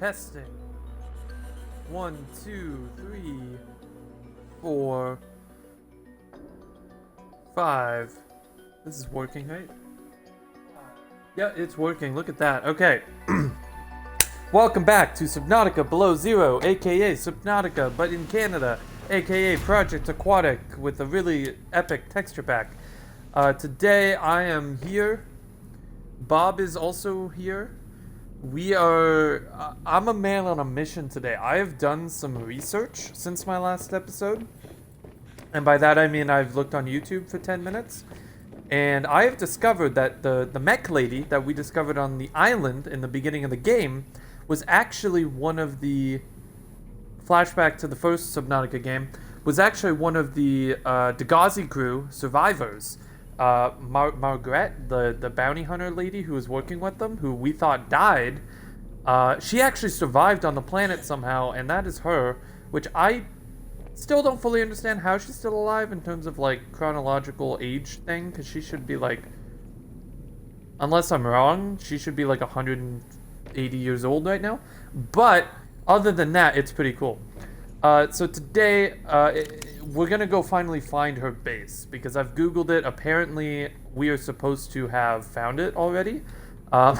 Testing. 1, 2, 3, 4, 5. This is working, right? Yeah, it's working. Look at that. Okay. Welcome back to Subnautica Below Zero, aka Subnautica, but in Canada, aka Project Aquatic, with a really epic texture pack. Today I am here. Bob is also here. I'm a man on a mission today. I have done some research since my last episode. And by that I mean I've looked on YouTube for 10 minutes. And I have discovered that the mech lady that we discovered on the island in the beginning of the game was actually one of the... Flashback to the first Subnautica game, was actually one of the Dagazi crew survivors. Marguerit, the bounty hunter lady who was working with them, who we thought died, she actually survived on the planet somehow, and that is her, which I still don't fully understand how she's still alive in terms of, like, chronological age thing, because she should be, like, unless I'm wrong, she should be, like, 180 years old right now, but other than that, it's pretty cool. So today, we're gonna go finally find her base, because I've googled it. Apparently, we are supposed to have found it already. I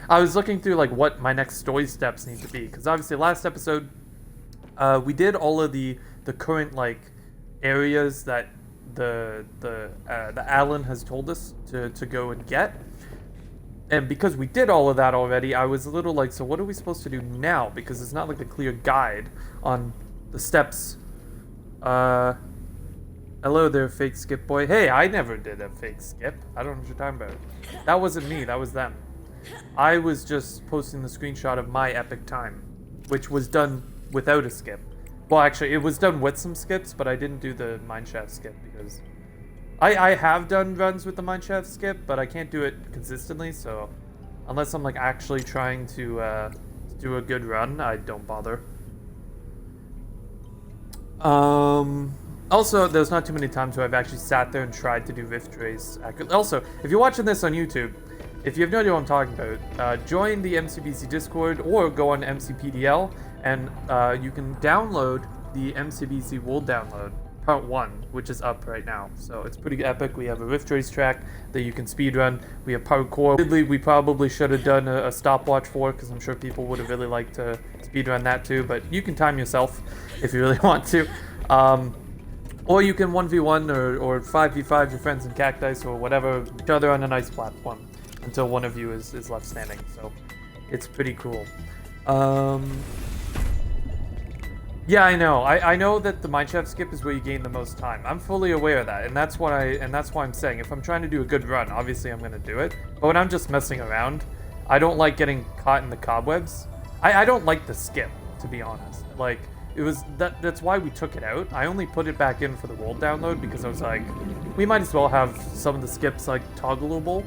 was looking through, like, what my next story steps need to be, because obviously last episode, we did all of the current, like, areas that the Alan has told us to go and get. And because we did all of that already, I was a little like, so what are we supposed to do now? Because it's not like a clear guide on the steps. Hello there, fake skip boy. Hey, I never did a fake skip. I don't know what you're talking about. That wasn't me, that was them. I was just posting the screenshot of my epic time, which was done without a skip. Well, actually, it was done with some skips, but I didn't do the mineshaft skip because... I have done runs with the mineshaft skip, but I can't do it consistently, so unless I'm like actually trying to do a good run, I don't bother. Also, there's not too many times where I've actually sat there and tried to do rift trace accurately. Also, if you're watching this on YouTube, if you have no idea what I'm talking about, join the MCBC Discord or go on MCPDL, and you can download the MCBC World Download. Part 1, which is up right now. So it's pretty epic. We have a rift race track that you can speedrun. We have parkour. We probably should have done a stopwatch for, because I'm sure people would have really liked to speedrun that too, but you can time yourself if you really want to. Or you can 1v1 or 5v5 your friends in cacti or whatever, each other on an ice platform until one of you is left standing. So it's pretty cool. Yeah, I know. I know that the mineshaft skip is where you gain the most time. I'm fully aware of that, and that's why I'm saying if I'm trying to do a good run, obviously I'm gonna do it. But when I'm just messing around, I don't like getting caught in the cobwebs. I don't like the skip, to be honest. Like, it was that's why we took it out. I only put it back in for the world download because I was like, we might as well have some of the skips like toggleable,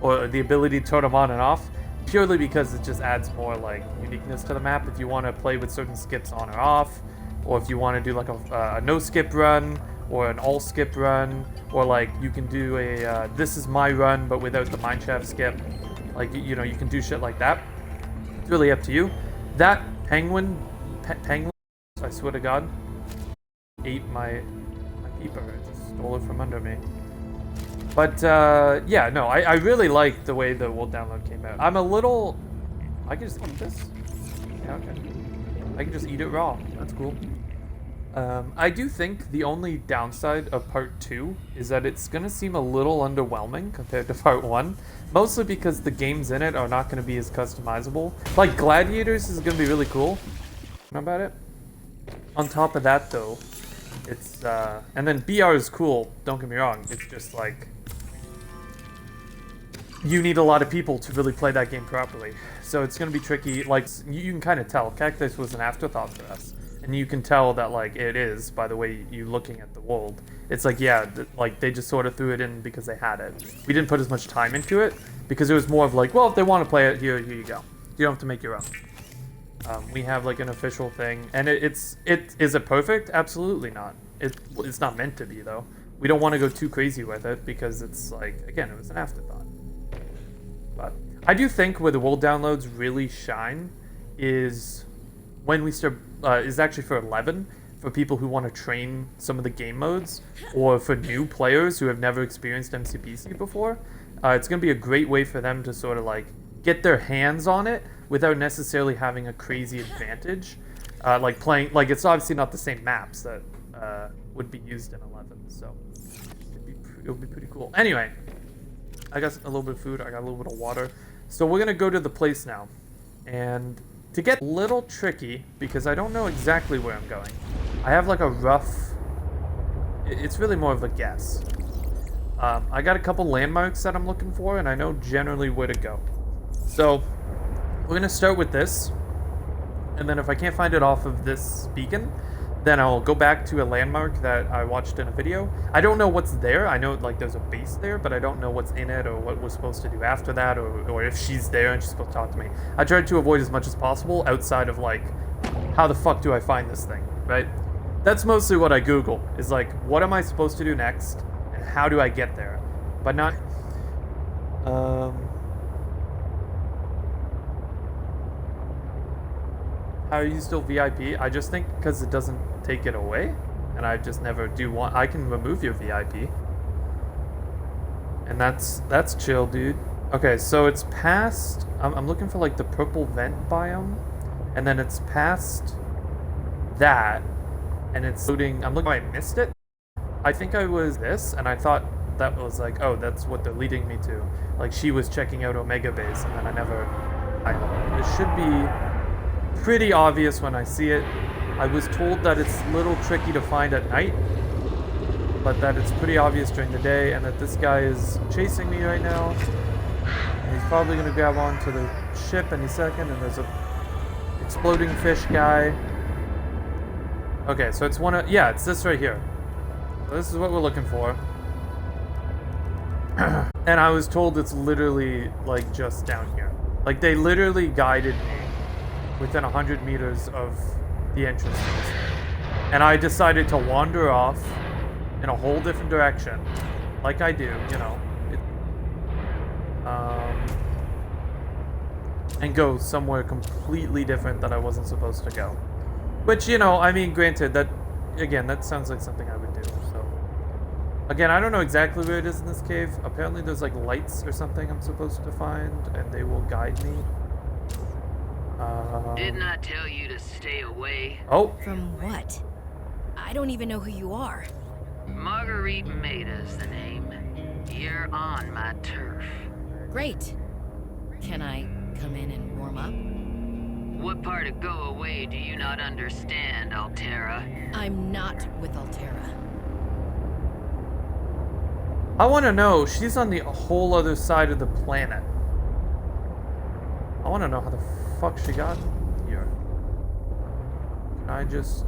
or the ability to turn them on and off. Purely because it just adds more, like, uniqueness to the map if you want to play with certain skips on or off, or if you want to do, like, a no-skip run, or an all-skip run, or, like, you can do a, this is my run, but without the mineshaft skip. Like, you know, you can do shit like that. It's really up to you. That penguin, I swear to God, ate my peeper. It just stole it from under me. But, yeah, no, I really like the way the world download came out. I'm a little... I can just eat this? Yeah, okay. I can just eat it raw. That's cool. I do think the only downside of Part 2 is that it's going to seem a little underwhelming compared to Part 1. Mostly because the games in it are not going to be as customizable. Like, Gladiators is going to be really cool. Know about it? On top of that, though, it's, and then BR is cool, don't get me wrong. It's just, like... you need a lot of people to really play that game properly. So it's going to be tricky. Like, you can kind of tell. Cactus was an afterthought for us. And you can tell that, like, it is by the way you're looking at the world. It's like, yeah, like, they just sort of threw it in because they had it. We didn't put as much time into it because it was more of like, well, if they want to play it, here you go. You don't have to make your own. We have, like, an official thing. And is it perfect? Absolutely not. It's not meant to be, though. We don't want to go too crazy with it because it's, like, again, it was an afterthought. But I do think where the world downloads really shine is when we start is actually for 11 for people who want to train some of the game modes, or for new players who have never experienced MCPC before. It's going to be a great way for them to sort of like get their hands on it without necessarily having a crazy advantage. Like playing, like it's obviously not the same maps that would be used in 11, so it'll be pretty cool. Anyway, I got a little bit of food, I got a little bit of water, so we're gonna go to the place now. And to get a little tricky, because I don't know exactly where I'm going, I have like a rough, it's really more of a guess. I got a couple landmarks that I'm looking for, and I know generally where to go. So we're gonna start with this, and then if I can't find it off of this beacon, then I'll go back to a landmark that I watched in a video. I don't know what's there. I know like there's a base there, but I don't know what's in it or what we're supposed to do after that, or if she's there and she's supposed to talk to me. I tried to avoid as much as possible outside of like, how the fuck do I find this thing, right? That's mostly what I Google, is like, what am I supposed to do next, and how do I get there? But not... How are you still VIP? I just think because it doesn't take it away, and I just never do want... I can remove your VIP. And that's chill, dude. Okay, so it's past... I'm looking for like the purple vent biome, and then it's past that, and it's loading... I'm looking... I missed it? I think I was this, and I thought that was like, oh, that's what they're leading me to. Like, she was checking out Omega Base, and then I never... It should be pretty obvious when I see it. I was told that it's a little tricky to find at night, but that it's pretty obvious during the day, and that this guy is chasing me right now. And he's probably going to grab onto the ship any second, and there's a exploding fish guy. Okay, so it's one of... Yeah, it's this right here. So this is what we're looking for. And I was told it's literally, like, just down here. Like, they literally guided me within 100 meters of the entrances. And I decided to wander off in a whole different direction, like I do, you know. And go somewhere completely different that I wasn't supposed to go. Which, you know, I mean, granted, that, again, that sounds like something I would do, so. Again, I don't know exactly where it is in this cave. Apparently there's, like, lights or something I'm supposed to find, and they will guide me. Didn't I tell you to stay away? Oh. From what? I don't even know who you are. Marguerite Maida's the name. You're on my turf. Great. Can I come in and warm up? What part of go away do you not understand, Altera? I'm not with Altera. I want to know. She's on the whole other side of the planet. I want to know how the fuck she got here. Can I just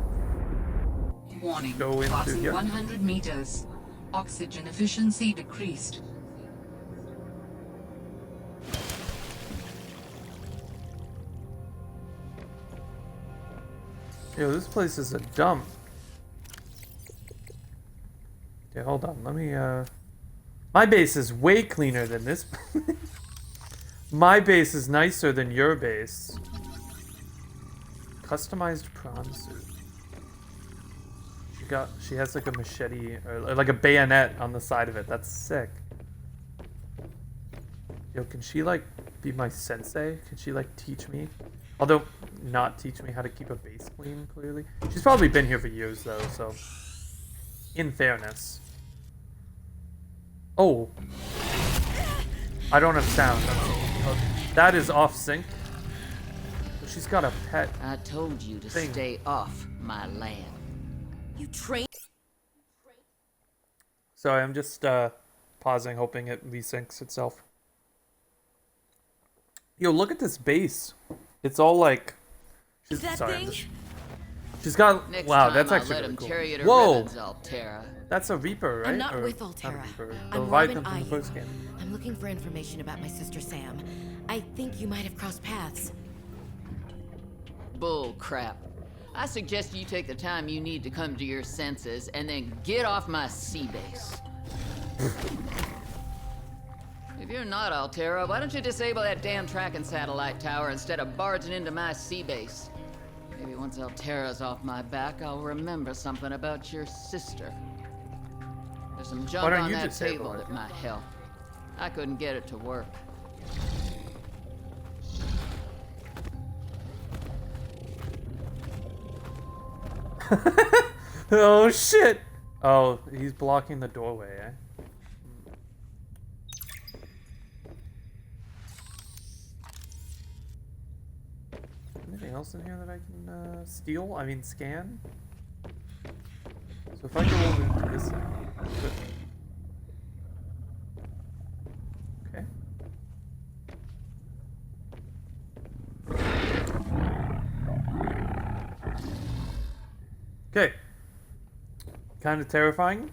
Warning. go into Passing here? 100 meters. Oxygen efficiency decreased. Yo, this place is a dump. Okay, hold on. Let me, My base is way cleaner than this. My base is nicer than your base. Customized prawn suit. She has like a machete, or like a bayonet on the side of it. That's sick. Yo, can she like be my sensei? Can she like teach me? Although, not teach me how to keep a base clean, clearly. She's probably been here for years though, so. In fairness. Oh. I don't have sound. That is off sync. She's got a pet. I told you to thing. stay off my land. You train? Sorry, I'm just pausing, hoping it resyncs itself. Yo, look at this base. It's all like. She's, That sorry, thing? She's got. Next wow, time that's I'll actually let really him cool. tear you to Whoa, ribbons, Altera. that's a Reaper, right? I'm not Or, with not a Altera. Reaper, the I'm Leviathan Robin from the Ayu. first game. I'm looking for information about my sister Sam. I think you might have crossed paths. Bull crap. I suggest you take the time you need to come to your senses and then get off my sea base. If you're not Altera, why don't you disable that damn tracking satellite tower instead of barging into my sea base? Maybe once Altera's off my back, I'll remember something about your sister. There's some junk don't on you that disable table it? that might help. I couldn't get it to work. Oh shit! Oh, he's blocking the doorway, eh? Anything else in here that I can steal? I mean, scan? So if I go over to this thing. Okay. Okay. Kind of terrifying.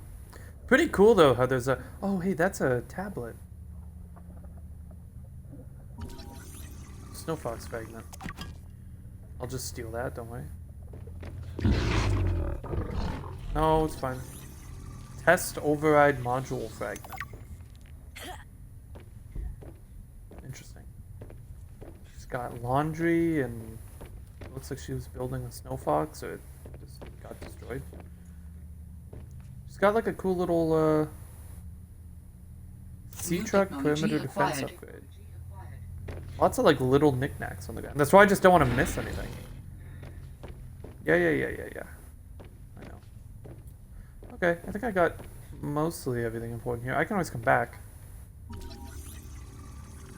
Pretty cool though how there's a... Oh, hey, that's a tablet. Snow fox fragment. I'll just steal that, don't worry. No, it's fine. Test override module fragment. Interesting. She's got laundry and looks like she was building a snow fox or it just got destroyed. She's got like a cool little sea New truck technology perimeter defense acquired. upgrade. Lots of like little knickknacks on the ground. That's why I just don't want to miss anything. Yeah. I know. Okay, I think I got mostly everything important here. I can always come back.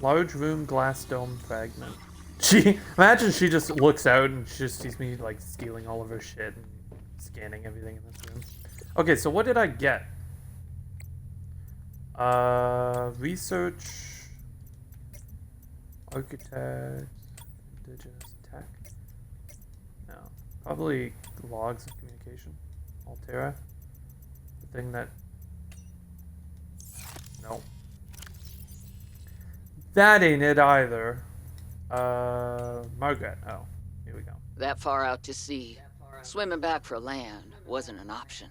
Large room, glass dome fragment. Imagine she just looks out and she just sees me like stealing all of her shit and scanning everything in this room. Okay, so what did I get? Research, architect, indigenous tech. No, probably logs of communication. Altera. The thing that. No. That ain't it either. Marguerit. Oh, here we go. That far out to sea, swimming back for land wasn't an option.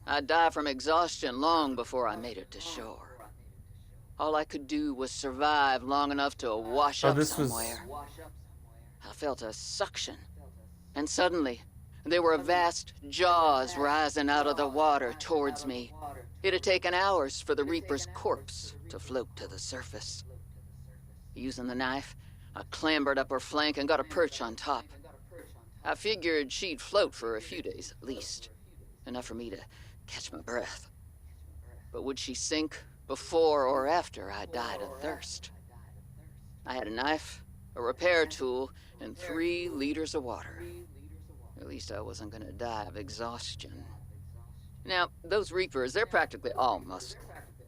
I'd die from exhaustion long before I made it to shore. All I could do was survive long enough to wash up somewhere. I felt a suction, and suddenly, there were vast jaws rising out of the water towards me. It had taken hours for the Reaper's corpse to float to the surface. Using the knife, I clambered up her flank and got a perch on top. I figured she'd float for a few days at least, enough for me to catch my breath. But would she sink before or after I died of thirst? I had a knife, a repair tool, and 3 liters of water. At least I wasn't gonna die of exhaustion. Now, those Reapers, they're practically all muscle,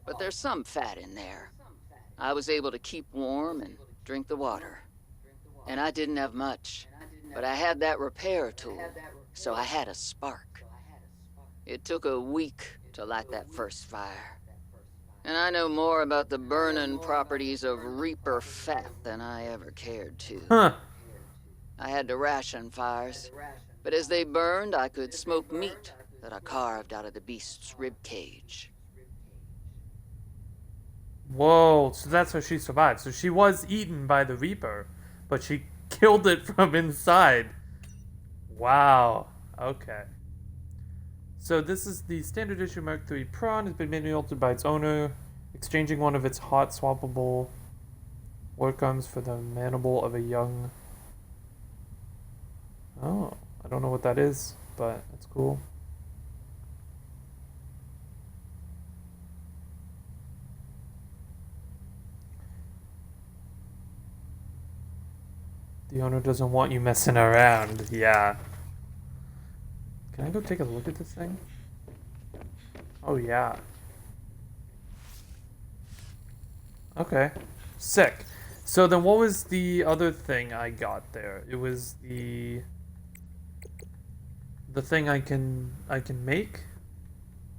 but there's some fat in there. I was able to keep warm and drink the water. And I didn't have much, but I had that repair tool, so I had a spark. It took a week to light that first fire. And I know more about the burning properties of Reaper fat than I ever cared to. Huh. I had to ration fires, but as they burned, I could smoke meat that I carved out of the beast's rib cage. Whoa, so that's how she survived. So she was eaten by the Reaper, but she killed it from inside. Wow. Okay. So this is the standard issue Mark III prawn. Has been manually altered by its owner, exchanging one of its hot swappable work arms for the mandible of a young... Oh, I don't know what that is, but it's cool. The owner doesn't want you messing around. Yeah. Can I go take a look at this thing? Oh, yeah. Okay. Sick. So then what was the other thing I got there? It was the thing I can make,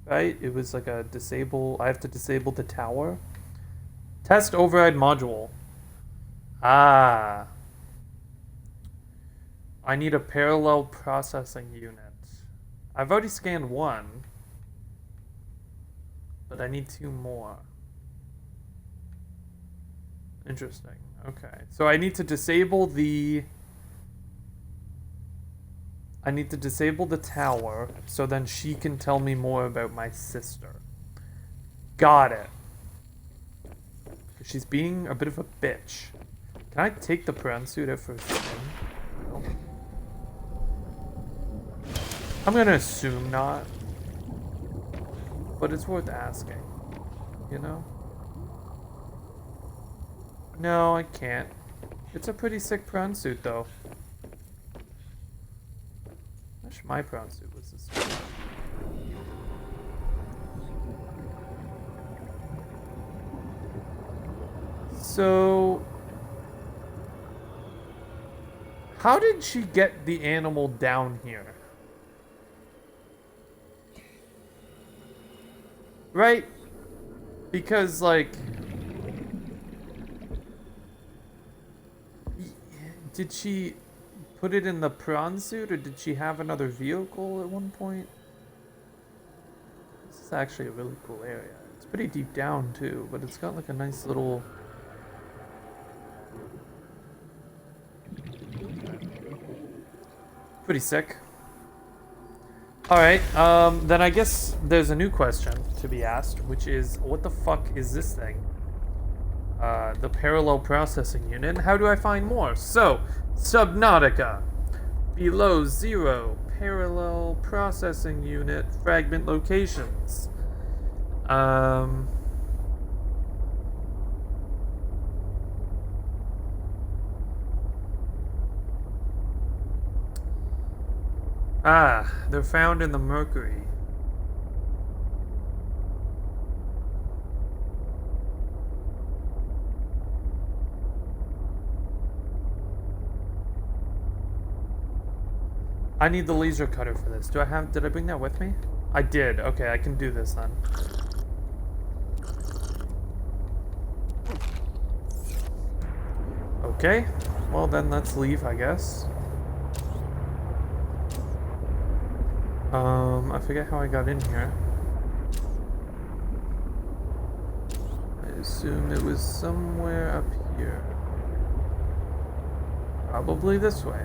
right? It was like a disable. I have to disable the tower. Test override module. Ah. I need a parallel processing unit. I've already scanned 1, but I need 2 more. Interesting. Okay. So I need to disable the... I need to disable the tower so then she can tell me more about my sister. Got it. She's being a bit of a bitch. Can I take the prawn suit out for a spin? No. I'm gonna assume not. But it's worth asking. You know? No, I can't. It's a pretty sick prawn suit, though. I wish my prawn suit was this one. So... how did she get the animal down here? Right? Because, like... did she put it in the prawn suit, or did she have another vehicle at one point? This is actually a really cool area. It's pretty deep down, too, but it's got, like, a nice little... pretty sick. Alright, then I guess there's a new question to be asked, which is, what the fuck is this thing? The parallel processing unit, and how do I find more? So, Subnautica. Below 0, parallel processing unit, fragment locations. Ah, they're found in the Mercury. I need the laser cutter for this. Did I bring that with me? I did. Okay, I can do this then. Okay. Well then, let's leave, I guess. I forget how I got in here. I assume it was somewhere up here. Probably this way.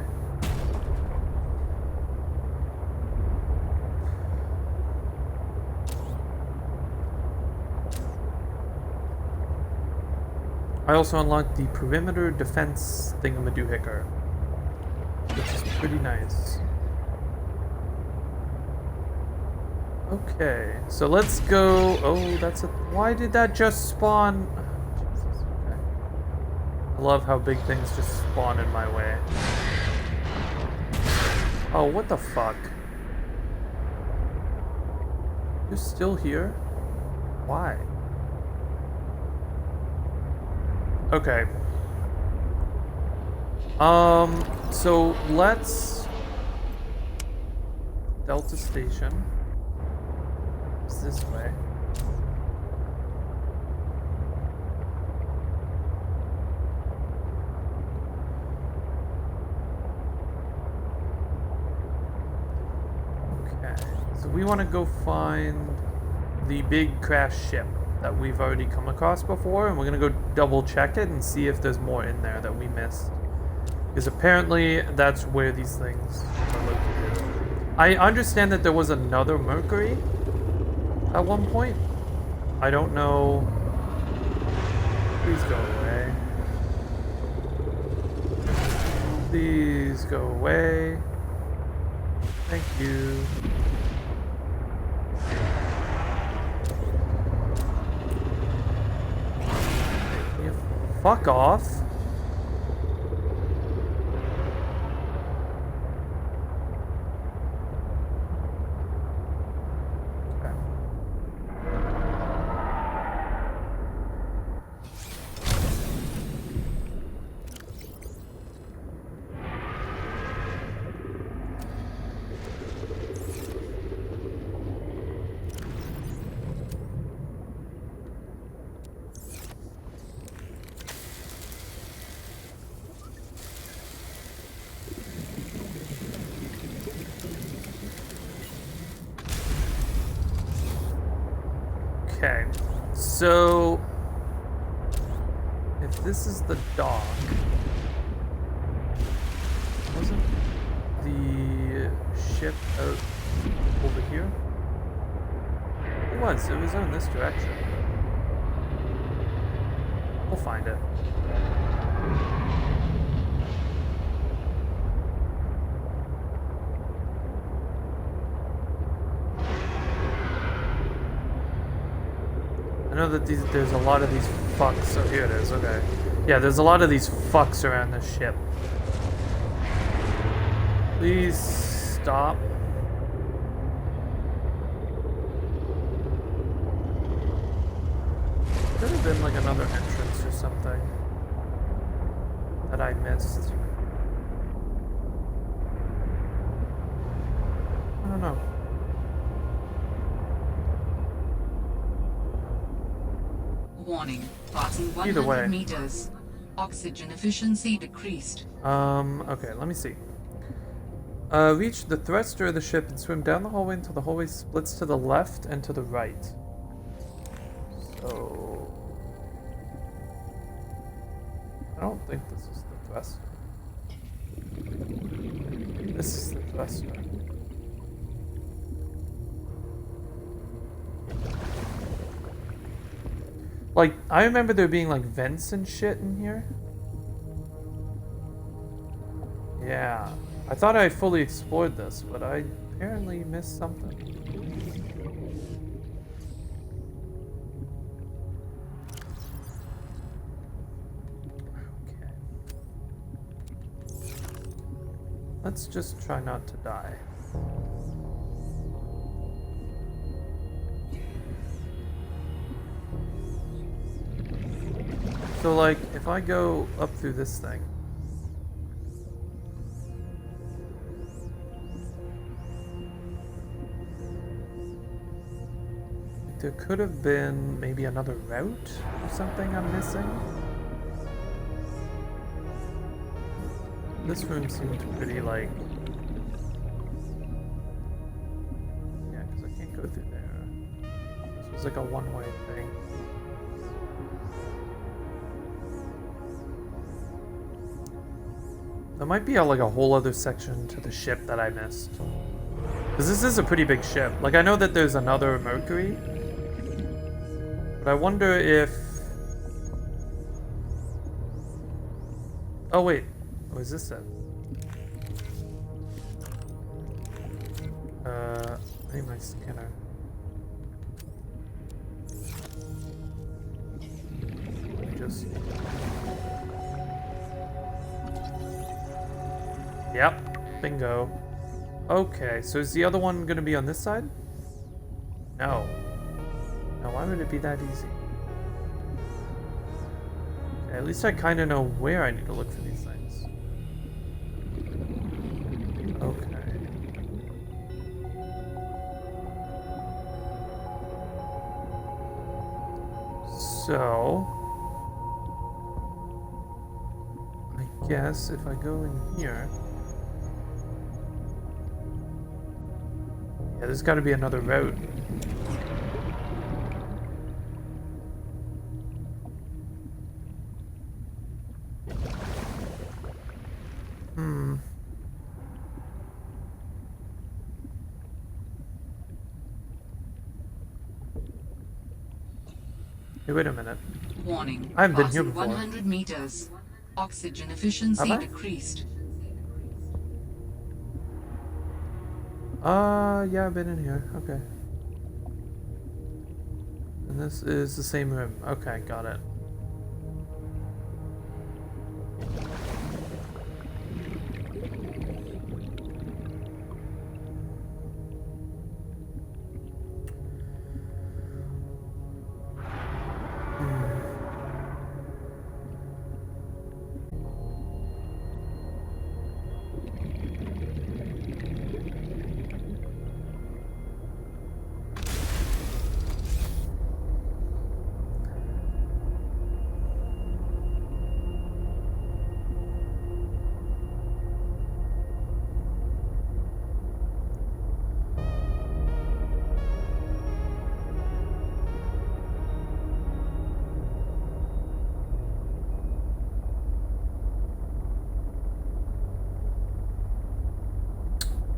I also unlocked the perimeter defense thingamadoohicker, which is pretty nice. Okay, so let's go. Oh, that's a. Why did that just spawn? Oh, Jesus, okay. I love how big things just spawn in my way. Oh, what the fuck? You're still here? Why? Okay. So let's Delta Station. It's this way. Okay. So we want to go find the big crash ship that we've already come across before, and we're gonna go double check it and see if there's more in there that we missed. Because apparently that's where these things are located. I understand that there was another Mercury at one point. I don't know. Please go away. Please go away. Thank you. Fuck off. Okay, so if this is the dock. Wasn't the ship out over here? It was in this direction. We'll find it. I know that there's a lot of these fucks. Oh, here it is. Okay. Yeah, there's a lot of these fucks around this ship. Please stop. Could have been like another entrance or something that I missed. I don't know. Warning. Passing Either 100 way. meters. Oxygen efficiency decreased. Okay, let me see. Reach the thruster of the ship and swim down the hallway until the hallway splits to the left and to the right. So... I don't think this is the thruster. This is the thruster. Like, I remember there being like vents and shit in here. Yeah. I thought I fully explored this, but I apparently missed something. Okay. Let's just try not to die. So, like, if I go up through this thing... There could have been maybe another route or something I'm missing. This room seemed pretty, like... Yeah, because I can't go through there. This was like a one-way thing. There might be like a whole other section to the ship that I missed. Because this is a pretty big ship. Like, I know that there's another Mercury. But I wonder if... Oh, wait. What is this then? I need my scanner. Let me just... Yep, bingo. Okay, so is the other one gonna be on this side? No. No, why would it be that easy? Okay, at least I kind of know where I need to look for these things. Okay. So... I guess if I go in here... Yeah, there's got to be another route. Hey, wait a minute. Warning. I haven't been here Passing before. 100 meters. Oxygen efficiency Have I? decreased. Yeah, I've been in here. Okay. And this is the same room. Okay, got it.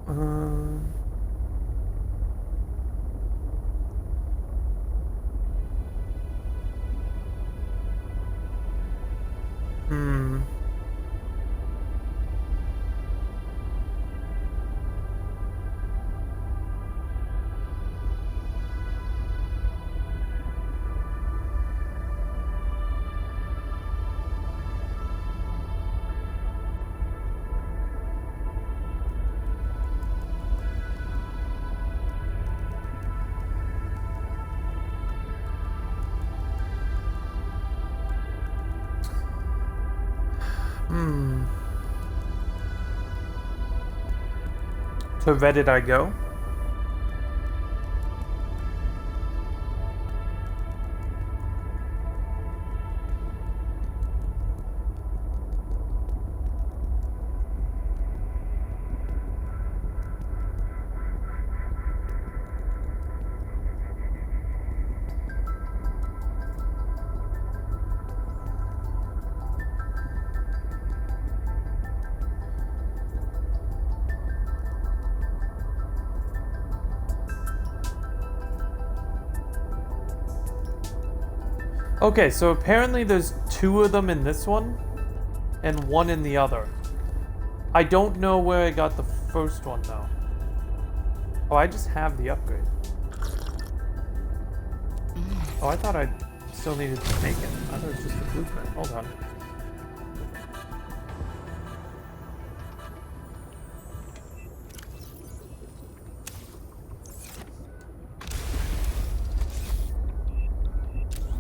Um. Hmm. Hmm. To Reddit I go. Okay, so apparently there's 2 of them in this one, and 1 in the other. I don't know where I got the first one, though. Oh, I just have the upgrade. Oh, I thought I still needed to make it. I thought it was just the blueprint. Hold on.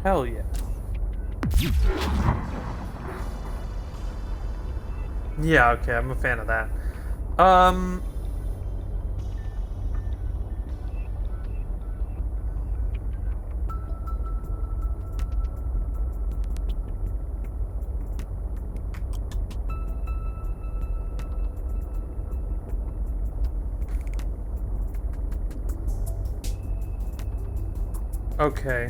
Hell yeah. Yeah, okay, I'm a fan of that. Okay.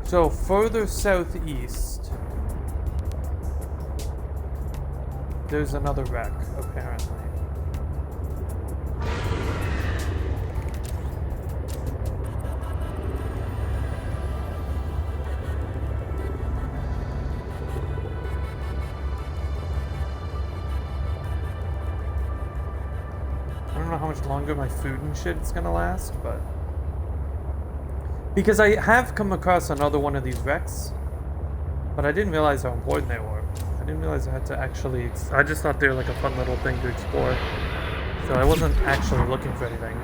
So further southeast, there's another wreck, apparently. I don't know how much longer my food and shit is gonna last, but... Because I have come across another one of these wrecks, but I didn't realize how important they were. I didn't realize I had to actually... I just thought they were like a fun little thing to explore. So I wasn't actually looking for anything.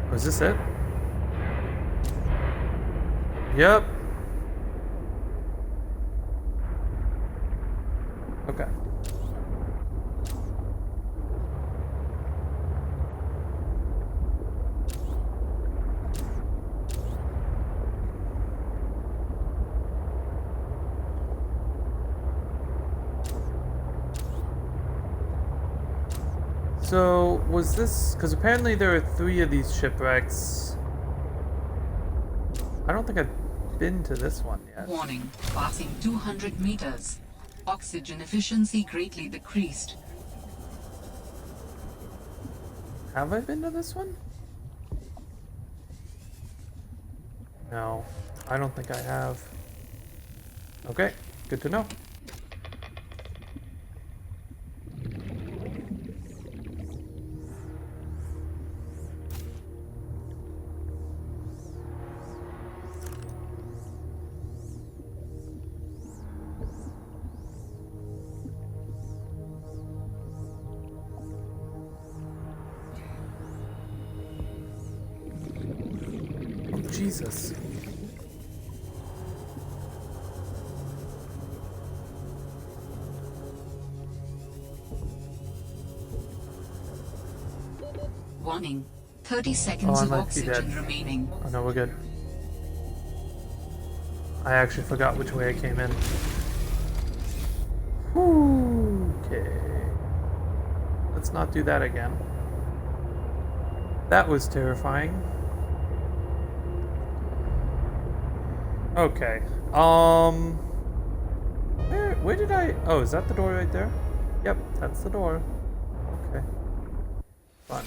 Was this it? Yep. Okay. So, was this... Because apparently there are 3 of these shipwrecks. I don't think I've been to this one yet. Warning. Passing 200 meters. Oxygen efficiency greatly decreased. Have I been to this one? No, I don't think I have. Okay, good to know. Jesus. Warning. 30 seconds I of might be oxygen dead. remaining. Oh no, we're good. I actually forgot which way I came in. Whew, okay. Let's not do that again. That was terrifying. Okay. Where did I... Oh, is that the door right there? Yep, that's the door. Okay. Fun.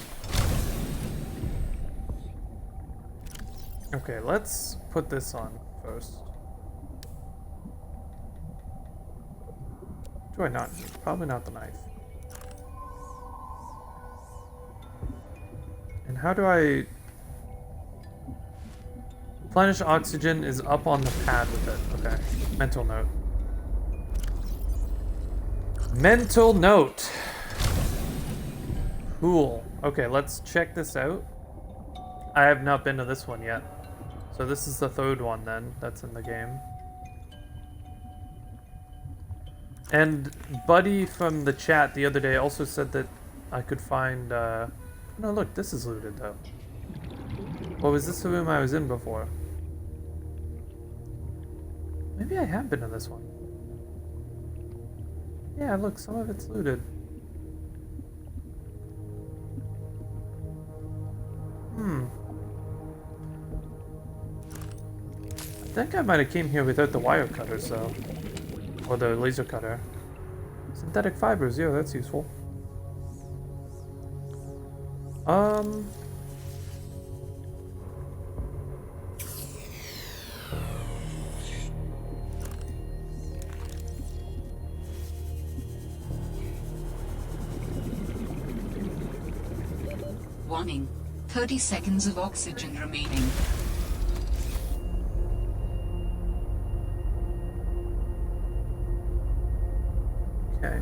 Okay, let's put this on first. Do I not? Probably not the knife. And how do I... Replenish oxygen is up on the pad with it. Okay. Mental note. Mental note. Cool. Okay, let's check this out. I have not been to this one yet. So this is the third one then that's in the game. And Buddy from the chat the other day also said that I could find... No, look, this is looted though. Or was this the room I was in before? Maybe I have been in this one. Yeah, look, some of it's looted. I think I might have came here without the wire cutters, though. Or the laser cutter. Synthetic fibers, yeah, that's useful. Warning. 30 seconds of oxygen remaining. Okay.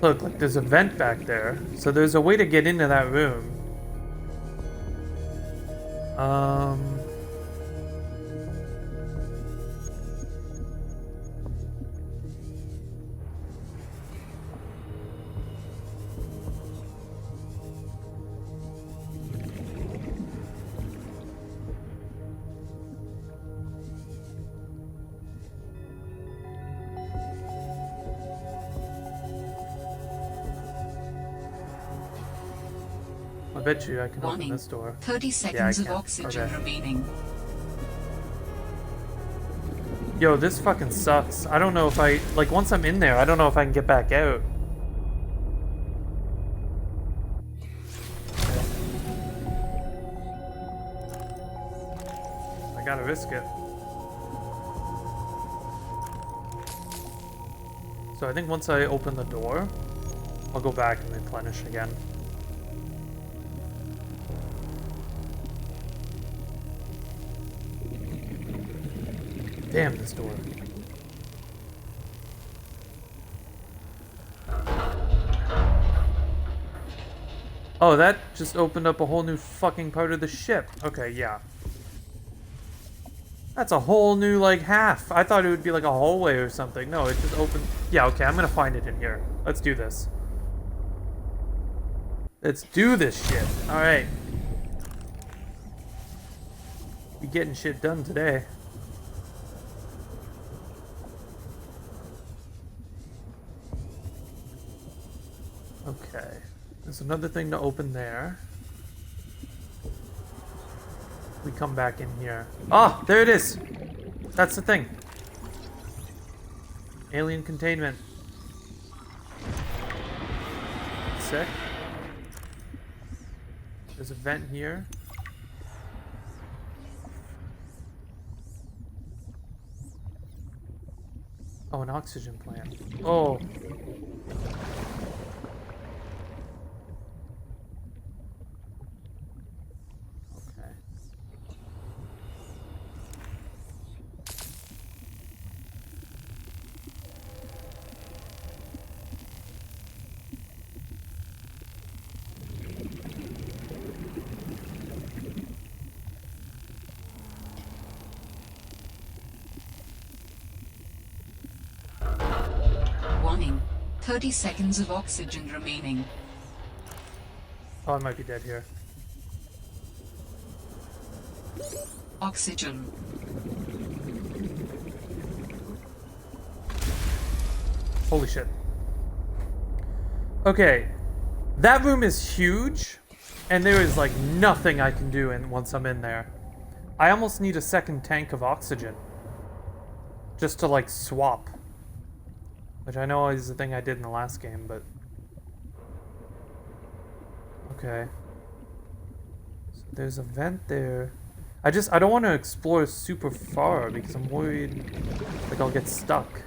Look, there's a vent back there. So there's a way to get into that room. I bet you I can open this door. 30 seconds of can. oxygen Okay. remaining. Yo, this fucking sucks. I don't know if I... Like, once I'm in there, I don't know if I can get back out. I gotta risk it. So I think once I open the door, I'll go back and replenish again. Damn this door. Oh, that just opened up a whole new fucking part of the ship. Okay, yeah. That's a whole new, like, half. I thought it would be like a hallway or something. No, it just opened... Yeah, okay, I'm gonna find it in here. Let's do this. Let's do this shit. Alright. We getting shit done today. Okay. There's another thing to open there. We come back in here. Ah, there it is. That's the thing. Alien containment. Sick. There's a vent here. Oh, an oxygen plant. Oh. Warning. 30 seconds of oxygen remaining. Oh, I might be dead here. Oxygen. Holy shit. Okay. That room is huge, and there is like nothing I can do once I'm in there. I almost need a second tank of oxygen. Just to like swap. Which I know is the thing I did in the last game, but... Okay. So there's a vent there. I don't want to explore super far because I'm worried like I'll get stuck.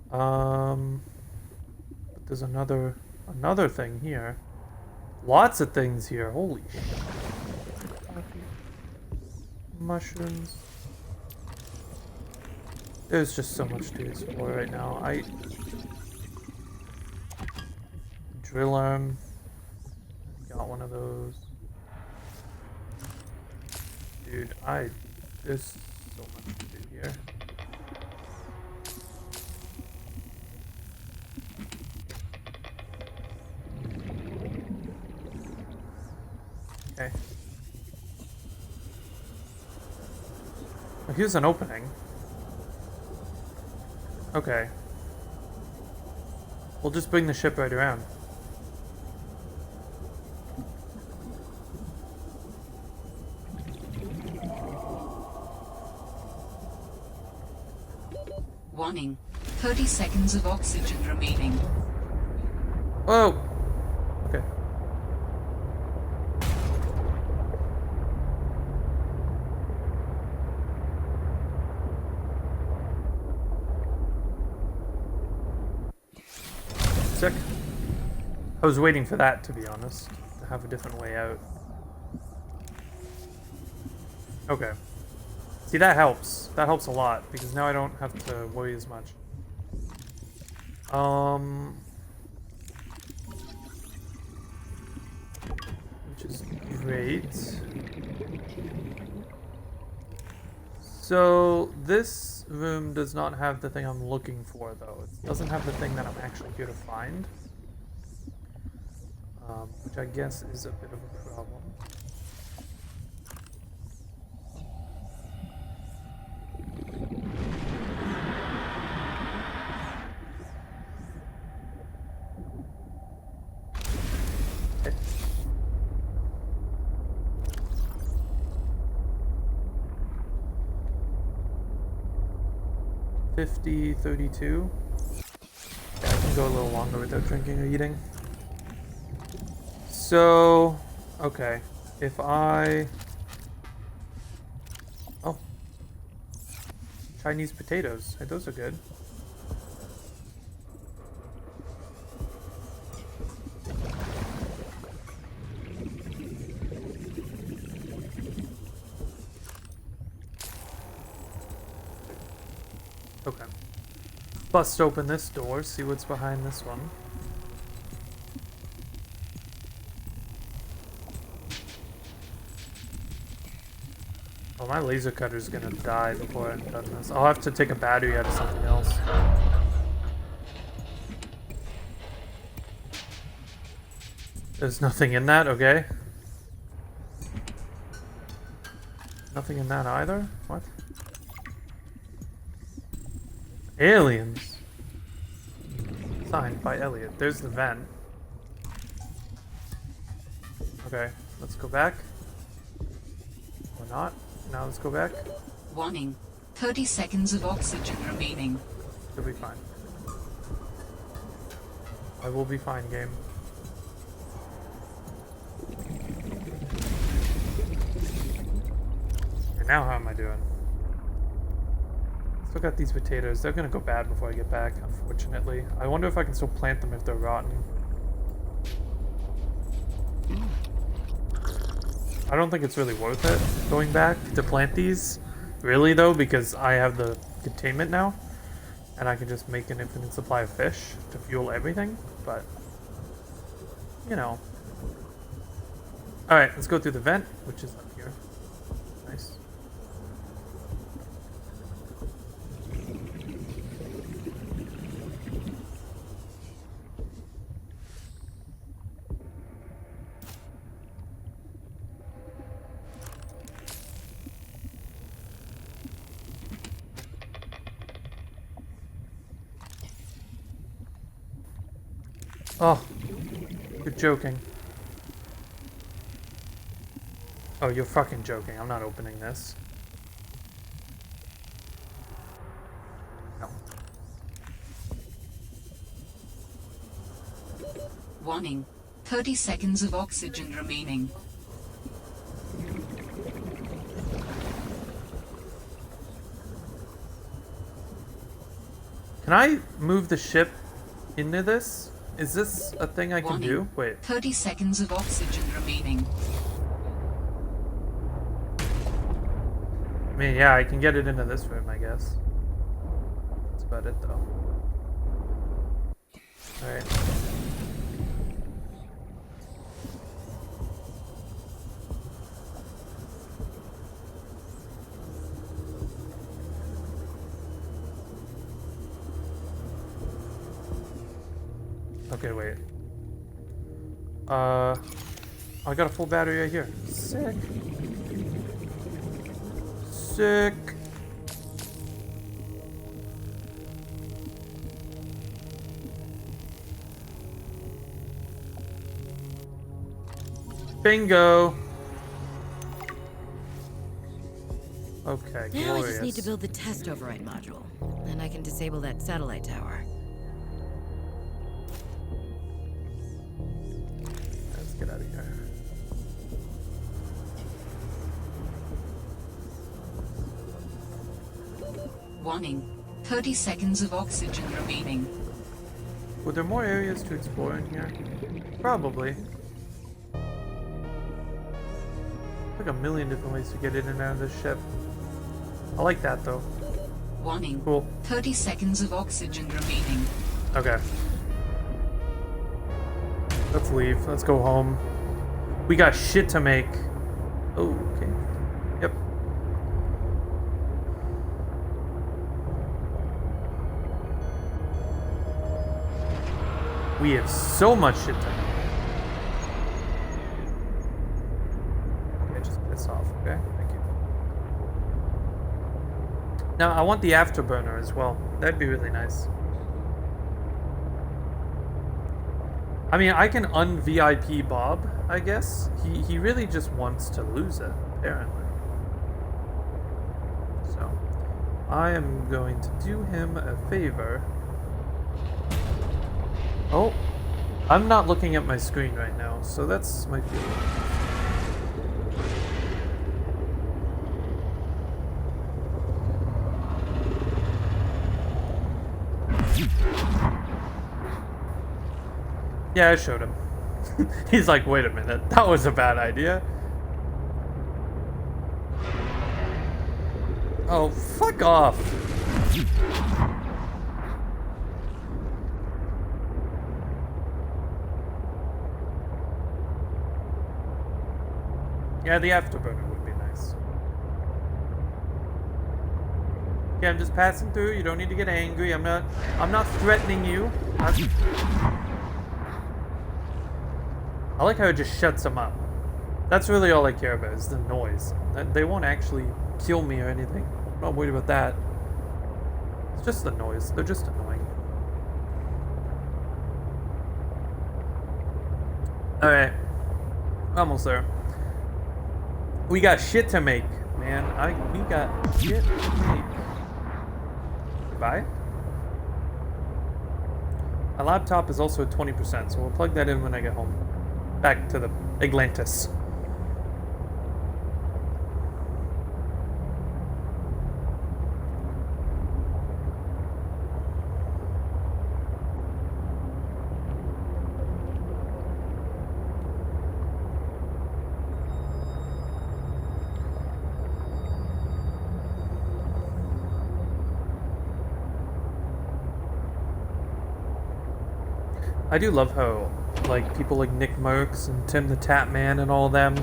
But there's another thing here. Lots of things here. Holy shit. Mushrooms. There's just so much to explore right now. Drill arm. Got one of those. Dude, there's so much to do here. Okay. Oh, here's an opening. Okay. We'll just bring the ship right around. Warning. 30 seconds of oxygen remaining. Oh! Okay. Sick. I was waiting for that, to be honest. To have a different way out. Okay. See, that helps. That helps a lot, because now I don't have to worry as much. Which is great. So, this room does not have the thing I'm looking for, though. It doesn't have the thing that I'm actually here to find. Which I guess is a bit of a problem. Okay. 50, 32. Yeah, I can go a little longer without drinking or eating. So, okay. If I... Oh. Chinese potatoes. Hey, those are good. Okay. Bust open this door, see what's behind this one. Oh, my laser cutter's gonna die before I'm done this. I'll have to take a battery out of something else. There's nothing in that, okay. Nothing in that either? What? Aliens. Signed by Elliot. There's the vent. Okay, let's go back. Or not. Now let's go back. Warning. 30 seconds of oxygen remaining. You'll be fine. I will be fine, game. And now how am I doing? Still got these potatoes. They're gonna go bad before I get back, unfortunately. I wonder if I can still plant them if they're rotten. I don't think it's really worth it going back to plant these. Really, though, because I have the containment now. And I can just make an infinite supply of fish to fuel everything. But, you know. Alright, let's go through the vent, which is up here. Nice. Oh, you're joking. Oh, you're fucking joking. I'm not opening this. No. Warning. 30 seconds of oxygen remaining. Can I move the ship into this? Is this a thing I can Warning. do? Wait. 30 seconds of oxygen remaining. I mean, yeah, I can get it into this room, I guess. That's about it, though. Alright. Okay, wait. I got a full battery right here. Sick. Sick. Bingo. Okay, Now I glorious. just need to build the test override module. Then I can disable that satellite tower. Let's get out of here. Warning. 30 seconds of oxygen remaining. Were there more areas to explore in here? Probably. Like a million different ways to get in and out of this ship. I like that though. Warning. Cool. 30 seconds of oxygen remaining. Okay. Let's leave. Let's go home. We got shit to make. Oh, okay. Yep. We have so much shit to make. Okay, just piss off, okay? Thank you. Now, I want the afterburner as well. That'd be really nice. I mean, I can un-VIP Bob, I guess. He really just wants to lose it, apparently. So, I am going to do him a favor. Oh, I'm not looking at my screen right now, so that's might be. Yeah, I showed him. He's like, wait a minute, that was a bad idea. Oh, fuck off. Yeah, the afterburner would be nice. Okay, I'm just passing through. You don't need to get angry. I'm not threatening you. I like how it just shuts them up. That's really all I care about is the noise. They won't actually kill me or anything. I'm not worried about that. It's just the noise. They're just annoying. Alright. Almost there. We got shit to make, man. We got shit to make. Goodbye. My laptop is also at 20%, so we'll plug that in when I get home. Back to the Atlantis. I do love how, like, people like Nick Merckx and Tim the Tap Man and all them,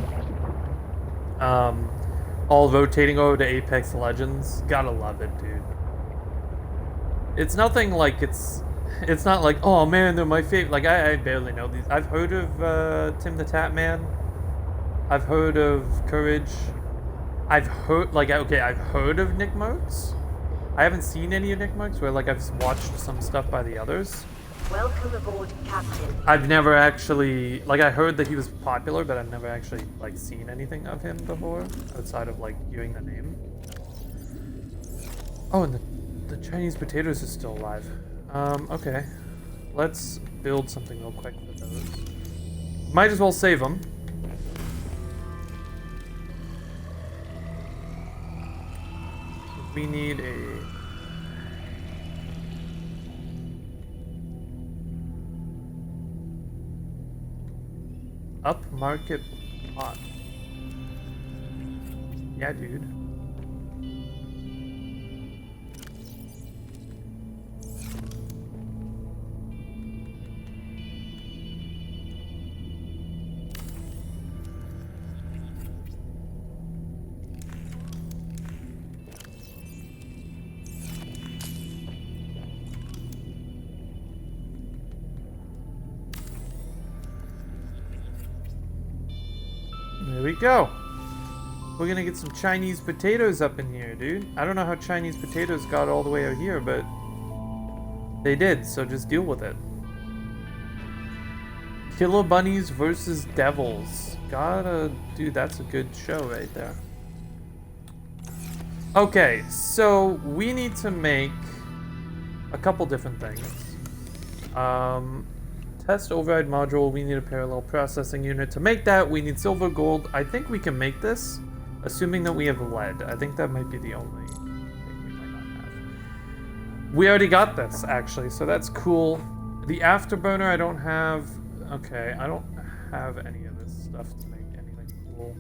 all rotating over to Apex Legends. Gotta love it, dude. It's nothing like it's not like, oh man, they're my favorite. Like, I barely know these. I've heard of Tim the Tap Man. I've heard of Courage. I've heard of Nick Merckx. I haven't seen any of Nick Merckx, where like I've watched some stuff by the others. Welcome aboard, Captain. I've never actually, like, I heard that he was popular, but I've never actually, like, seen anything of him before, outside of, like, hearing the name. Oh, and the Chinese potatoes are still alive. Okay. Let's build something real quick for those. Might as well save them. We need a... upmarket pot. Yeah, dude. There we go. We're gonna get some Chinese potatoes up in here, dude. I don't know how Chinese potatoes got all the way out here, but they did, so just deal with it. Killer bunnies versus devils. Dude, that's a good show right there. Okay, so we need to make a couple different things. Test override module, we need a parallel processing unit. To make that, we need silver, gold. I think we can make this, assuming that we have lead. I think that might be the only thing we might not have. We already got this, actually, so that's cool. The afterburner I don't have. Okay, I don't have any of this stuff to make anything cool.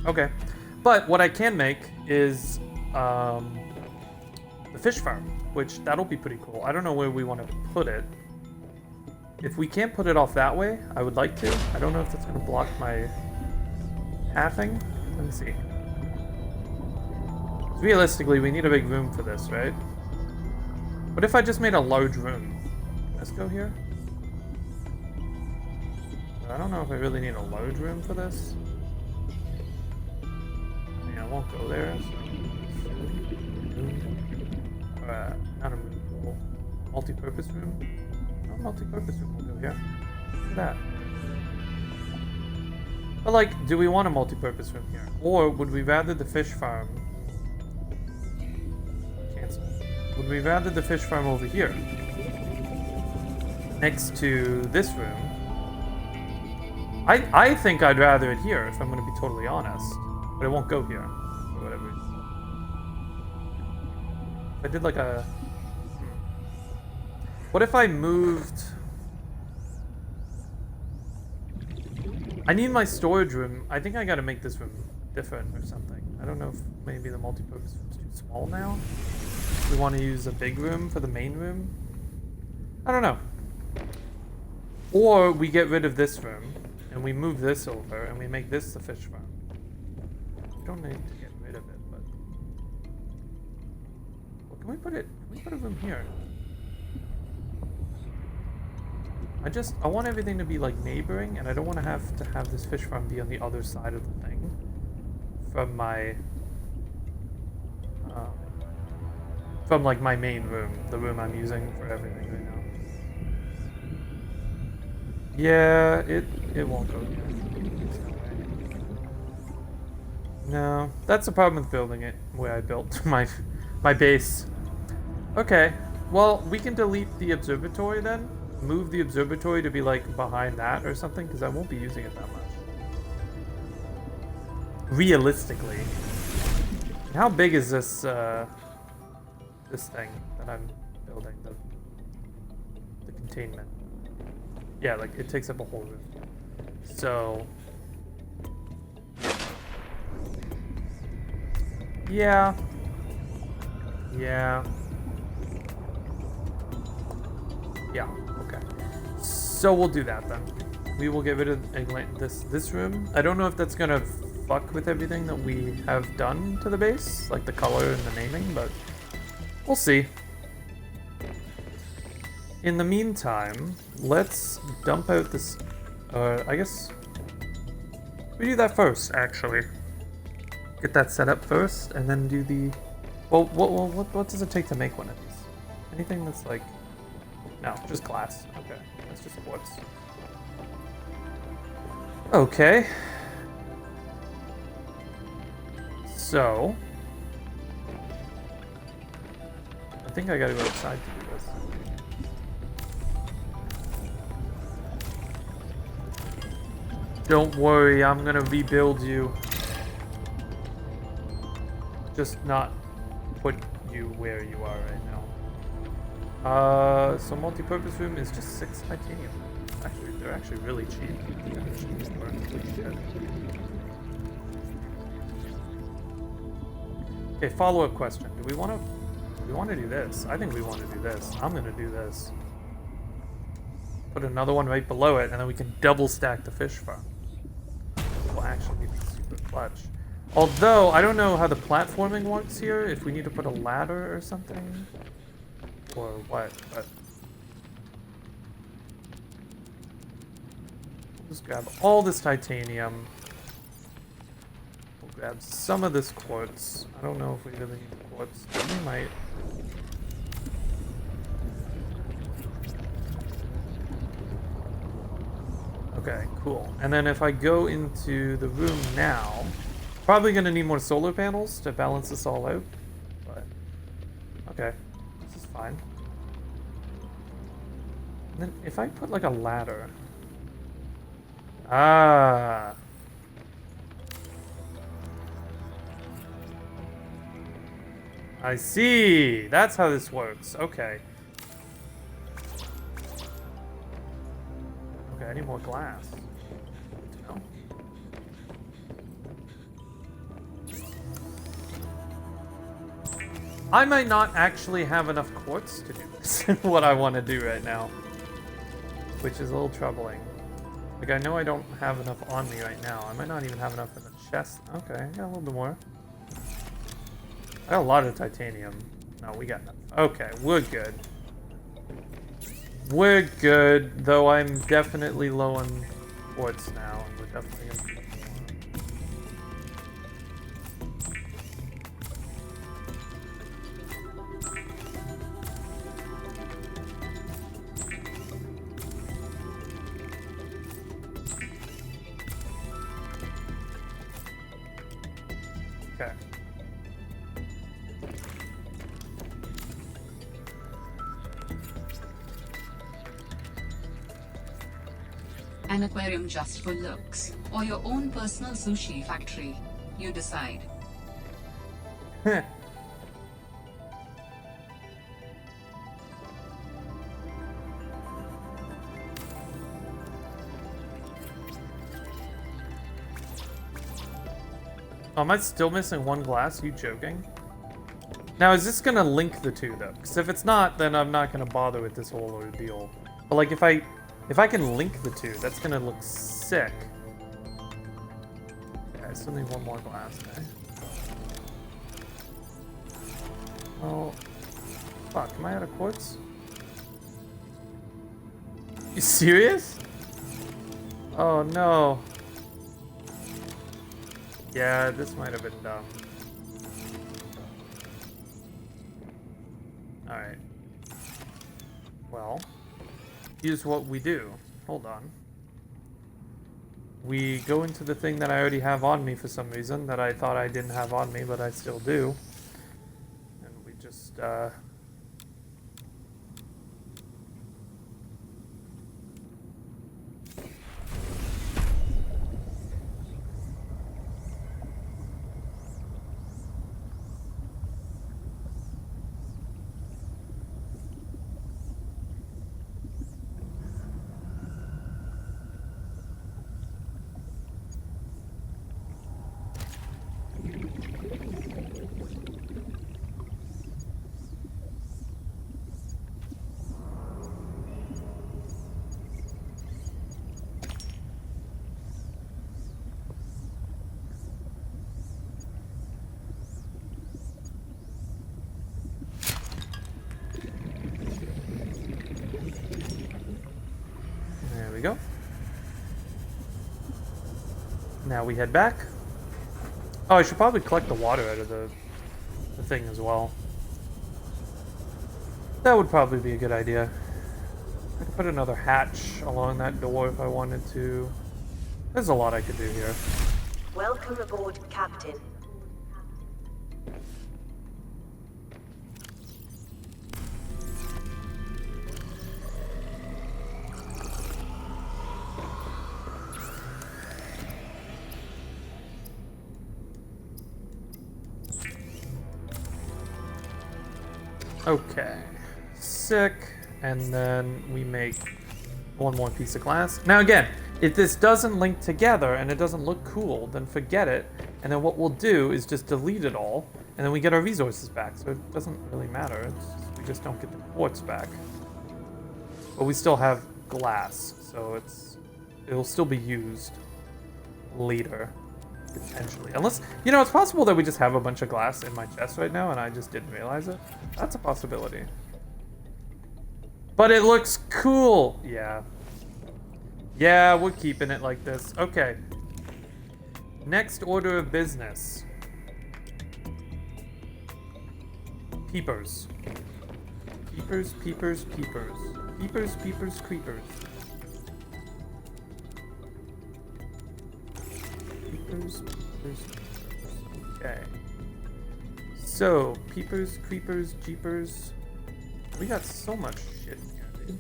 Okay, but what I can make is the fish farm, which that'll be pretty cool. I don't know where we want to put it. If we can't put it off that way, I would like to. I don't know if that's going to block my pathing. Let me see. Realistically, we need a big room for this, right? What if I just made a large room? Let's go here. I don't know if I really need a large room for this. Yeah, I won't go there. Not a room, cool. Multi-purpose room? No, multi-purpose room will go here. Look at that. But like, do we want a multi-purpose room here? Or would we rather the fish farm... Cancel. Would we rather the fish farm over here? Next to this room? I think I'd rather it here, if I'm going to be totally honest. But it won't go here, for whatever reason. If I did like a... What if I moved... I need my storage room. I think I gotta make this room different or something. I don't know if maybe the multi-purpose room's too small now. We want to use a big room for the main room. I don't know. Or we get rid of this room and we move this over and we make this the fish farm. We don't need to get rid of it, but... Well, can we put it... Can we put a room here? I want everything to be like neighboring, and I don't want to have this fish farm be on the other side of the thing from my from like my main room, the room I'm using for everything right now. Yeah, it won't go here. No, that's the problem with building it where I built my base. Okay, well, we can delete the observatory then. Move the observatory to be like behind that or something, because I won't be using it that much. Realistically. And how big is this this thing that I'm building? The containment. Yeah, like it takes up a whole room. So yeah. Yeah. Yeah. Okay. So we'll do that then. We will get rid of this room. I don't know if that's gonna fuck with everything that we have done to the base, like the color and the naming, but we'll see. In the meantime, let's dump out this. I guess we do that first, actually. Get that set up first, and then do the Well, what does it take to make one of these? Anything that's like... No, just glass. Okay, that's just quartz. Okay. So... I think I gotta go outside to do this. Don't worry, I'm gonna rebuild you. Just not put you where you are right now. So multi-purpose room is just 6 titanium. Actually, they're actually really cheap. Okay, follow-up question. Do we want to do this? I think we want to do this. I'm gonna do this. Put another one right below it, and then we can double stack the fish farm. Will actually be super clutch. Although, I don't know how the platforming works here, if we need to put a ladder or something, or what, but... We'll just grab all this titanium. We'll grab some of this quartz. I don't know if we really need the quartz. We might. Okay, cool. And then if I go into the room now... Probably gonna need more solar panels to balance this all out, but okay, this is fine. And then if I put like a ladder, I see. That's how this works. Okay. Okay, I need more glass. I might not actually have enough quartz to do this, what I want to do right now. Which is a little troubling. Like, I know I don't have enough on me right now. I might not even have enough in the chest. Okay, I got a little bit more. I got a lot of titanium. No, we got nothing. Okay, we're good. We're good, though I'm definitely low on quartz now, and we're definitely gonna need more. Okay. An aquarium just for looks, or your own personal sushi factory. You decide. Oh, am I still missing one glass? You joking? Now, is this gonna link the two, though? Because if it's not, then I'm not gonna bother with this whole ordeal. But, like, if I can link the two, that's gonna look sick. Okay, I still need one more glass, okay? Oh, fuck, am I out of quartz? You serious? Oh, no. Yeah, this might have been dumb. Alright. Well, here's what we do. Hold on. We go into the thing that I already have on me for some reason, that I thought I didn't have on me, but I still do. And we just, there we go. Now we head back. Oh, I should probably collect the water out of the the thing as well. That would probably be a good idea. I could put another hatch along that door if I wanted to. There's a lot I could do here. Welcome aboard, Captain. Okay. Sick. And then we make one more piece of glass. Now again, if this doesn't link together and it doesn't look cool, then forget it. And then what we'll do is just delete it all, and then we get our resources back. So it doesn't really matter. We just don't get the quartz back. But we still have glass, so it'll still be used later, potentially. Unless, you know, it's possible that we just have a bunch of glass in my chest right now and I just didn't realize it. That's a possibility. But it looks cool. Yeah. Yeah, we're keeping it like this. Okay. Next order of business. Peepers. Peepers, peepers, peepers. Peepers, peepers, creepers. Peepers, peepers, creepers. Okay. So, peepers, creepers, jeepers. We got so much shit in here, dude.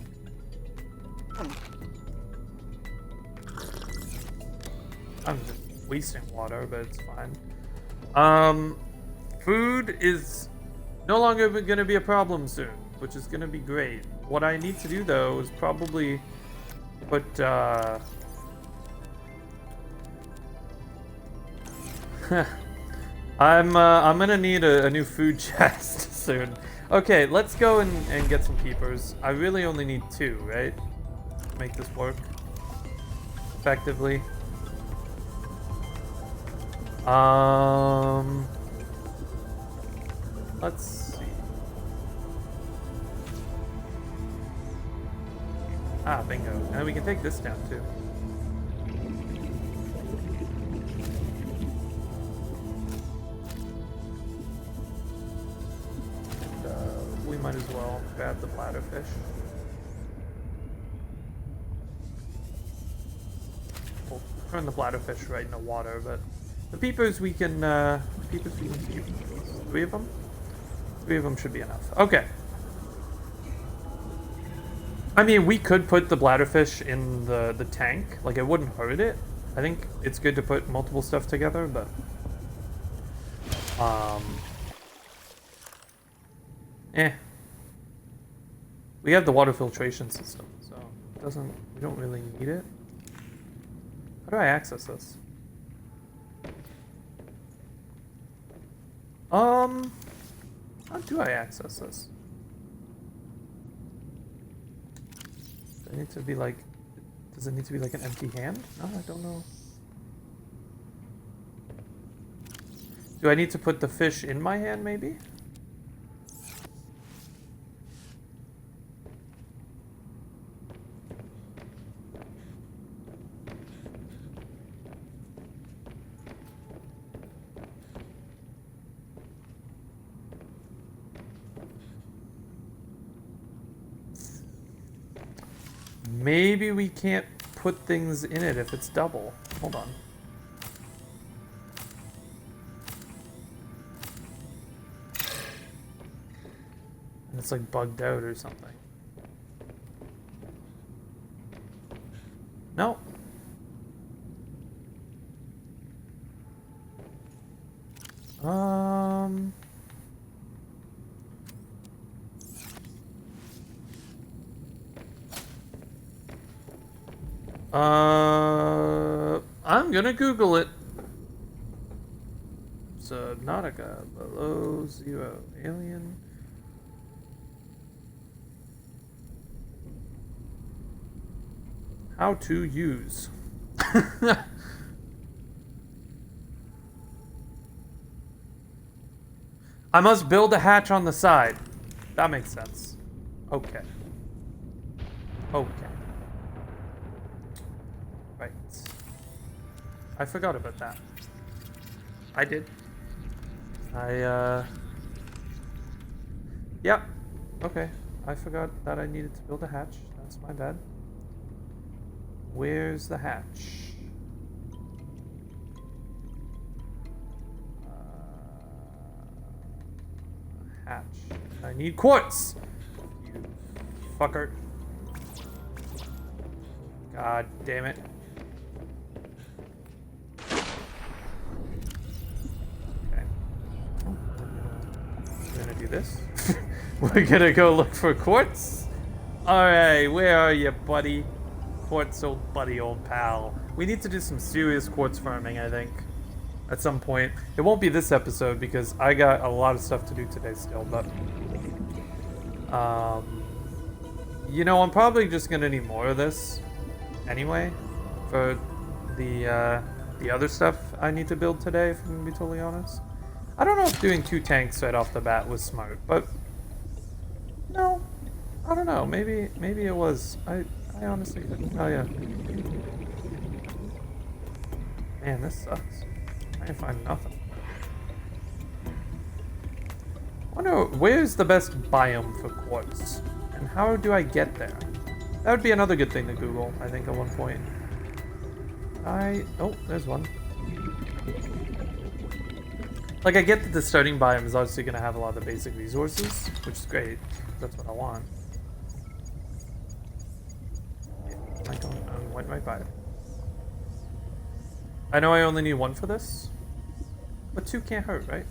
I'm just wasting water, but it's fine. Food is no longer gonna be a problem soon, which is gonna be great. What I need to do though is probably put I'm gonna need a new food chest soon. Okay, let's go and get some keepers. I really only need 2, right? To make this work effectively. Let's see. Ah, bingo. And we can take this down too. And, we might as well grab the bladderfish. We'll turn the bladderfish right in the water, but the peepers we can keep. 3 of them? 3 of them should be enough. Okay. I mean, we could put the bladderfish in the tank. Like, it wouldn't hurt it. I think it's good to put multiple stuff together, but... We have the water filtration system, so we don't really need it. How do I access this? How do I access this? Do I need to be like... Does it need to be like an empty hand? No, I don't know. Do I need to put the fish in my hand, maybe? Maybe we can't put things in it if it's double. Hold on. And it's like bugged out or something. No. I'm gonna Google it. Subnautica, below zero, alien. How to use. I must build a hatch on the side. That makes sense. Okay. Okay. Right. I forgot about that. I did. I Yep. Okay. I forgot that I needed to build a hatch. That's my bad. Where's the hatch? Hatch. I need quartz! You fucker. God damn it. Okay. We're gonna do this. We're gonna go look for quartz. Alright, where are you, buddy? Quartz, old buddy, old pal. We need to do some serious quartz farming, I think. At some point. It won't be this episode because I got a lot of stuff to do today still, but... you know, I'm probably just gonna need more of this anyway for the other stuff I need to build today, if I'm gonna be totally honest. I don't know if doing 2 tanks right off the bat was smart, but... No. I don't know. Maybe it was. I honestly couldn't tell ya. Man, this sucks. I can find nothing. I wonder, where's the best biome for quartz? And how do I get there? That would be another good thing to Google, I think, at one point. Oh, there's one. Like, I get that the starting biome is obviously going to have a lot of the basic resources, which is great. That's what I want. I went right by it. I know I only need 1 for this, but 2 can't hurt, right?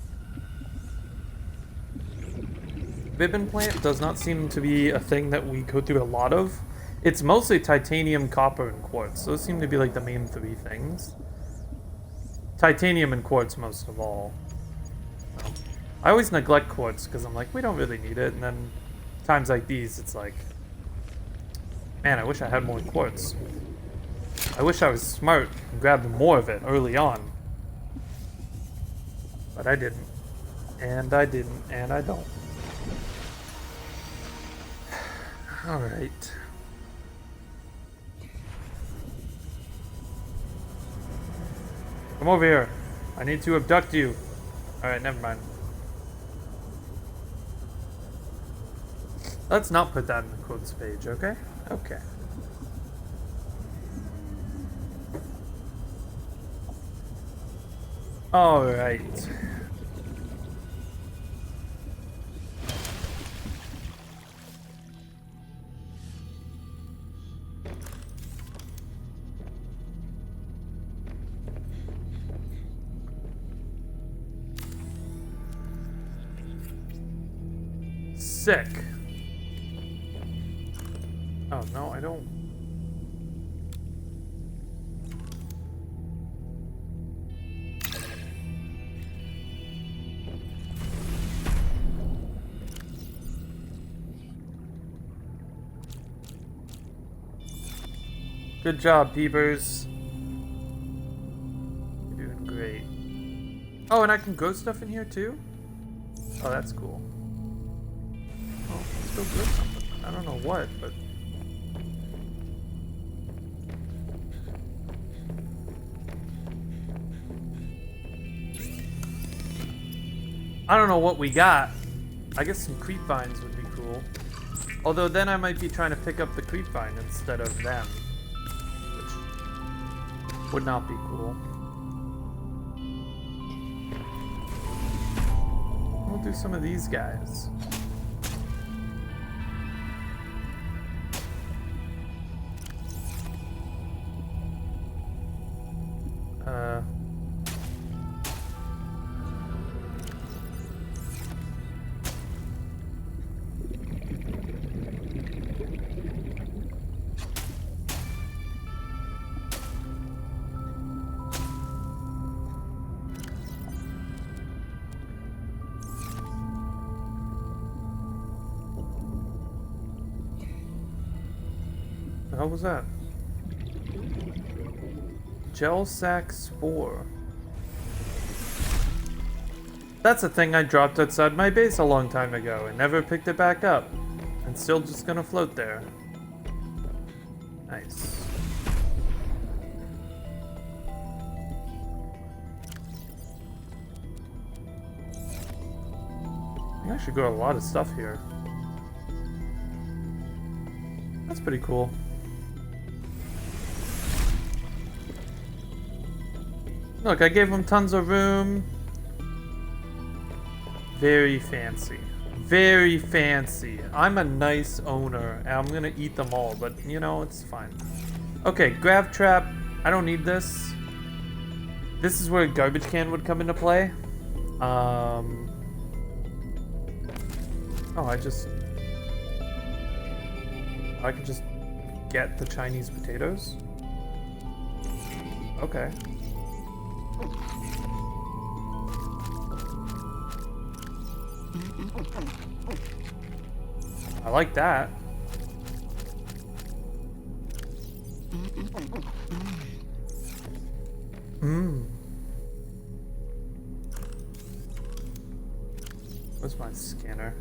Ribbon plant does not seem to be a thing that we go through a lot of. It's mostly titanium, copper, and quartz. Those seem to be like the main 3 things. Titanium and quartz most of all. So, I always neglect quartz because I'm like, we don't really need it, and then times like these, it's like, man, I wish I had more quartz. I wish I was smart and grabbed more of it early on. But I didn't. And I didn't. And I don't. Alright. Come over here. I need to abduct you. Alright, never mind. Let's not put that in the quotes page, okay? Okay. Alright. Sick. Oh, no, I don't. Good job, peepers. You're doing great. Oh, and I can grow stuff in here too? Oh, that's cool. Oh, let's go grow something. I don't know what, but... I don't know what we got. I guess some creep vines would be cool. Although then I might be trying to pick up the creep vine instead of them. Which would not be cool. We'll do some of these guys. The hell was that? Gel sac spore. That's a thing I dropped outside my base a long time ago and never picked it back up. And still just gonna float there. Nice. You actually got a lot of stuff here. That's pretty cool. Look, I gave them tons of room. Very fancy. Very fancy. I'm a nice owner, and I'm gonna eat them all, but you know, it's fine. Okay, grav trap. I don't need this. This is where a garbage can would come into play. Oh, I can just get the Chinese potatoes? Okay. I like that. Where's my scanner?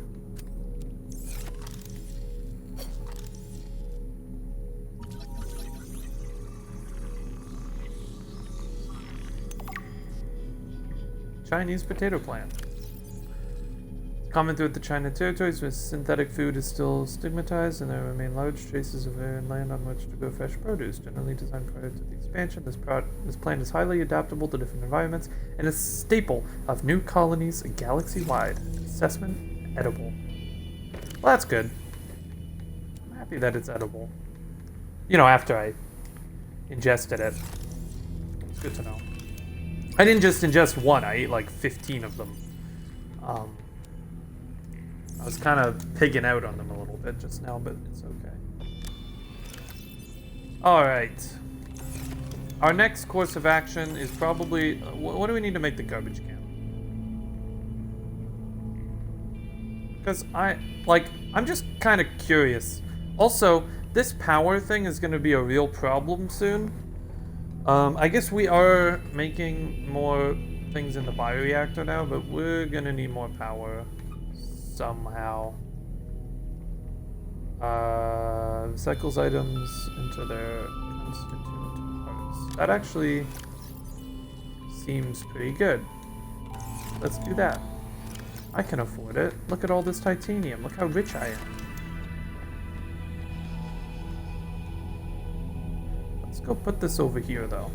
Chinese potato plant. Common throughout the China territories, where synthetic food is still stigmatized, and there remain large traces of barren land on which to grow fresh produce. Generally designed prior to the expansion, this plant is highly adaptable to different environments and a staple of new colonies galaxy-wide. Assessment: edible. Well, that's good. I'm happy that it's edible. You know, after I ingested it. It's good to know. I didn't just ingest one, I ate like 15 of them. I was kind of pigging out on them a little bit just now, but it's okay. Alright. Our next course of action is probably... what do we need to make the garbage can? Because I'm just kind of curious. Also, this power thing is going to be a real problem soon. I guess we are making more things in the bioreactor now, but we're going to need more power. Somehow. Recycles items into their constituent parts. That actually seems pretty good. Let's do that. I can afford it. Look at all this titanium. Look how rich I am. Let's go put this over here, though.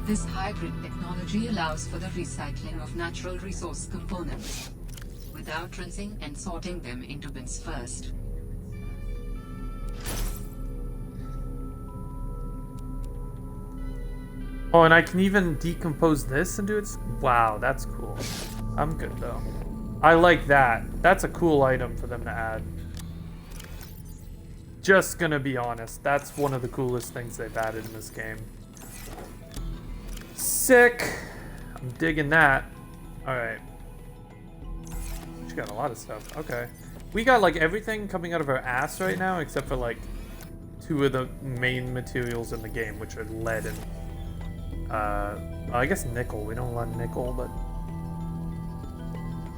This hybrid technology allows for the recycling of natural resource components, without rinsing and sorting them into bins first. Oh, and I can even decompose this and do it? Wow, that's cool. I'm good, though. I like that. That's a cool item for them to add. Just gonna be honest, that's one of the coolest things they've added in this game. Sick. I'm digging that. Alright. She got a lot of stuff. Okay. We got like everything coming out of our ass right now, except for like 2 of the main materials in the game, which are lead and I guess nickel. We don't want nickel, but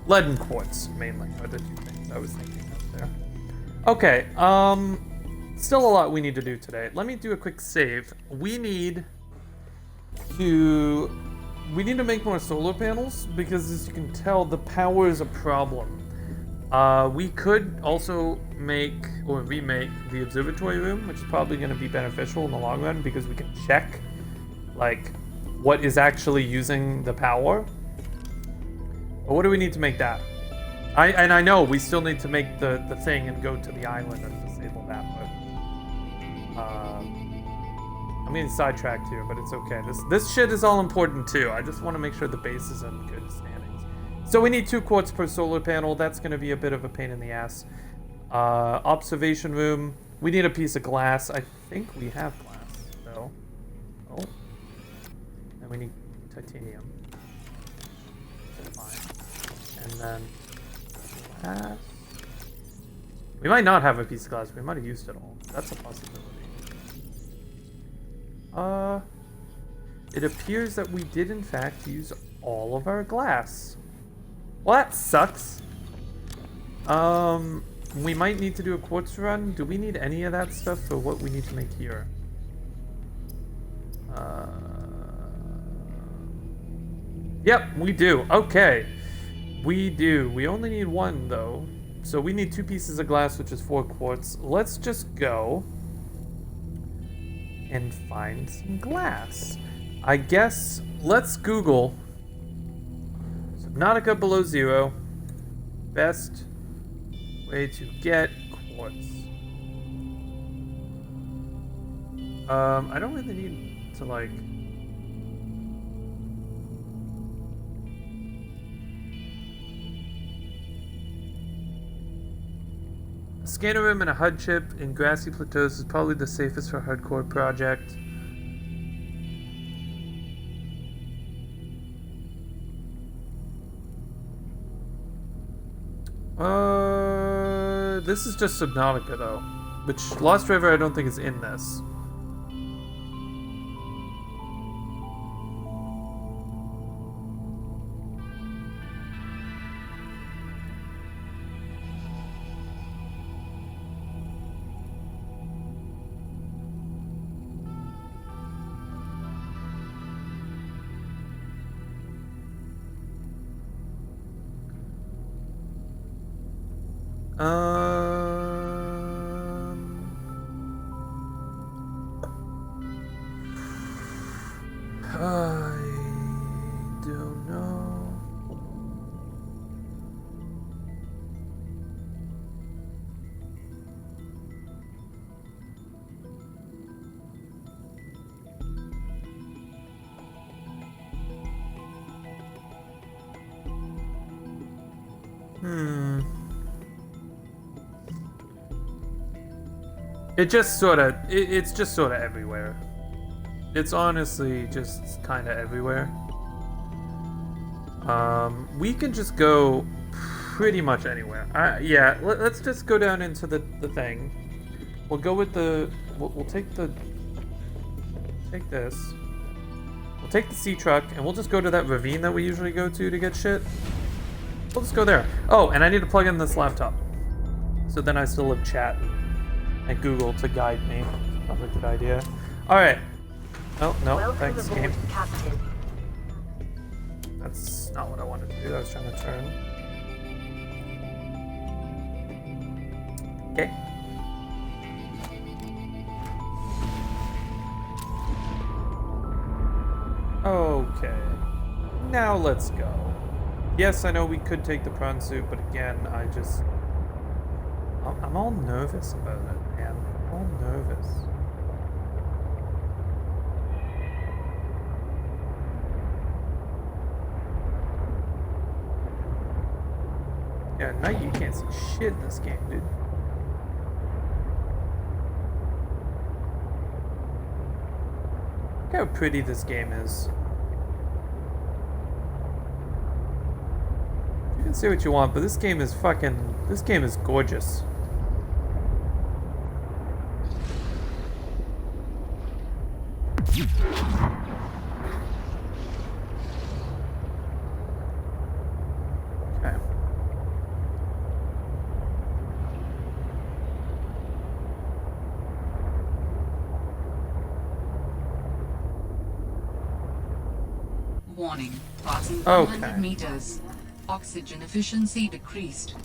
lead and quartz mainly are the 2 things I was thinking of there. Okay, still a lot we need to do today. Let me do a quick save. We need to make more solar panels, because as you can tell, the power is a problem. We could also make or remake the observatory room, which is probably going to be beneficial in the long run, because we can check like what is actually using the power. But what do we need to make that? I know we still need to make the thing and go to the island and disable that, but I'm getting sidetracked here, but it's okay. This shit is all important too. I just want to make sure the base is in good standings. So we need 2 quartz per solar panel. That's going to be a bit of a pain in the ass. Observation room. We need a piece of glass. I think we have glass, though. Oh. And we need titanium. Fine. And then glass. We might not have a piece of glass. We might have used it all. That's a possibility. It appears that we did in fact use all of our glass. Well, that sucks. We might need to do a quartz run. Do we need any of that stuff for what we need to make here? Yep, we do. Okay. We do. We only need one, though. So we need 2 pieces of glass, which is 4 quartz. Let's just go and find some glass. I guess let's Google Subnautica below 0. Best way to get quartz. I don't really need to, like... A scanner room and a HUD chip in grassy plateaus is probably the safest for hardcore project. This is just Subnautica though, which Lost River I don't think is in this. I don't know. It just sort of, it's just sort of everywhere. It's honestly just kind of everywhere. We can just go pretty much anywhere. Yeah, let's just go down into the thing. We'll go with the, we'll take the, take this. We'll take the sea truck and we'll just go to that ravine that we usually go to get shit. We'll just go there. Oh, and I need to plug in this laptop. So then I still have chat and Google to guide me. Not a good idea. Alright. Oh, no, Welcome thanks, aboard, game. Captain. That's not what I wanted to do. I was trying to turn. Okay. Okay. Now let's go. Yes, I know we could take the prawn suit, but again, I'm all nervous about it, man. I'm all nervous. Yeah, at night you can't see shit in this game, dude. Look how pretty this game is. You can say what you want, but this game is gorgeous. Okay. Warning. Passing Okay. 100 meters. Oxygen efficiency decreased.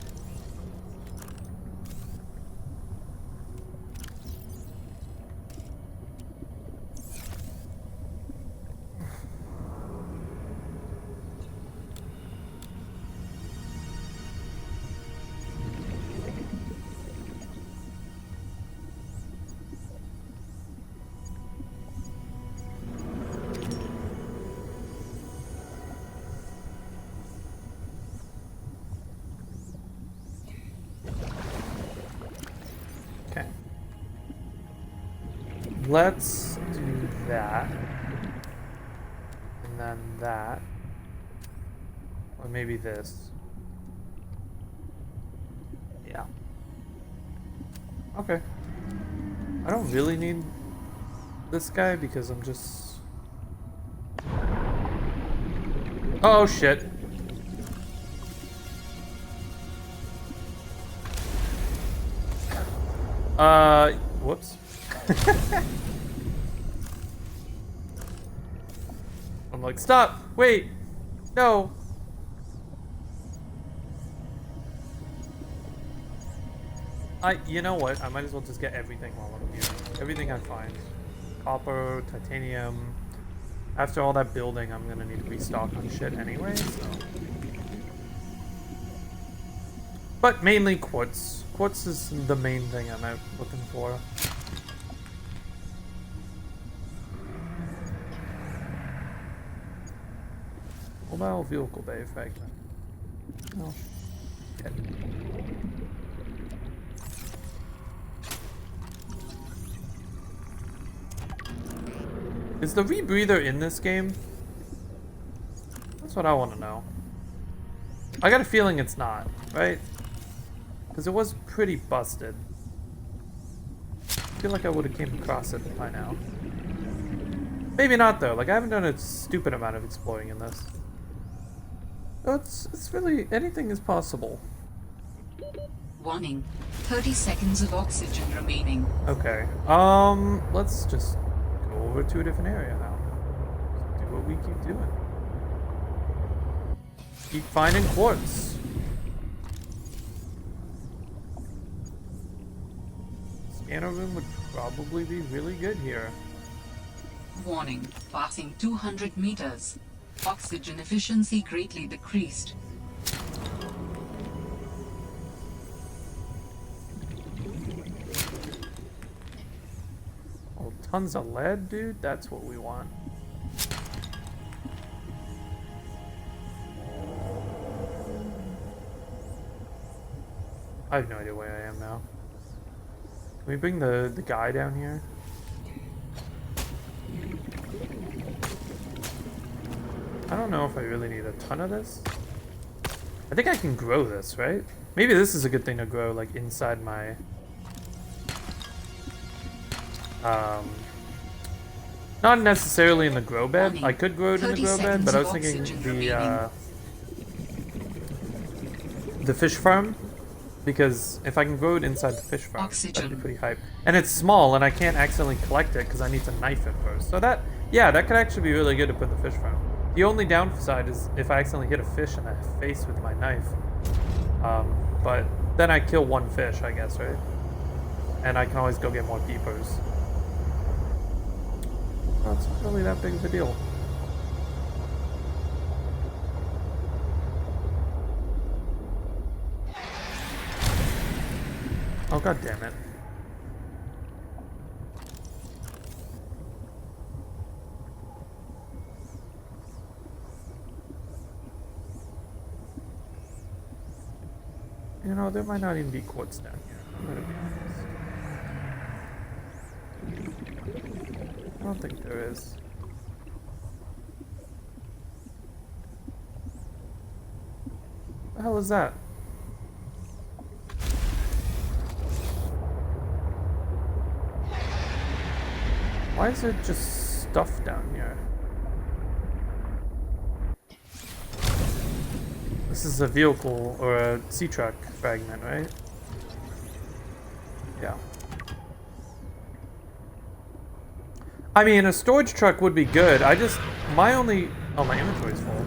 Okay. Let's do that. And then that. Or maybe this. Yeah. Okay. I don't really need this guy because I'm just... Oh shit. Whoops. I'm like, stop! Wait! No! You know what? I might as well just get everything while I'm here. Everything I find. Copper, titanium. After all that building, I'm gonna need to restock on shit anyway, so. But mainly quartz. Quartz is the main thing I'm out looking for. Mobile vehicle bay fragment. Oh, shit. Is the rebreather in this game? That's what I want to know. I got a feeling it's not, right? Because it was pretty busted. I feel like I would have came across it by now. Maybe not though. Like I haven't done a stupid amount of exploring in this. So it's really anything is possible. Warning. 30 seconds of oxygen remaining. Okay. Let's just go over to a different area now. Just do what we keep doing. Keep finding quartz. Scanner room would probably be really good here. Warning. Passing 200 meters. Oxygen efficiency greatly decreased. Oh, tons of lead, dude. That's what we want. I have no idea where I am now. Can we bring the guy down here? I don't know if I really need a ton of this. I think I can grow this, right? Maybe this is a good thing to grow, like, inside my... Not necessarily in the grow bed. I could grow it in the grow bed, but I was thinking the fish farm. Because if I can grow it inside the fish farm, that'd be pretty hype. And it's small, and I can't accidentally collect it because I need to knife it first. So that, yeah, that could actually be really good to put in the fish farm. The only downside is if I accidentally hit a fish in the face with my knife. But then I kill one fish, I guess, right? And I can always go get more peepers. Well, it's not really that big of a deal. Oh, god damn it. You know, there might not even be quartz down here. I'm gonna be honest. I don't think there is. What the hell is that? Why is there just stuff down here? This is a vehicle or a sea truck fragment, right? Yeah. I mean, a storage truck would be good. I just, my only, oh, my inventory's full.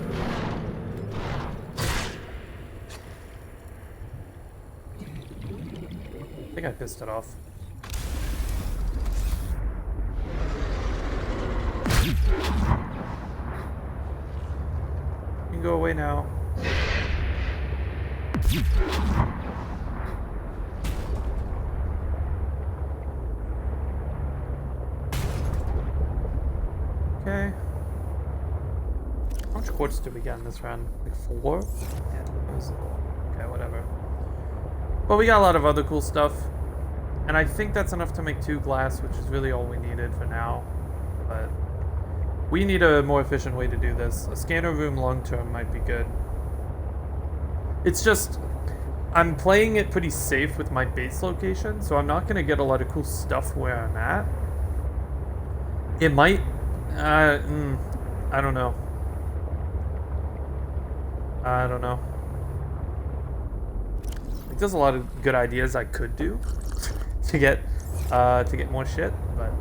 I think I pissed it off. You can go away now. Okay. How much quartz did we get in this run? Like 4? Yeah, it was, okay, whatever. But we got a lot of other cool stuff. And I think that's enough to make 2 glass, which is really all we needed for now. But we need a more efficient way to do this. A scanner room long term might be good. It's just, I'm playing it pretty safe with my base location, so I'm not going to get a lot of cool stuff where I'm at. It might, I don't know. I don't know. Like, there's a lot of good ideas I could do to get more shit, but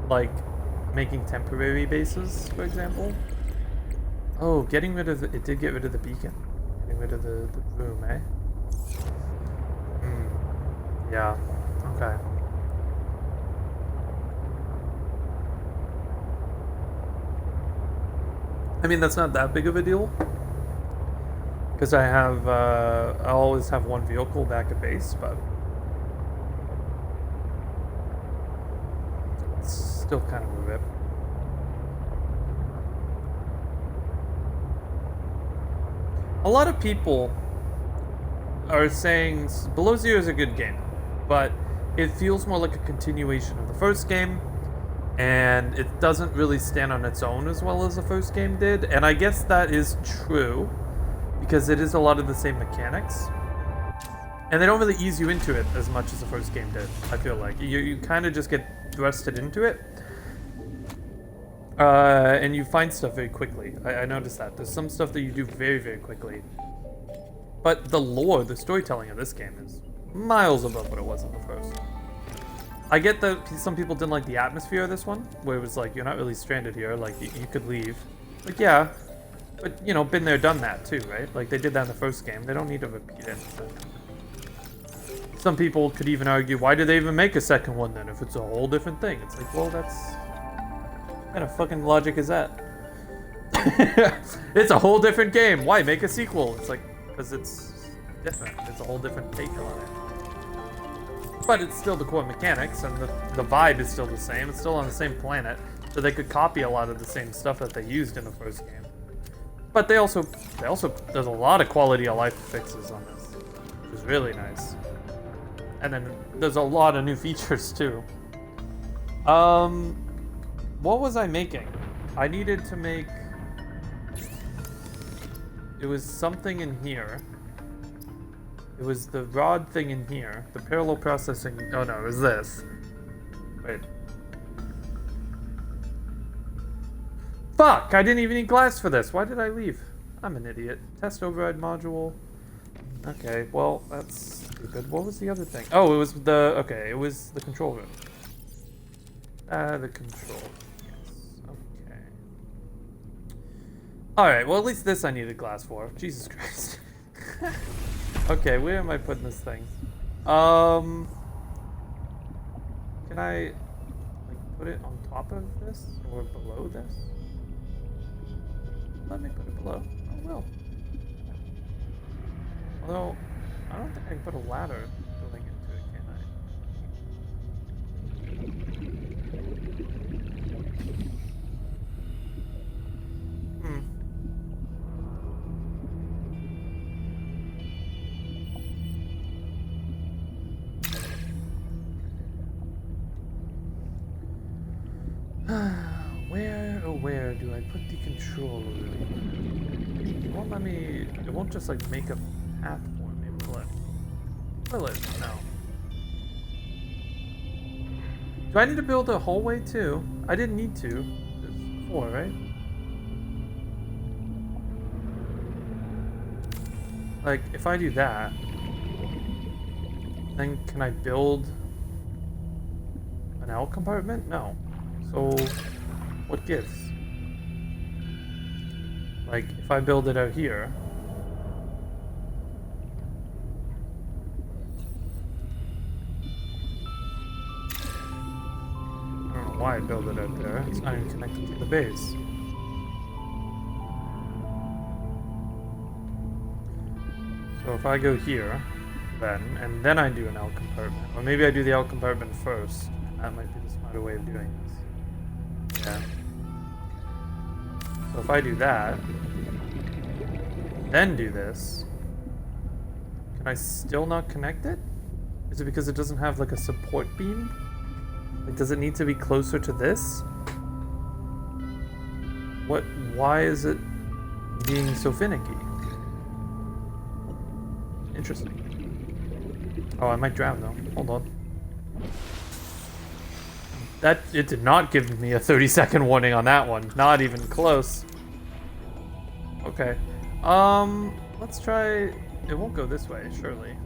like making temporary bases, for example. Oh, getting rid of the, it did get rid of the beacon. Getting rid of the room, eh? Yeah. Okay. I mean, that's not that big of a deal. Because I always have one vehicle back at base, but it's still kind of a rip. A lot of people are saying Below Zero is a good game, but it feels more like a continuation of the first game, and it doesn't really stand on its own as well as the first game did, and I guess that is true, because it is a lot of the same mechanics, and they don't really ease you into it as much as the first game did, I feel like. You kind of just get thrusted into it, and you find stuff very quickly. I noticed that. There's some stuff that you do very, very quickly. But the lore, the storytelling of this game is miles above what it was in the first. I get that some people didn't like the atmosphere of this one, where it was like, you're not really stranded here, like, you could leave. Like, yeah, but, you know, been there, done that too, right? Like, they did that in the first game. They don't need to repeat it. Some people could even argue, why did they even make a second one then, if it's a whole different thing? It's like, well, that's... what kind of fucking logic is that? It's a whole different game. Why make a sequel? It's like, because it's different. It's a whole different take on it. But it's still the core mechanics, and the vibe is still the same. It's still on the same planet, so they could copy a lot of the same stuff that they used in the first game. But they also there's a lot of quality of life fixes on this, which is really nice. And then there's a lot of new features too. What was I making? I needed to make... It was something in here. It was the rod thing in here. The parallel processing... Oh no, it was this. Wait. Fuck! I didn't even need glass for this. Why did I leave? I'm an idiot. Test override module. Okay, well, that's stupid. What was the other thing? Oh, it was the... Okay, it was the control room. The control. Alright, well at least this I needed glass for. Jesus Christ. Okay, where am I putting this thing? Can I like put it on top of this or below this? Let me put it below. I will. Although I don't think I can put a ladder going into it, can I? Where do I put the controller? It won't let me... It won't just like make a path for me, will it? Will it? No. Do I need to build a hallway too? I didn't need to. There's 4, right? Like, if I do that, then can I build an L compartment? No. So, what gives? Like, if I build it out here... I don't know why I build it out there. It's not even connected to the base. So if I go here, and then I do an L compartment. Or maybe I do the L compartment first. That might be the smarter way of doing this. Yeah. So if I do that, then do this, can I still not connect it? Is it because it doesn't have like a support beam? Like, does it need to be closer to this? Why is it being so finicky? Interesting. Oh, I might drown though. Hold on. It did not give me a 30-second warning on that one. Not even close. Okay. Let's try... It won't go this way, surely.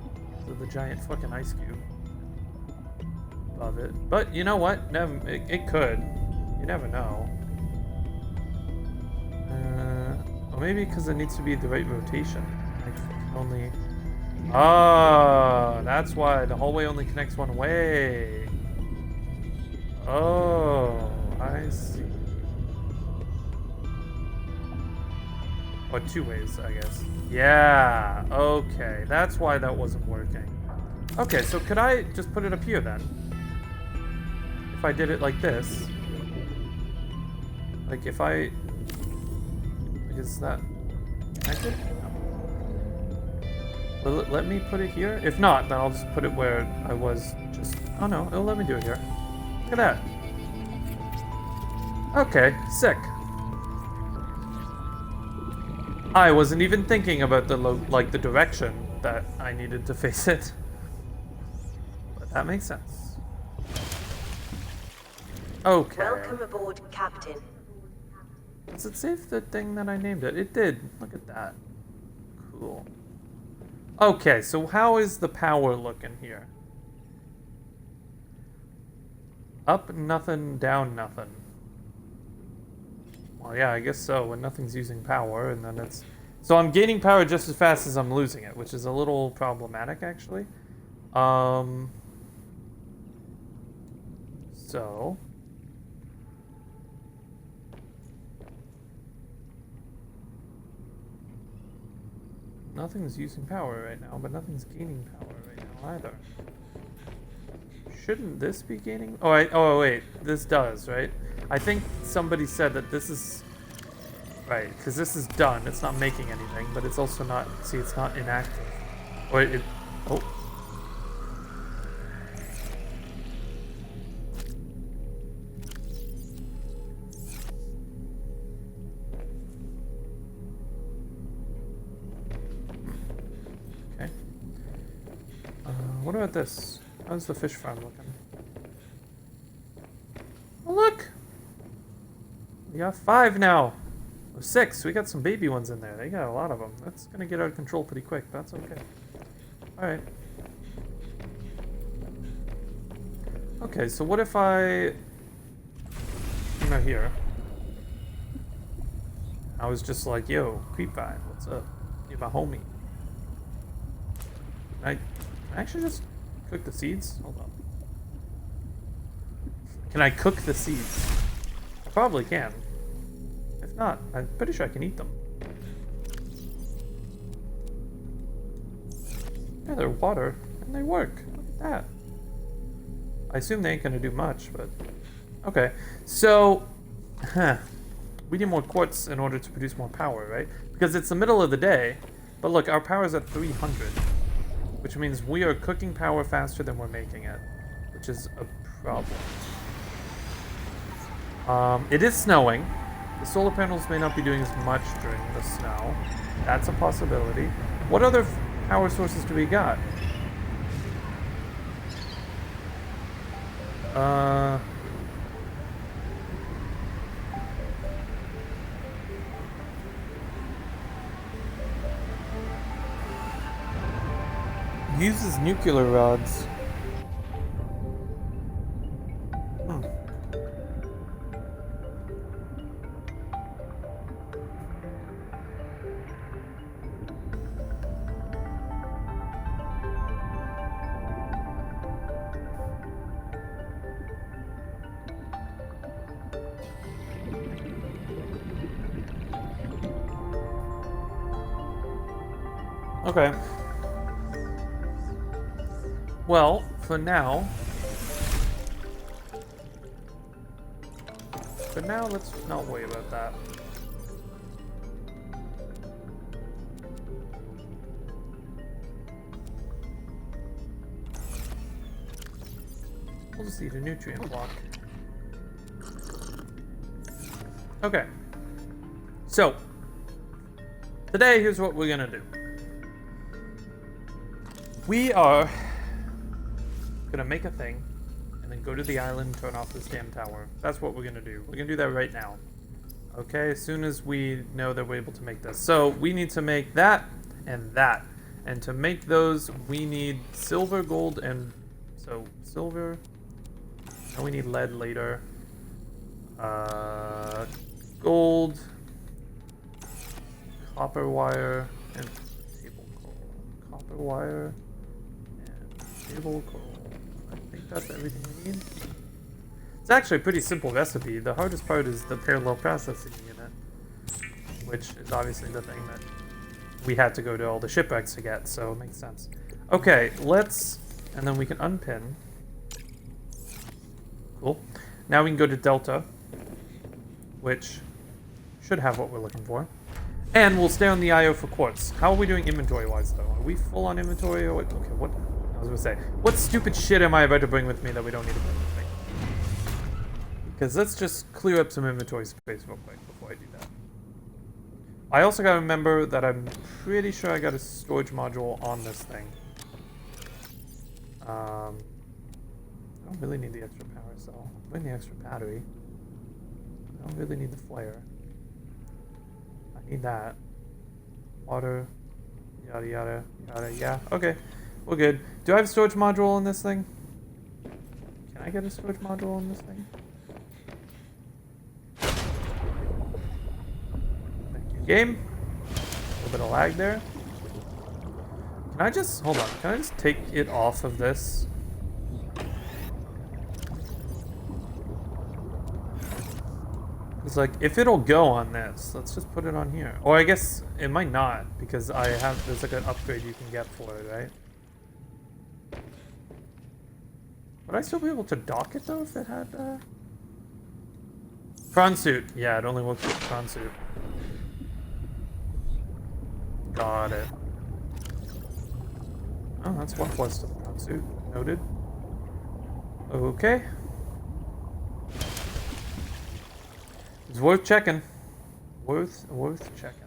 So the giant fucking ice cube. Above it. But you know what? It could. You never know. Or maybe because it needs to be the right rotation. I can only... Oh, that's why the hallway only connects one way. Oh, I see. Or two ways, I guess. Yeah, okay. That's why that wasn't working. Okay, so could I just put it up here then? If I did it like this. Like if I... Like is that connected? No. Will it let me put it here? If not, then I'll just put it where I was just... Oh no, it'll let me do it here. Look at that. Okay, sick. I wasn't even thinking about the the direction that I needed to face it. But that makes sense. Okay. Welcome aboard, Captain. Does it save the thing that I named it? It did. Look at that. Cool. Okay, so how is the power looking here? Up nothing, down nothing. Well, yeah, I guess so, when nothing's using power, and then it's... So I'm gaining power just as fast as I'm losing it, which is a little problematic, actually. So... Nothing's using power right now, but nothing's gaining power right now either. Shouldn't this be gaining? Oh, wait, this does, right? I think somebody said that this is... Right, because this is done. It's not making anything, but it's also not... See, it's not inactive. Or it... Oh. Okay. What about this? How's the fish farm looking? Oh, look! We got 5 now. Or 6. We got some baby ones in there. They got a lot of them. That's gonna get out of control pretty quick. That's okay. Alright. Okay, so what if I... I'm not here. I was just like, yo, Creep Vibe, what's up? You're my homie. Can I actually just cook the seeds? Hold on. Can I cook the seeds? I probably can. If not, I'm pretty sure I can eat them. Yeah, they're water, and they work. Look at that. I assume they ain't gonna do much, but... Okay, so... We need more quartz in order to produce more power, right? Because it's the middle of the day, but look, our power's at 300. Which means we are cooking power faster than we're making it. Which is a problem. It is snowing. The solar panels may not be doing as much during the snow. That's a possibility. What other power sources do we got? Uses nuclear rods. Hmm. Okay. Well, for now, let's not worry about that. We'll just eat a nutrient block. Okay. So, today, here's what we're gonna do. We are gonna make a thing, and then go to the island and turn off this damn tower. That's what we're gonna do. We're gonna do that right now. Okay, as soon as we know that we're able to make this. So, we need to make that, and that. And to make those, we need silver, gold, and... So, silver... And we need lead later. Gold... Copper wire, and table coal. Copper... copper wire, and cable coal. I think that's everything we need. It's actually a pretty simple recipe. The hardest part is the parallel processing unit, which is obviously the thing that we had to go to all the shipwrecks to get, so it makes sense. Okay, let's... and then we can unpin. Cool. Now we can go to Delta, which should have what we're looking for. And we'll stay on the IO for quartz. How are we doing inventory-wise, though? Are we full on inventory or what? Okay, what... I was gonna say, what stupid shit am I about to bring with me that we don't need to bring with me? Because let's just clear up some inventory space real quick before I do that. I also gotta remember that I'm pretty sure I got a storage module on this thing. I don't really need the extra power cell. Bring the extra battery. I don't really need the flare. I need that. Water. Yada yada yada. Yeah, okay. We're good. Do I have a storage module on this thing? Can I get a storage module on this thing? Thank you, game. A little bit of lag there. Can I just... hold on. Can I just take it off of this? It's like, if it'll go on this, let's just put it on here. Or I guess it might not, because I have... there's like an upgrade you can get for it, right? Would I still be able to dock it, though, if it had, prawn suit. Yeah, it only works with prawn suit. Got it. Oh, that's 1 plus to the prawn suit. Noted. Okay. It's worth checking. Worth checking.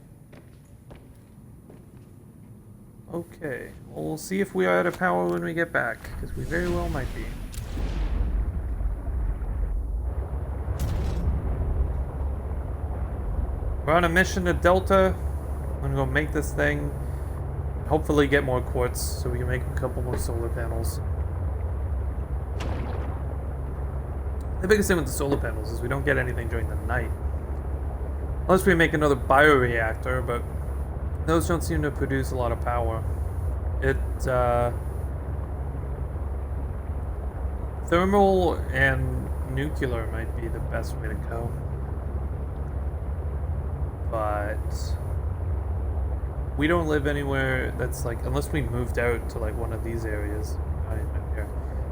Okay. Well, we'll see if we are out of power when we get back, because we very well might be. We're on a mission to Delta. I'm gonna go make this thing. Hopefully get more quartz so we can make a couple more solar panels. The biggest thing with the solar panels is we don't get anything during the night. Unless we make another bioreactor, but those don't seem to produce a lot of power. Thermal and nuclear might be the best way to go. But we don't live anywhere that's like, unless we moved out to like one of these areas. Here.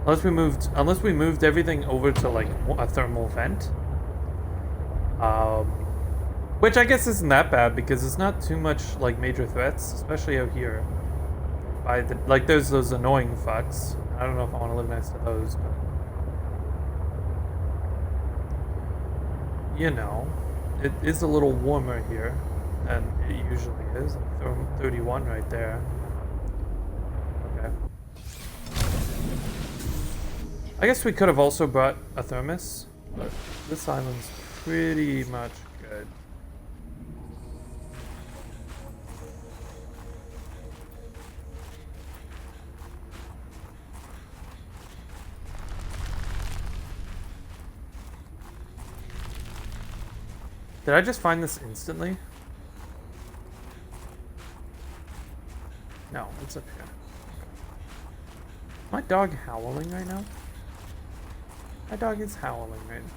Unless we moved everything over to like a thermal vent. Which I guess isn't that bad because it's not too much like major threats, especially out here. Like there's those annoying fucks. I don't know if I want to live next to those, but you know, it is a little warmer here than it usually is. 31 right there. Okay. I guess we could have also brought a thermos, but this island's pretty much good. Did I just find this instantly? No, it's up here. Is my dog howling right now? My dog is howling right now.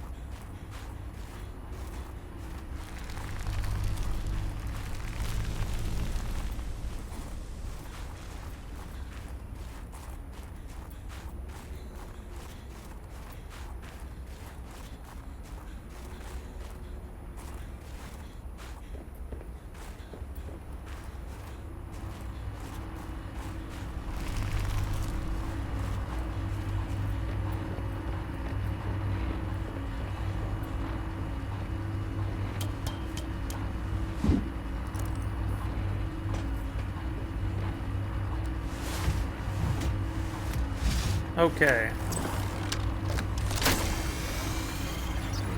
Okay.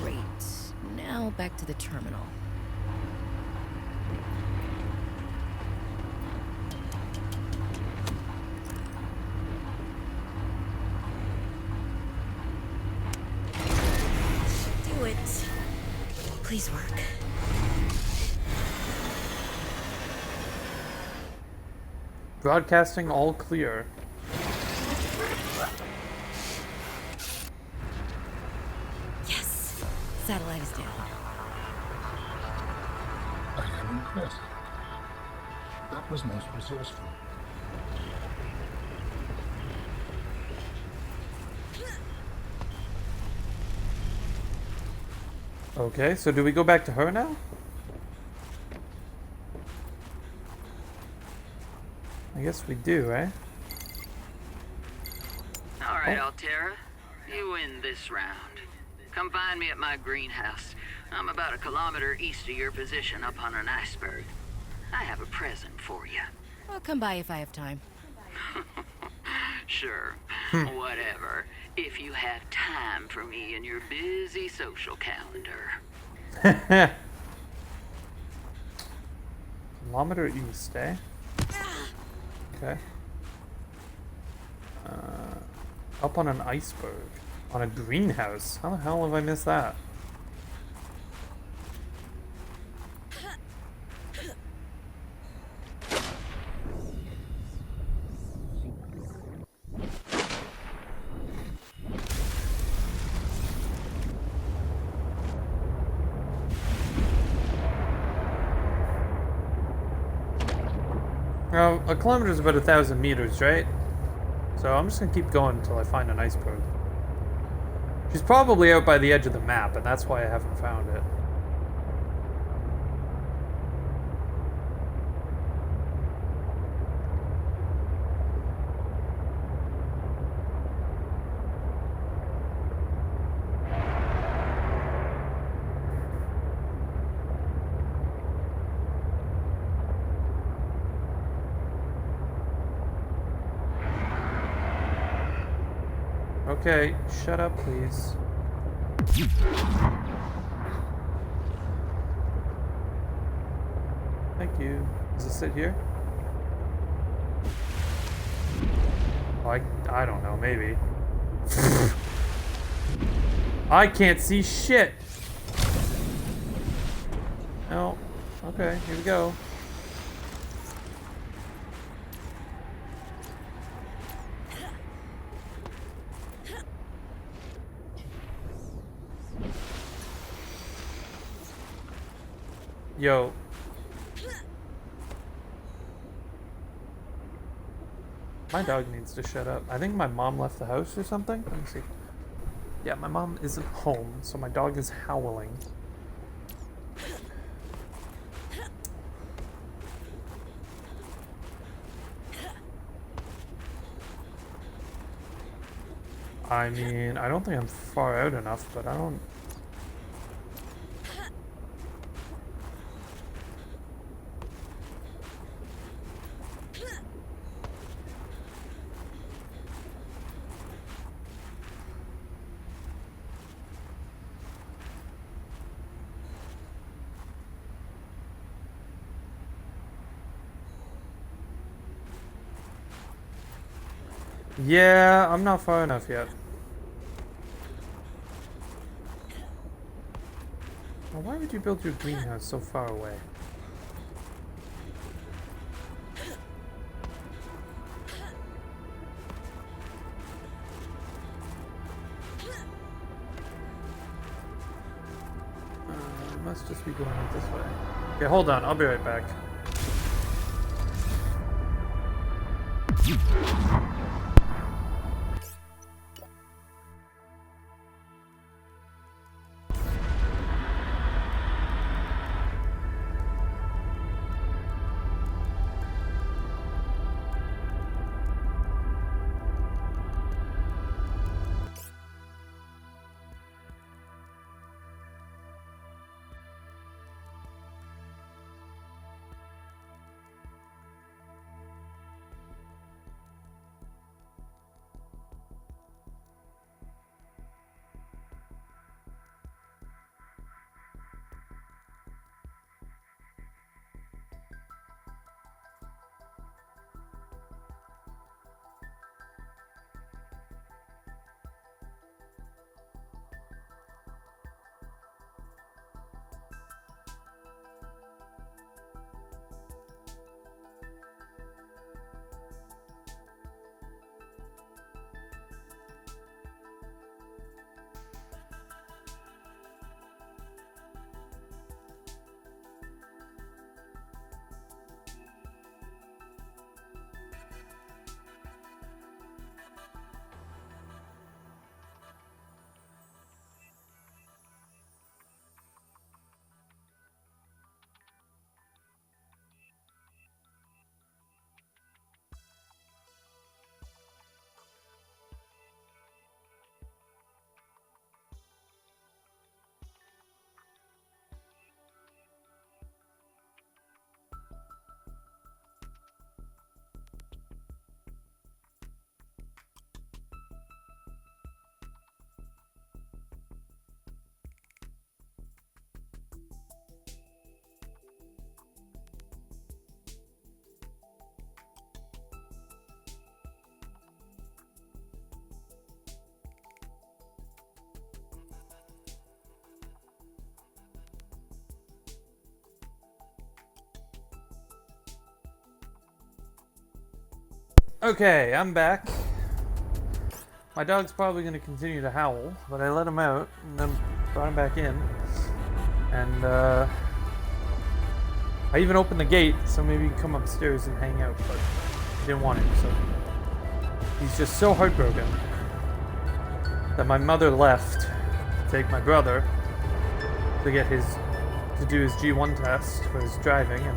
Great. Now back to the terminal. Do it. Please work. Broadcasting all clear. Yes! Satellite is down. I am impressed. That was most resourceful. Okay, so do we go back to her now? I guess we do, eh? All right, Oh. Altera. You win this round. Come find me at my greenhouse. I'm about 1 kilometer east of your position up on an iceberg. I have a present for you. I'll come by if I have time. Sure, whatever. If you have time for me in your busy social calendar. Kilometer east, eh? Okay. Up on an iceberg. On a greenhouse. How the hell have I missed that? Now, a kilometer is about 1,000 meters, right? So I'm just gonna keep going until I find an iceberg. She's probably out by the edge of the map, and that's why I haven't found it. Okay, shut up, please. Thank you. Does it sit here? Oh, I don't know, maybe. I can't see shit! No. Okay, here we go. Yo. My dog needs to shut up. I think my mom left the house or something. Let me see. Yeah, my mom isn't home, so my dog is howling. I mean, I don't think I'm far out enough, but I don't... Yeah, I'm not far enough yet. Now, why would you build your greenhouse so far away? It must just be going out this way. Okay, hold on. I'll be right back. Okay, I'm back. My dog's probably going to continue to howl, but I let him out and then brought him back in. And I even opened the gate so maybe he can come upstairs and hang out, but I didn't want him, so he's just so heartbroken that my mother left to take my brother to do his G1 test for his driving, and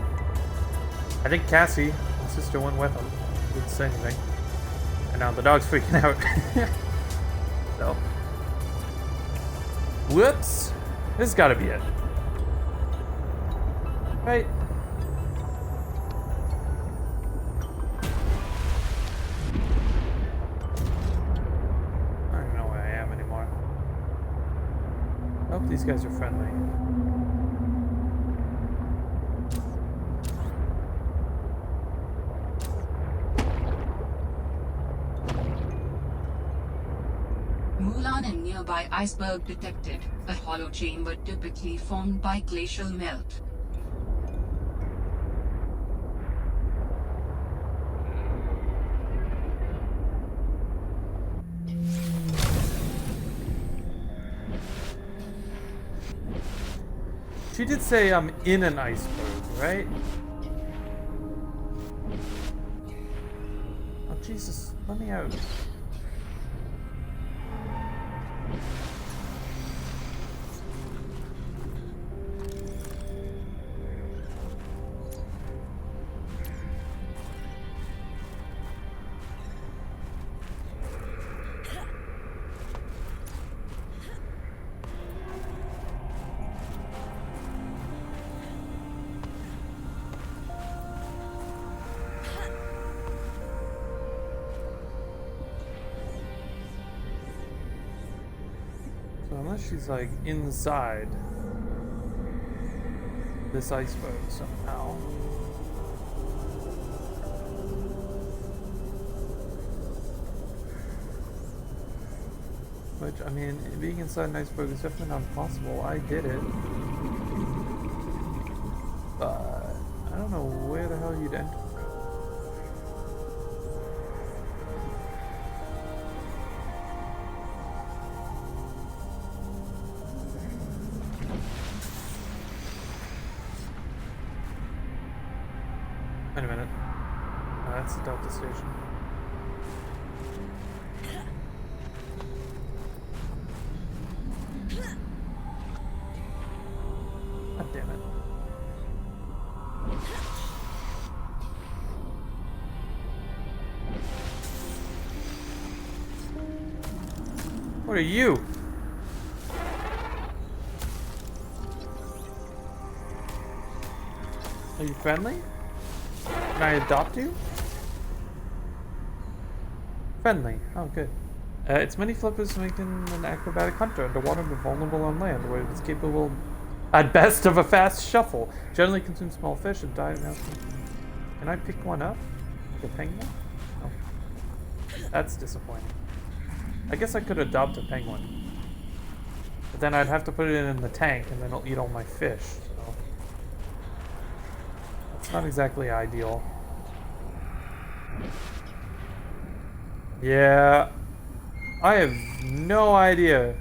I think Cassie, my sister, went with him. Didn't say anything. And now the dog's freaking out. So. Whoops. This has got to be it. Right? I don't even know where I am anymore. I hope these guys are friendly. Mulan and nearby iceberg detected, a hollow chamber typically formed by glacial melt. She did say I'm in an iceberg, right? Oh, Jesus, let me out. So unless she's like inside this iceberg somehow. Which, I mean, being inside an iceberg is definitely not impossible. I did it. But I don't know where the hell you'd enter. Wait a minute. Oh, that's the Delta station. God damn it. What are you? Are you friendly? Can I adopt you? Friendly. Oh, good. Its many flippers make him an acrobatic hunter underwater but vulnerable on land, where it's capable, at best, of a fast shuffle. Generally consumes small fish and dive now. Can I pick one up? Like a penguin? Oh. That's disappointing. I guess I could adopt a penguin. But then I'd have to put it in the tank and then it'll eat all my fish. So. That's not exactly ideal. Yeah, I have no idea.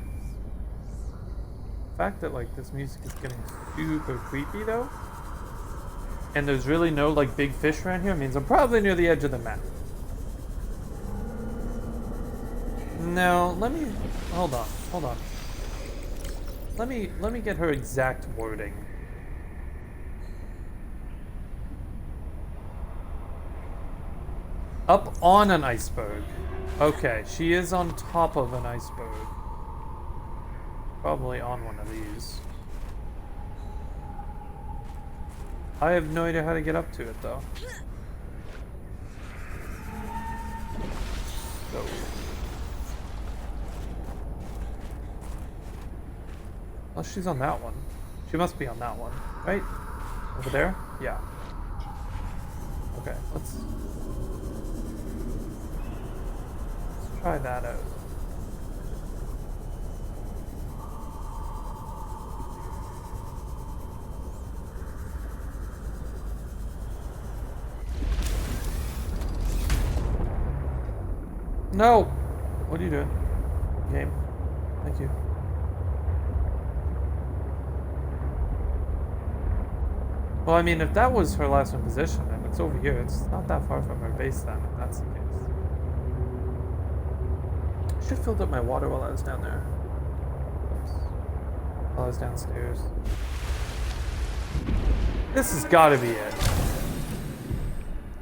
The fact that like this music is getting super creepy though, and there's really no like big fish around here means I'm probably near the edge of the map. No, let me hold on. Let me get her exact wording. Up on an iceberg. Okay, she is on top of an iceberg. Probably on one of these. I have no idea how to get up to it though. So. Well, she's on that one. She must be on that one, right? Over there? Yeah. Okay, let's try that out. No! What are you doing? Game. Thank you. Well, I mean, if that was her last known position, and it's over here, it's not that far from her base then, if that's the case. I should have filled up my water while I was down there. Oops. While I was downstairs. This has gotta be it.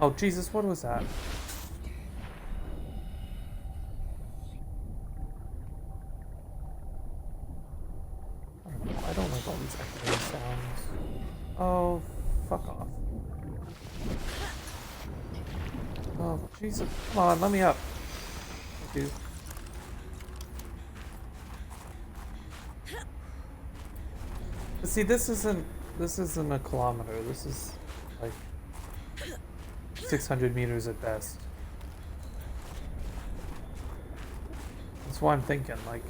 Oh, Jesus, what was that? I don't like all these echoing sounds. Oh, fuck off. Oh, Jesus. Come on, let me up. Thank you. But see, this isn't a kilometer. This is like 600 meters at best. That's why I'm thinking, like,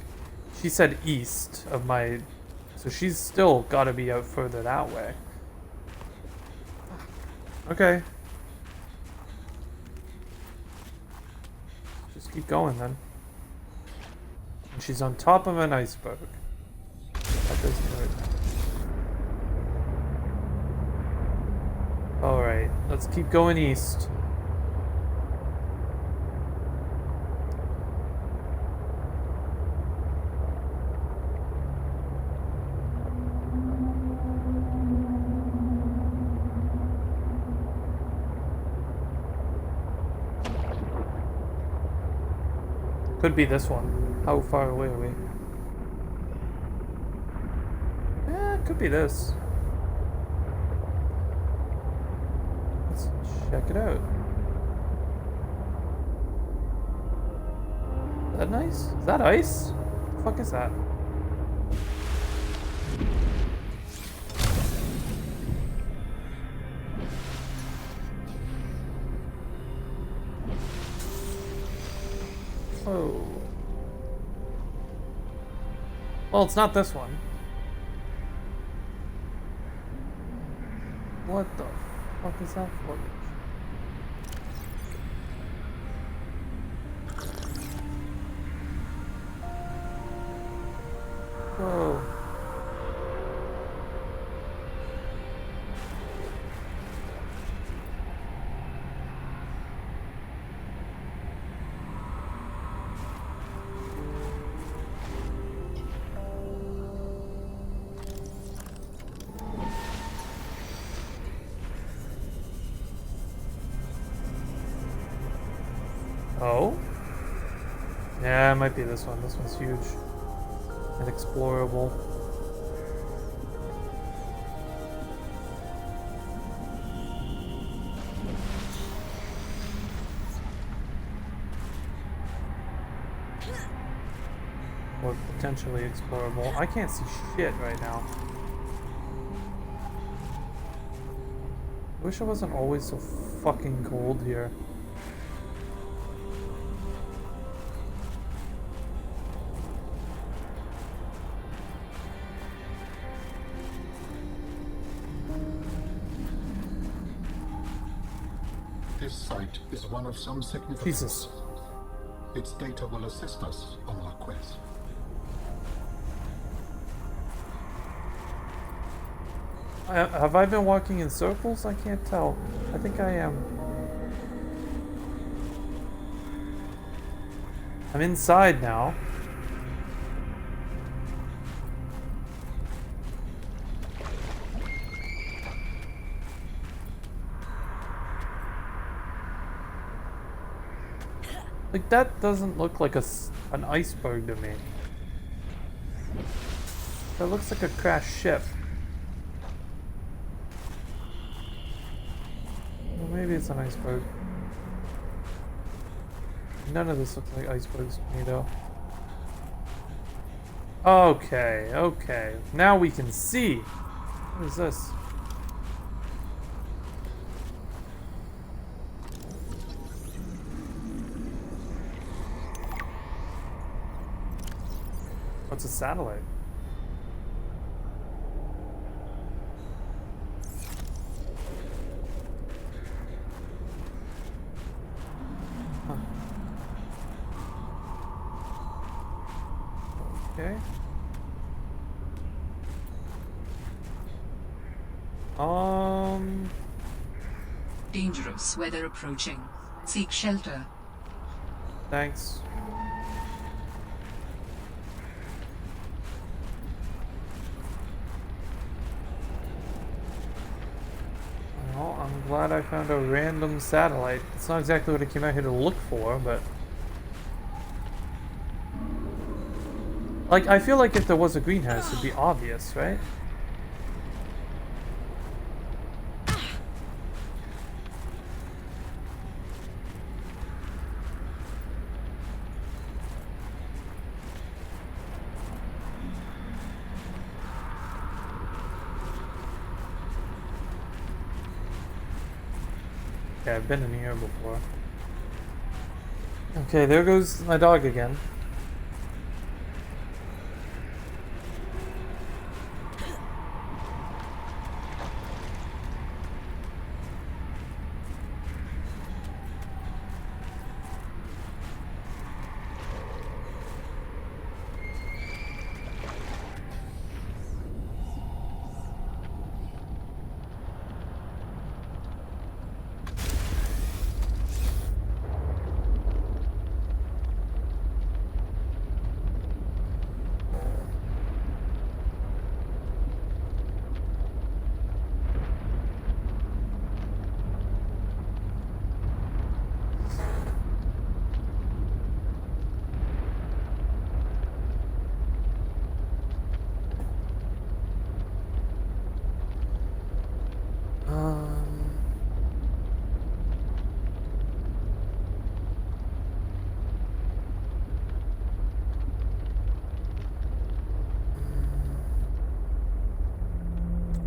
she said east of my, so she's still gotta be out further that way. Okay. Just keep going then. And she's on top of an iceberg. That doesn't hurt. Alright, let's keep going east. Could be this one. How far away are we? Yeah, it could be this. Let's check it out. Is that nice? Is that ice? What the fuck is that? Oh. Well, it's not this one. What the fuck is that for? Whoa. Oh? Yeah, it might be this one. This one's huge and explorable. Or potentially explorable. I can't see shit right now. I wish it wasn't always so fucking cold here. This site is one of some significance. Jesus. Its data will assist us on our quest. Have I been walking in circles? I can't tell. I think I am. I'm inside now. Like, that doesn't look like an iceberg to me. That looks like a crashed ship. Well, maybe it's an iceberg. None of this looks like icebergs to me, though. Okay, okay. Now we can see. What is this? What's a satellite? Huh. Okay. Um. Dangerous weather approaching. Seek shelter. Thanks. Well, I'm glad I found a random satellite. It's not exactly what I came out here to look for, but... Like, I feel like if there was a greenhouse, it'd be obvious, right? Yeah, I've been in here before. Okay, there goes my dog again.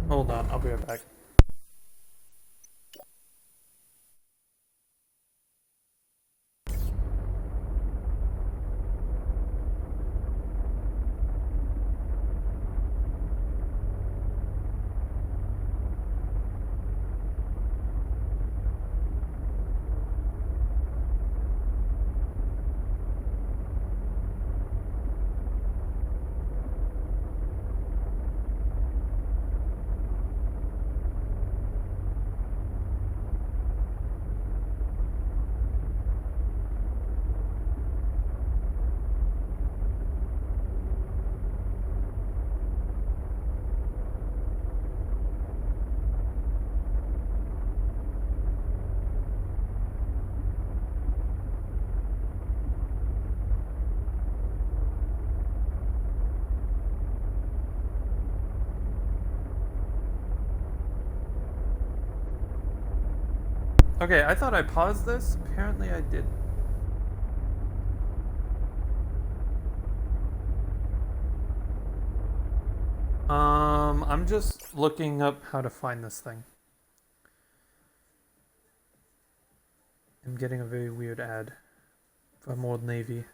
Hold on, I'll be right back. Okay, I thought I paused this. Apparently I did. I'm just looking up how to find this thing. I'm getting a very weird ad from Old Navy.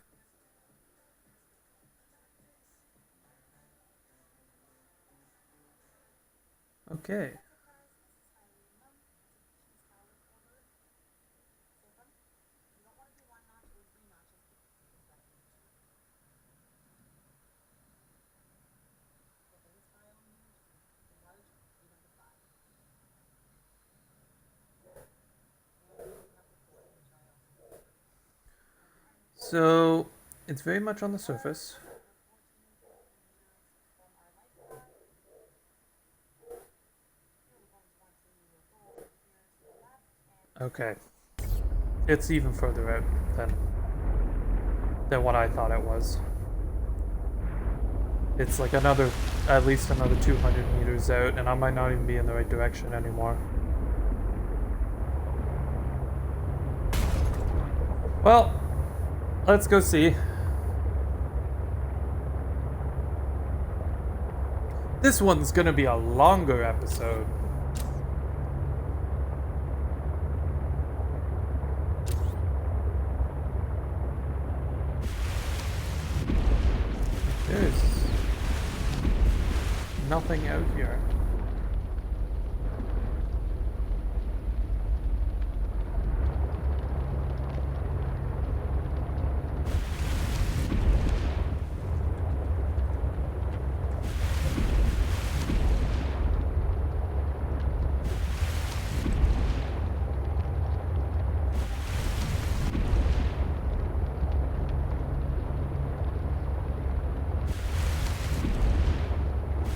Okay. So, it's very much on the surface. Okay. It's even further out than what I thought it was. It's like at least another 200 meters out, and I might not even be in the right direction anymore. Well, let's go see. This one's gonna be a longer episode. There's nothing out here.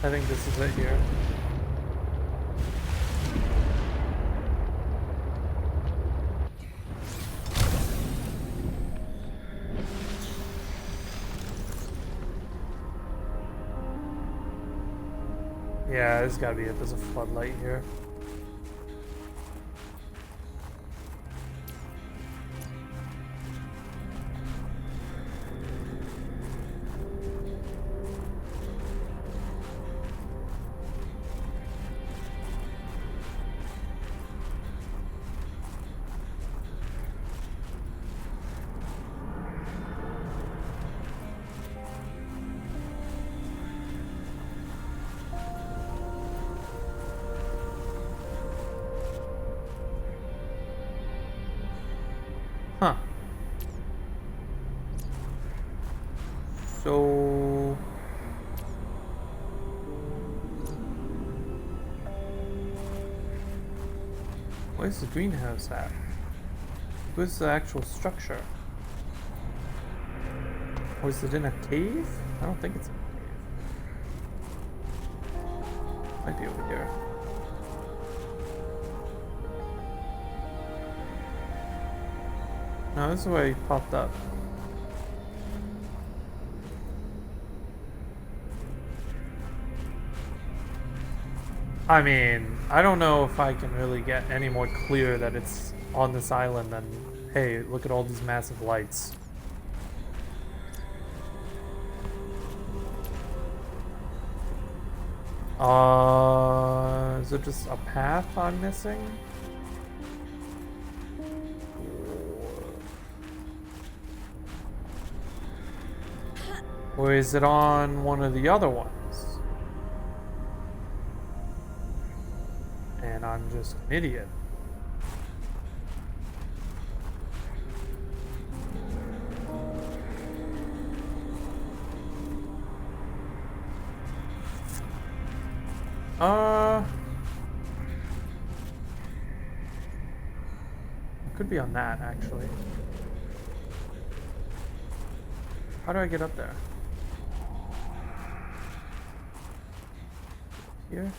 I think this is it here. Yeah, this gotta be it. There's a floodlight here. Huh. So... where's the greenhouse at? Where's the actual structure? Or is it in a cave? I don't think it's in a cave. Might be over here. No, this is where he popped up. I mean, I don't know if I can really get any more clear that it's on this island than, hey, look at all these massive lights. Is it just a path I'm missing? Or is it on one of the other ones? And I'm just an idiot. It could be on that, actually. How do I get up there? Here?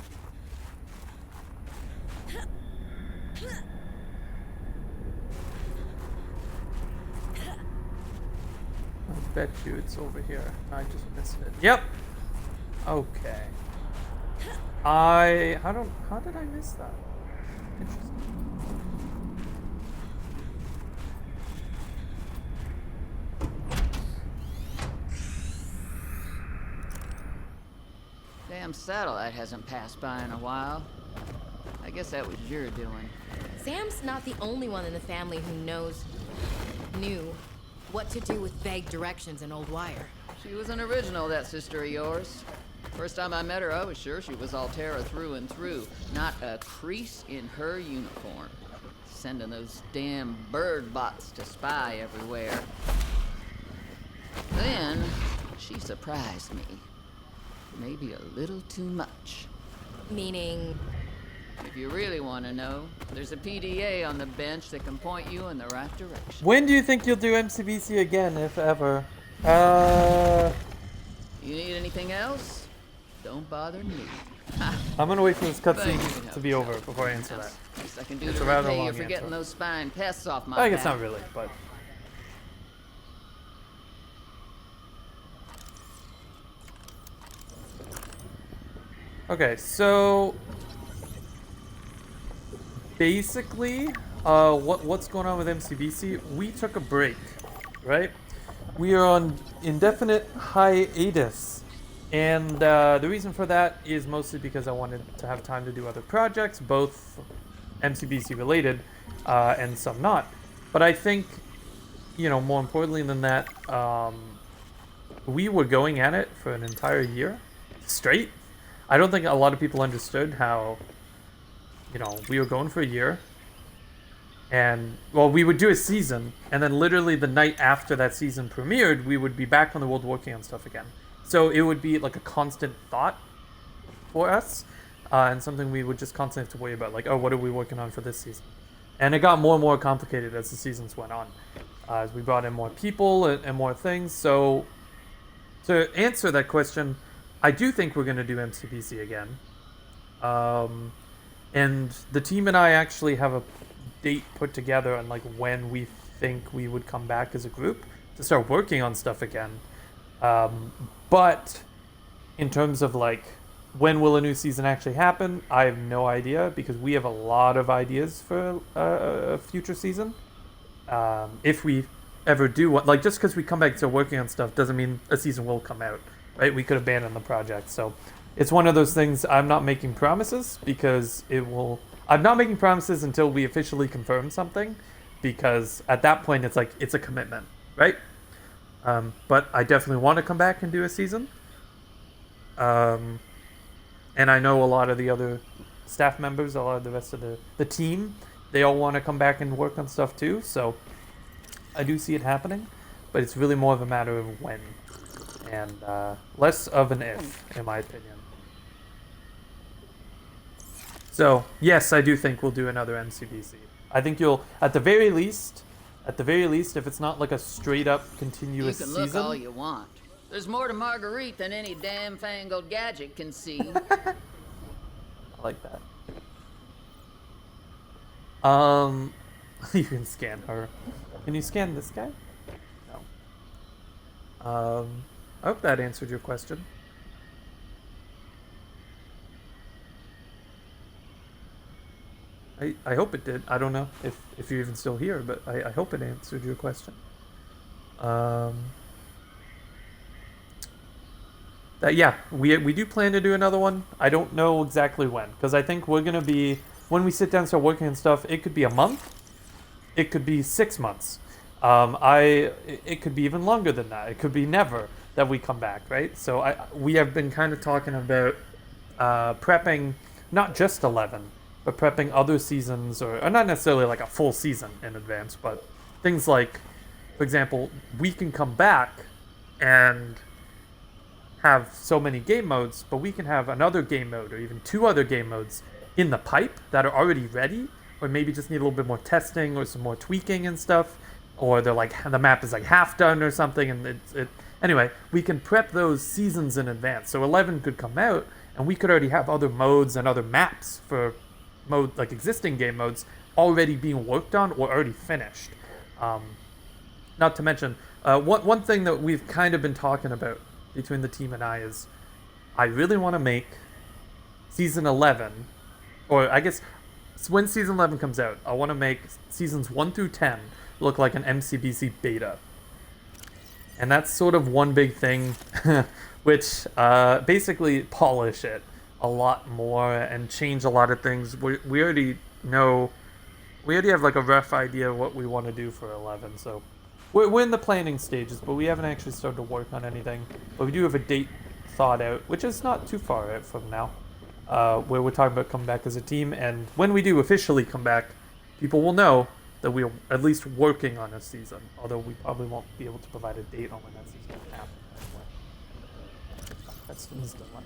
I bet you it's over here. I just missed it. Yep! Okay. How did I miss that? Interesting. Damn satellite hasn't passed by in a while. I guess that was your doing. Sam's not the only one in the family who knew what to do with vague directions in Old Wire. She was an original, that sister of yours. First time I met her, I was sure she was Altera through and through. Not a crease in her uniform. Sending those damn bird bots to spy everywhere. Then, she surprised me. Maybe a little too much. Meaning? If you really want to know, there's a PDA on the bench that can point you in the right direction. When do you think you'll do MCBC again, if ever? You need anything else? Don't bother me. I'm gonna wait for this Thank you, cutscene to be over before I answer that. Least I can do It's to a rather repay you long for answer. getting those spine pests off my I back. guess not really, but... Okay, so... basically, what's going on with MCBC? We took a break, right? We are on indefinite hiatus. And the reason for that is mostly because I wanted to have time to do other projects, both MCBC related and some not. But I think, you know, more importantly than that, we were going at it for an entire year straight. I don't think a lot of people understood how, you know, we were going for a year. And, well, we would do a season, and then literally the night after that season premiered, we would be back on the world working on stuff again. So it would be like a constant thought for us, and something we would just constantly have to worry about, like, oh, what are we working on for this season? And it got more and more complicated as the seasons went on, as we brought in more people and more things. So to answer that question, I do think we're going to do MCBC again. And the team and I actually have a date put together on like when we think we would come back as a group to start working on stuff again. But in terms of like when will a new season actually happen, I have no idea because we have a lot of ideas for a future season. If we ever do one, like just because we come back to working on stuff doesn't mean a season will come out, right? We could abandon the project. So it's one of those things. I'm not making promises because it will. I'm not making promises until we officially confirm something, because at that point it's like it's a commitment, right? But I definitely want to come back and do a season. And I know a lot of the other staff members, a lot of the rest of the team, they all want to come back and work on stuff too. So I do see it happening, but it's really more of a matter of when and less of an if, in my opinion. So yes, I do think we'll do another MCBC. I think you'll, at the very least, if it's not like a straight up You continuous can look season. all you want. There's more to Marguerite than any damn fangled gadget can see. I like that. You can scan her. Can you scan this guy? No. I hope that answered your question. I hope it did. I don't know if you're even still here, but I hope it answered your question. Yeah, we do plan to do another one. I don't know exactly when, because I think we're gonna be, when we sit down and start working on stuff, it could be a month, it could be 6 months, it could be even longer than that. It could be never that we come back, right? So we have been kind of talking about prepping not just 11, but prepping other seasons, or not necessarily like a full season in advance, but things like, for example, we can come back and have so many game modes, but we can have another game mode or even 2 other game modes in the pipe that are already ready, or maybe just need a little bit more testing or some more tweaking and stuff, or they're like the map is like half done or something, and anyway, we can prep those seasons in advance. So 11 could come out and we could already have other modes and other maps for like existing game modes already being worked on or already finished. Not to mention one thing that we've kind of been talking about between the team and I is I really want to make season 11, or I guess when season 11 comes out, I want to make seasons 1 through 10 look like an MCBC beta. And that's sort of one big thing, which basically polish it a lot more and change a lot of things. We already know, we already have like a rough idea of what we want to do for 11, so we're in the planning stages, but we haven't actually started to work on anything. But we do have a date thought out, which is not too far out from now, where we're talking about coming back as a team. And when we do officially come back, people will know that we're at least working on a season, although we probably won't be able to provide a date on when that season will happen. That's the delight.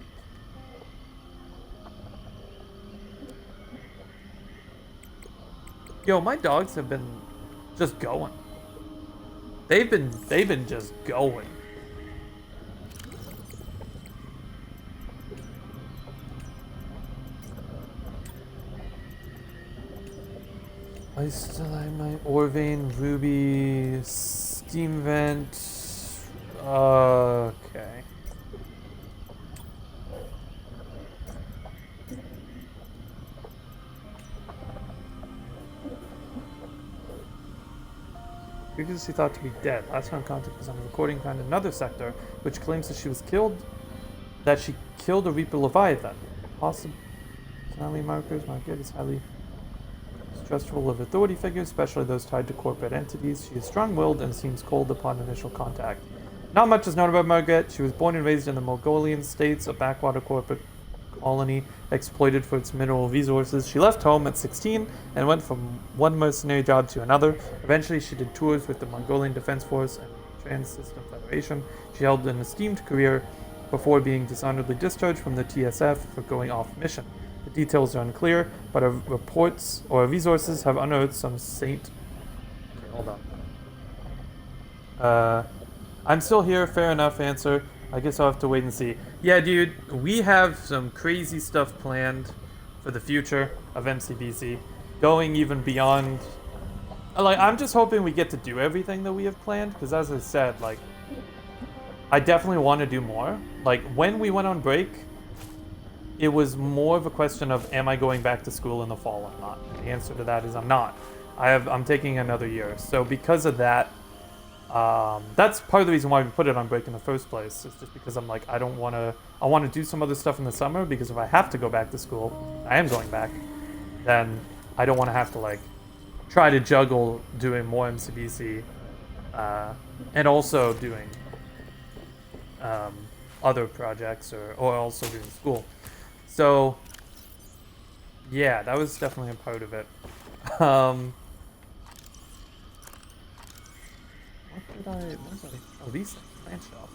Yo, my dogs have been just going. They've been just going. I still have my Orvane Ruby Steam Vent. Okay. Previously thought to be dead. Last found contact was on a recording found in another sector, which claims that she killed a Reaper Leviathan. Possible personality markers. Marguerit is highly distrustful of authority figures, especially those tied to corporate entities. She is strong-willed and seems cold upon initial contact. Not much is known about Marguerit. She was born and raised in the Mongolian states, a backwater corporate colony exploited for its mineral resources. She left home at 16 and went from one mercenary job to another. Eventually, she did tours with the Mongolian Defense Force and the Trans-System Federation. She held an esteemed career before being dishonorably discharged from the TSF for going off mission. The details are unclear, but our reports or resources have unearthed some saint... Okay, hold on. I'm still here, fair enough answer. I guess I'll have to wait and see. Yeah, dude, we have some crazy stuff planned for the future of MCBC, going even beyond. Like, I'm just hoping we get to do everything that we have planned, because as I said, like, I definitely want to do more. Like, when we went on break, it was more of a question of, am I going back to school in the fall or not? And the answer to that is I'm not. I'm taking another year. So because of that, that's part of the reason why we put it on break in the first place. It's just because I'm like, I want to do some other stuff in the summer, because if I have to go back to school, I am going back, then I don't want to have to, like, try to juggle doing more MCBC and also doing other projects or also doing school. So yeah, that was definitely a part of it. What did I? Oh, these things, plant shop.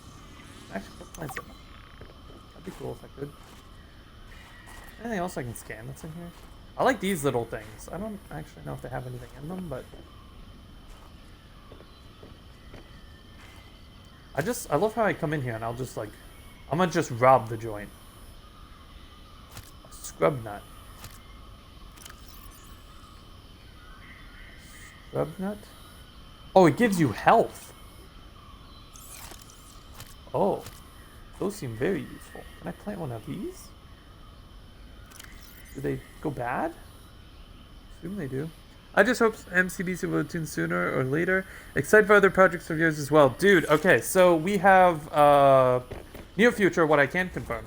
Actually, put plants in them. That'd be cool if I could. Anything else I can scan that's in here? I like these little things. I don't actually know if they have anything in them, but I love how I come in here and I'll just, like, I'm gonna just rob the joint. A scrub nut. Scrub nut? Oh, it gives you health. Oh, those seem very useful. Can I plant one of these? Do they go bad? Assume they do. I just hope MCBC will tune sooner or later. Excited for other projects of yours as well. Dude, okay, so we have near future, what I can confirm.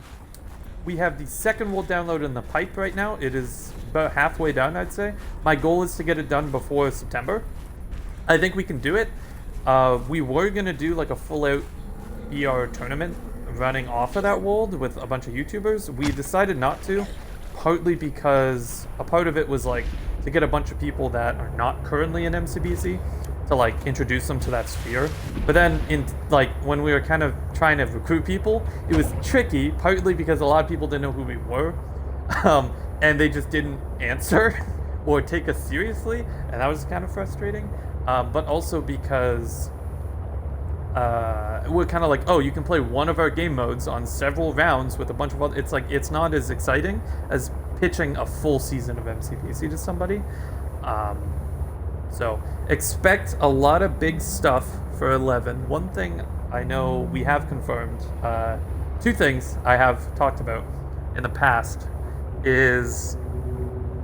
We have the second world download in the pipe right now. It is about halfway done, I'd say. My goal is to get it done before September. I think we can do it. We were gonna do like a full-out ER tournament running off of that world with a bunch of YouTubers. We decided not to, partly because a part of it was like to get a bunch of people that are not currently in MCBC to like introduce them to that sphere. But then in like when we were kind of trying to recruit people, it was tricky, partly because a lot of people didn't know who we were, and they just didn't answer or take us seriously, and that was kind of frustrating. But also because we're kind of like, oh, you can play one of our game modes on several rounds with a bunch of other. It's like, it's not as exciting as pitching a full season of MCPC to somebody. So expect a lot of big stuff for 11. One thing I know we have confirmed, two things I have talked about in the past is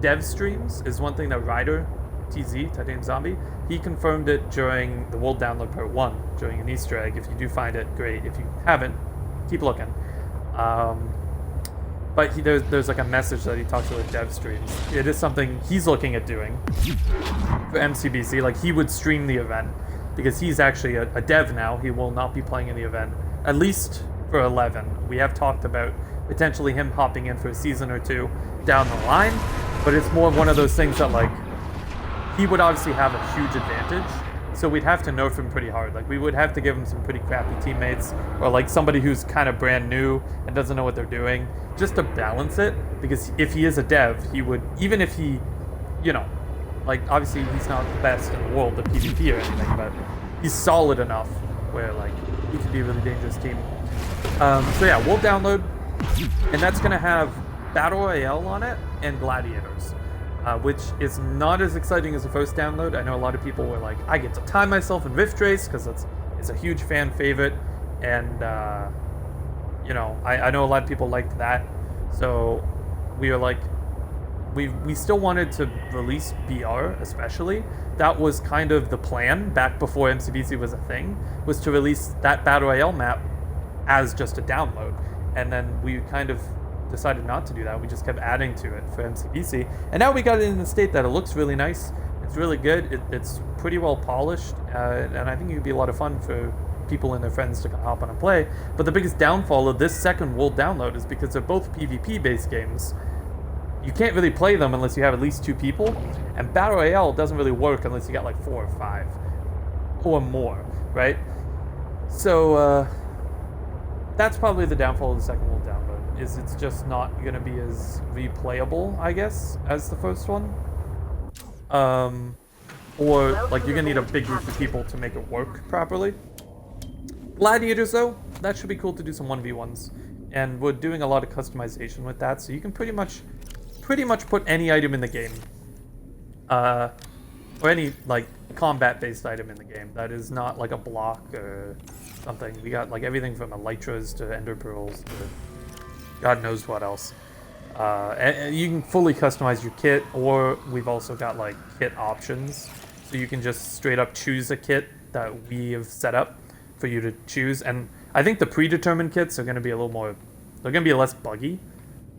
dev streams is one thing that Ryder, TZ, Titanium Zombie, he confirmed it during the World Download Part 1, during an Easter egg. If you do find it, great. If you haven't, keep looking. But there's like a message that he talks about dev streams. It is something he's looking at doing for MCBC. Like, he would stream the event, because he's actually a dev now. He will not be playing in the event, at least for 11. We have talked about potentially him hopping in for a season or two down the line, but it's more one of those things that, like, he would obviously have a huge advantage, so we'd have to nerf him pretty hard. Like, we would have to give him some pretty crappy teammates, or like somebody who's kind of brand new and doesn't know what they're doing, just to balance it. Because if he is a dev, he would, even if he, you know, like, obviously he's not the best in the world at PvP or anything, but he's solid enough where, like, he could be a really dangerous team. So yeah, we'll download, and that's gonna have Battle Royale on it and Gladiators. Which is not as exciting as the first download. I know a lot of people were like, I get to time myself in Rift Race, because it's a huge fan favorite, and you know, I know a lot of people liked that. So we were like, we still wanted to release BR, especially. That was kind of the plan back before MCBC was a thing, was to release that Battle Royale map as just a download. And then we kind of decided not to do that. We just kept adding to it for MCBC, and now we got it in the state that it looks really nice. It's really good. It's pretty well polished, and I think it would be a lot of fun for people and their friends to hop on and play. But the biggest downfall of this second world download is because they're both PvP based games. You can't really play them unless you have at least 2 people, and Battle Royale doesn't really work unless you got like 4 or 5 or more, right? So that's probably the downfall of the second world download. Is it's just not going to be as replayable, I guess, as the first one. Or, like, you're going to need a big group of people to make it work properly. Gladiators, though, that should be cool to do some 1v1s. And we're doing a lot of customization with that, so you can pretty much put any item in the game. Or any, like, combat-based item in the game that is not, like, a block or something. We got, like, everything from elytras to ender pearls to God knows what else. And you can fully customize your kit, or we've also got, like, kit options. So you can just straight up choose a kit that we have set up for you to choose. And I think the predetermined kits are going to be a little more... They're going to be less buggy.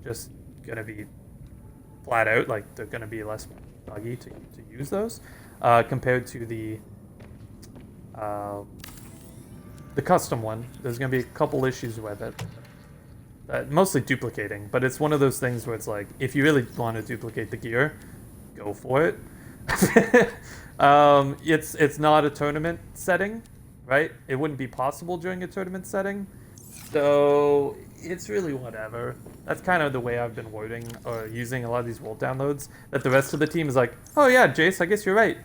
Just going to be flat out. Like, they're going to be less buggy to use those. Compared to the custom one. There's going to be a couple issues with it. Mostly duplicating. But it's one of those things where it's like, if you really want to duplicate the gear, go for it. It's not a tournament setting, right? It wouldn't be possible during a tournament setting, so it's really whatever. That's kind of the way I've been wording or using a lot of these world downloads, that the rest of the team is like, oh yeah, Jace, I guess you're right,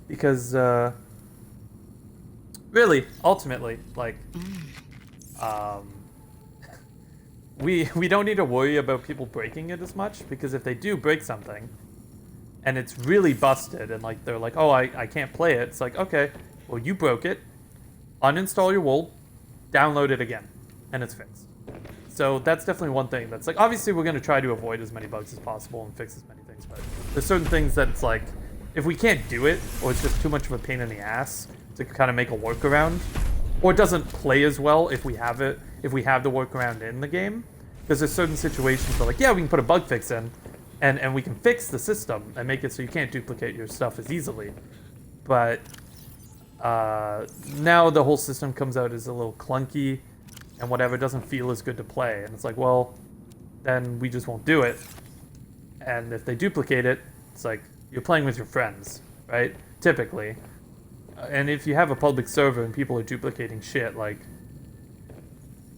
because really, ultimately, like, we don't need to worry about people breaking it as much, because if they do break something and it's really busted and like they're like, oh, I can't play it, it's like, okay, well, you broke it, uninstall your wool, download it again, and it's fixed. So that's definitely one thing that's like, obviously we're going to try to avoid as many bugs as possible and fix as many things, but there's certain things that it's like, if we can't do it, or it's just too much of a pain in the ass to kind of make a workaround, or it doesn't play as well if we have the workaround in the game, because there's certain situations where like, yeah, we can put a bug fix in, and we can fix the system and make it so you can't duplicate your stuff as easily. But now the whole system comes out as a little clunky and whatever, doesn't feel as good to play. And it's like, well, then we just won't do it. And if they duplicate it, it's like, you're playing with your friends, right? Typically. And if you have a public server and people are duplicating shit, like,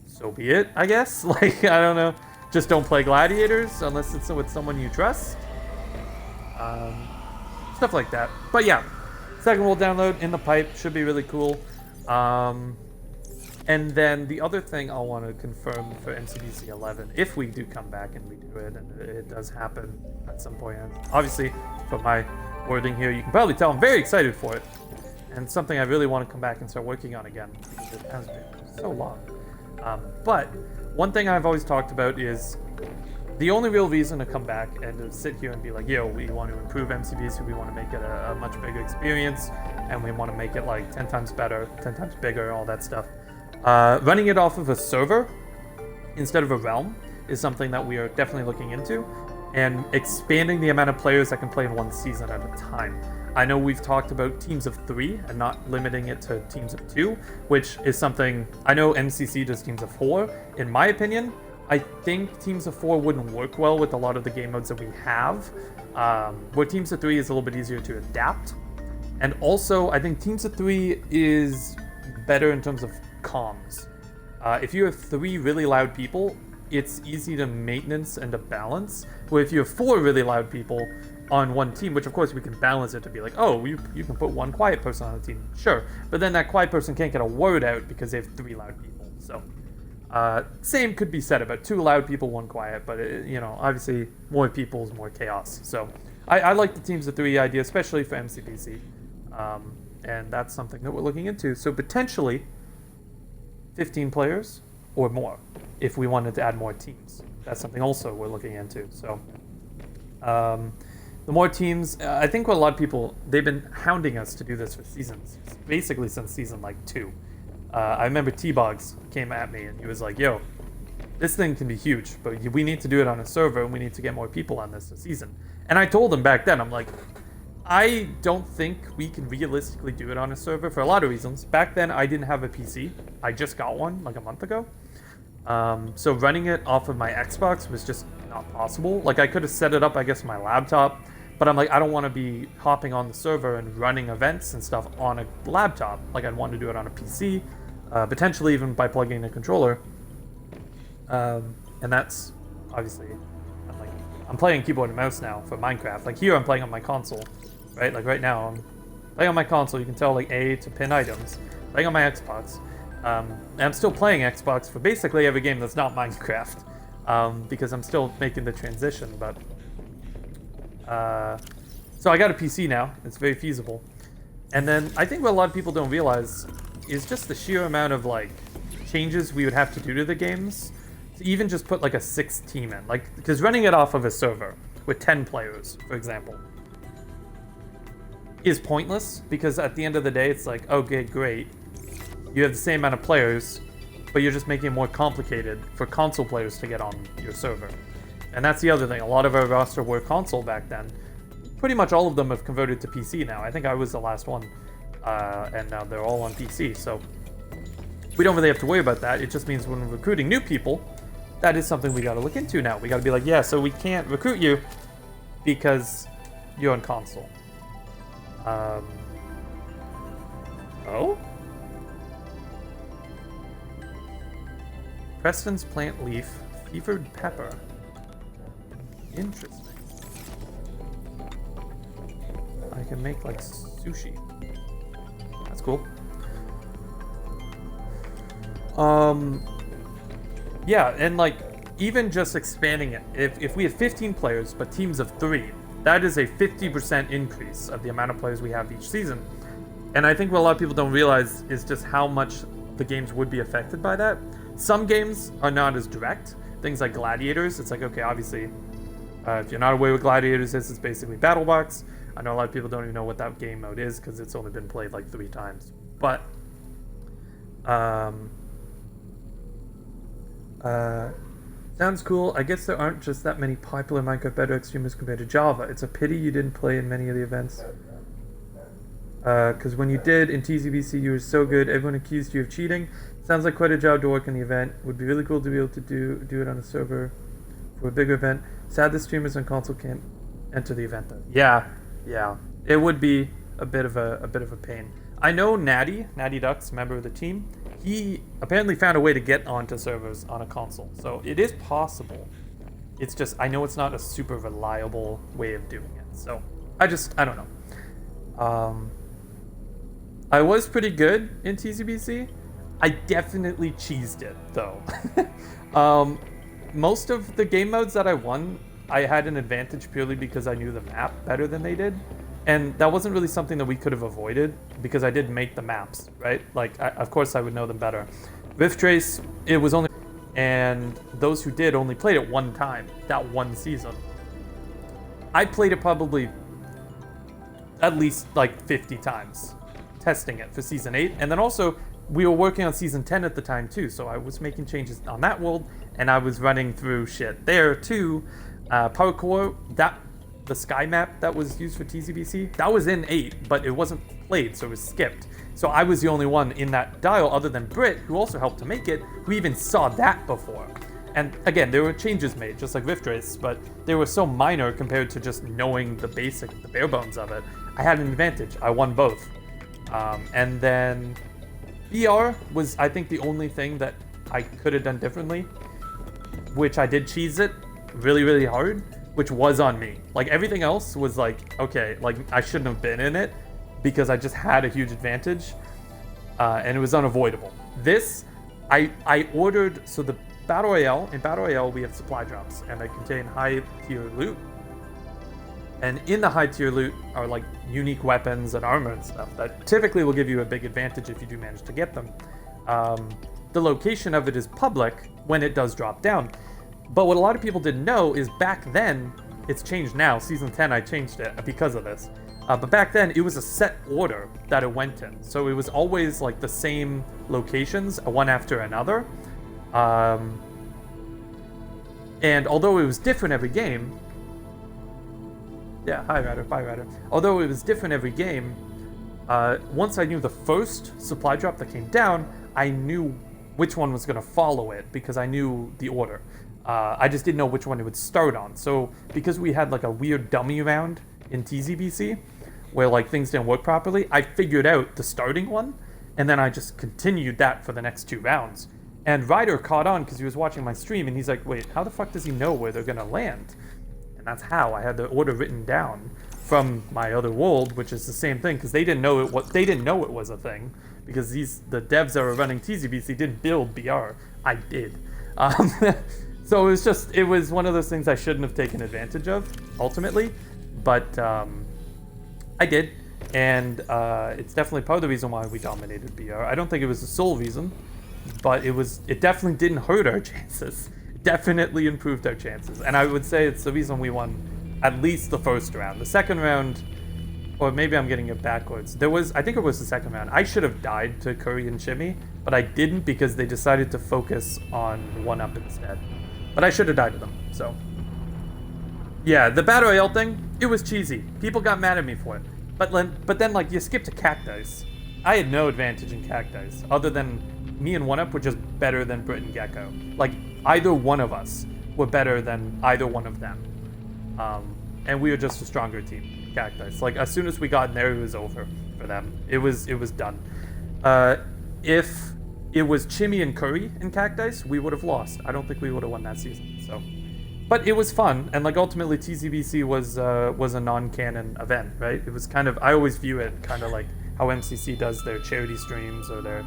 so be it, I guess? Like, I don't know. Just don't play gladiators unless it's with someone you trust. Stuff like that. But yeah, second world download in the pipe, should be really cool. And then the other thing I'll want to confirm for MCDC 11, if we do come back and we do it, and it does happen at some point. And obviously, from my wording here, you can probably tell I'm very excited for it. And something I really want to come back and start working on again, because it has been so long. But one thing I've always talked about is the only real reason to come back and to sit here and be like, yo, we want to improve MCBC, we want to make it a much bigger experience, and we want to make it like 10 times better, 10 times bigger, all that stuff. Running it off of a server instead of a realm is something that we are definitely looking into, and expanding the amount of players that can play in one season at a time. I know we've talked about teams of 3 and not limiting it to teams of 2, which is something, I know MCC does teams of 4. In my opinion, I think teams of 4 wouldn't work well with a lot of the game modes that we have, where teams of 3 is a little bit easier to adapt. And also, I think teams of 3 is better in terms of comms. If you have 3 really loud people, it's easy to maintenance and to balance, where if you have 4 really loud people on one team, which of course we can balance it to be like, oh, you can put one quiet person on the team, sure, but then that quiet person can't get a word out because they have 3 loud people. So same could be said about 2 loud people, 1 quiet, but you know, obviously more people is more chaos. So I like the teams of 3 idea, especially for MCPC, and that's something that we're looking into. So potentially 15 players or more if we wanted to add more teams. That's something also we're looking into. So the more teams, I think what a lot of people, they've been hounding us to do this for seasons, basically since season like 2. I remember T-Bogs came at me and he was like, yo, this thing can be huge, but we need to do it on a server and we need to get more people on this season. And I told him back then, I'm like, I don't think we can realistically do it on a server for a lot of reasons. Back then, I didn't have a PC. I just got one like a month ago. So running it off of my Xbox was just not possible. Like, I could have set it up, I guess, on my laptop, but I'm like, I don't want to be hopping on the server and running events and stuff on a laptop. Like, I'd want to do it on a PC, potentially even by plugging in a controller. And that's obviously, I'm playing keyboard and mouse now for Minecraft. Like, here I'm playing on my console, right? Like right now I'm playing on my console. You can tell like A to pin items. Playing on my Xbox. And I'm still playing Xbox for basically every game that's not Minecraft, because I'm still making the transition. But so I got a PC now. It's very feasible. And then I think what a lot of people don't realize is just the sheer amount of like changes we would have to do to the games to even just put like a 6th team in. Like, because running it off of a server with 10 players, for example, is pointless, because at the end of the day, it's like, okay, great. You have the same amount of players, but you're just making it more complicated for console players to get on your server. And that's the other thing. A lot of our roster were console back then. Pretty much all of them have converted to PC now. I think I was the last one, and now they're all on PC. So we don't really have to worry about that. It just means when we're recruiting new people, that is something we got to look into now. We got to be like, yeah, so we can't recruit you because you're on console. Oh? Preston's plant leaf, fevered pepper. Interesting. I can make like sushi. That's cool. Yeah, and like even just expanding it, if we had 15 players but teams of 3, that is a 50% increase of the amount of players we have each season. And I think what a lot of people don't realize is just how much the games would be affected by that. Some games are not as direct. Things like Gladiators, it's like, okay, obviously, if you're not aware what Gladiators is, it's basically Battle Box. I know a lot of people don't even know what that game mode is because it's only been played like 3 times. But, sounds cool. I guess there aren't just that many popular Minecraft Bedrock streamers compared to Java. It's a pity you didn't play in many of the events. Because when you did in TZBC, you were so good. Everyone accused you of cheating. Sounds like quite a job to work in the event. Would be really cool to be able to do it on a server for a bigger event. Sad the streamers on console can't enter the event though. Yeah, it would be a bit of a pain. I know Natty Ducks, member of the team. He apparently found a way to get onto servers on a console, so it is possible. It's just I know it's not a super reliable way of doing it. So I don't know. I was pretty good in TZBC. I definitely cheesed it, though. Most of the game modes that I won, I had an advantage purely because I knew the map better than they did. And that wasn't really something that we could have avoided because I did make the maps, right? Like, of course I would know them better. Rift Race, it was only... And those who did only played it one time, that one season. I played it probably at least like 50 times, testing it for Season 8. And then also, we were working on Season 10 at the time too, so I was making changes on that world, and I was running through shit there too. Parkour, the sky map that was used for TZBC, that was in 8, but it wasn't played, so it was skipped. So I was the only one in that dial, other than Britt, who also helped to make it, who even saw that before. And again, there were changes made, just like Rift Race, but they were so minor compared to just knowing the bare bones of it. I had an advantage. I won both. And then BR was, I think, the only thing that I could have done differently, which I did cheese it really, really hard, which was on me. Like, everything else was like, okay, like, I shouldn't have been in it because I just had a huge advantage, and it was unavoidable. This, I ordered, so the Battle Royale, in Battle Royale, we have supply drops, and they contain high-tier loot. And in the high-tier loot are, like, unique weapons and armor and stuff that typically will give you a big advantage if you do manage to get them. The location of it is public when it does drop down. But what a lot of people didn't know is back then, it's changed now, Season 10 I changed it because of this. But back then, it was a set order that it went in. So it was always, like, the same locations, one after another. And although it was different every game... Yeah, hi Ryder, bye Ryder. Although it was different every game, once I knew the first supply drop that came down, I knew which one was going to follow it because I knew the order. I just didn't know which one it would start on. So because we had like a weird dummy round in TZBC where like things didn't work properly, I figured out the starting one and then I just continued that for the next 2 rounds. And Ryder caught on because he was watching my stream and he's like, wait, how the fuck does he know where they're going to land? And that's how I had the order written down from my other world, which is the same thing because they didn't know it was a thing because the devs that were running TZBC didn't build BR. I did. So it was one of those things I shouldn't have taken advantage of, ultimately. But I did. And it's definitely part of the reason why we dominated BR. I don't think it was the sole reason, but it definitely didn't hurt our chances. It definitely improved our chances. And I would say it's the reason we won at least the first round. The second round, or maybe I'm getting it backwards. I think it was the second round. I should have died to Curry and Shimmy, but I didn't because they decided to focus on 1-up instead. But I should have died to them, so. Yeah, the Battle Royale thing, it was cheesy. People got mad at me for it. But then, like, you skipped to Cactice. I had no advantage in Cactice, other than me and 1-up were just better than Brit and Gecko. Like, either one of us were better than either one of them. And we were just a stronger team, Cactice. Like, as soon as we got in there, it was over for them. It was done. If it was Chimmy and Curry in Cactice, we would have lost. I don't think we would have won that season, so. But it was fun, and like ultimately TCBC was a non-canon event, right? It was kind of, I always view it kind of like how MCC does their charity streams or their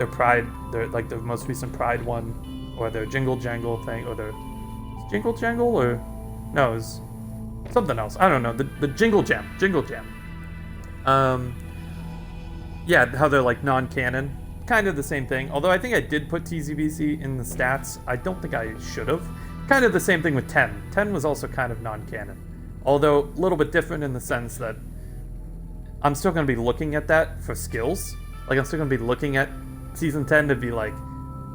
Pride, their most recent Pride one, or their Jingle Jangle thing, or their Jingle Jangle, or no, it was something else. I don't know. The Jingle Jam. Yeah, how they're like non-canon, kind of the same thing. Although I think I did put TZBC in the stats. I don't think I should have. Kind of the same thing with 10. 10 was also kind of non-canon. Although a little bit different in the sense that I'm still going to be looking at that for skills. Like, I'm still going to be looking at Season 10 to be like,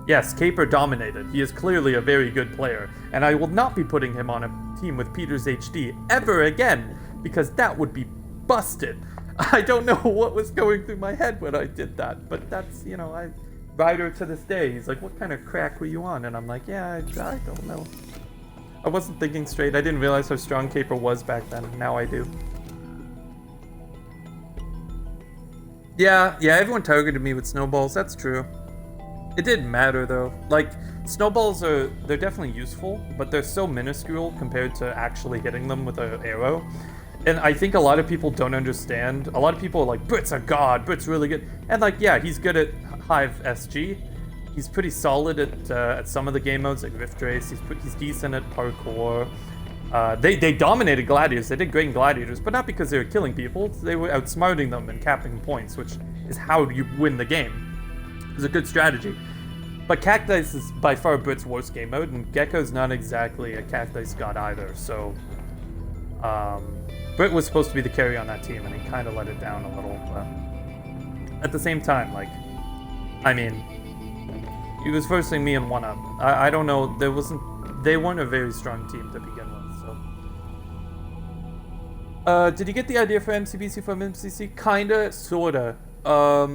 yes, Caper dominated. He is clearly a very good player. And I will not be putting him on a team with Peters HD ever again, because that would be busted. I don't know what was going through my head when I did that, but that's, Ryder to this day, he's like, what kind of crack were you on? And I'm like, yeah, I don't know. I wasn't thinking straight. I didn't realize how strong Caper was back then. Now I do. Yeah, everyone targeted me with snowballs. That's true. It didn't matter, though. Like, snowballs they're definitely useful, but they're so minuscule compared to actually hitting them with an arrow. And I think a lot of people don't understand. A lot of people are like, Brit's a god, Brit's really good. And like, yeah, he's good at Hive SG. He's pretty solid at some of the game modes, like Rift Race. He's decent at parkour. They dominated Gladiators. They did great in Gladiators, but not because they were killing people. They were outsmarting them and capping points, which is how you win the game. It was a good strategy. But Cactice is by far Brit's worst game mode, and Gecko's not exactly a Cactice god either, so... Brit was supposed to be the carry on that team, and he kind of let it down a little. But at the same time, like, I mean, he was versing me in 1-up. I don't know. They weren't a very strong team to begin with. So, did you get the idea for MCBC from MCC? Kinda, sorta.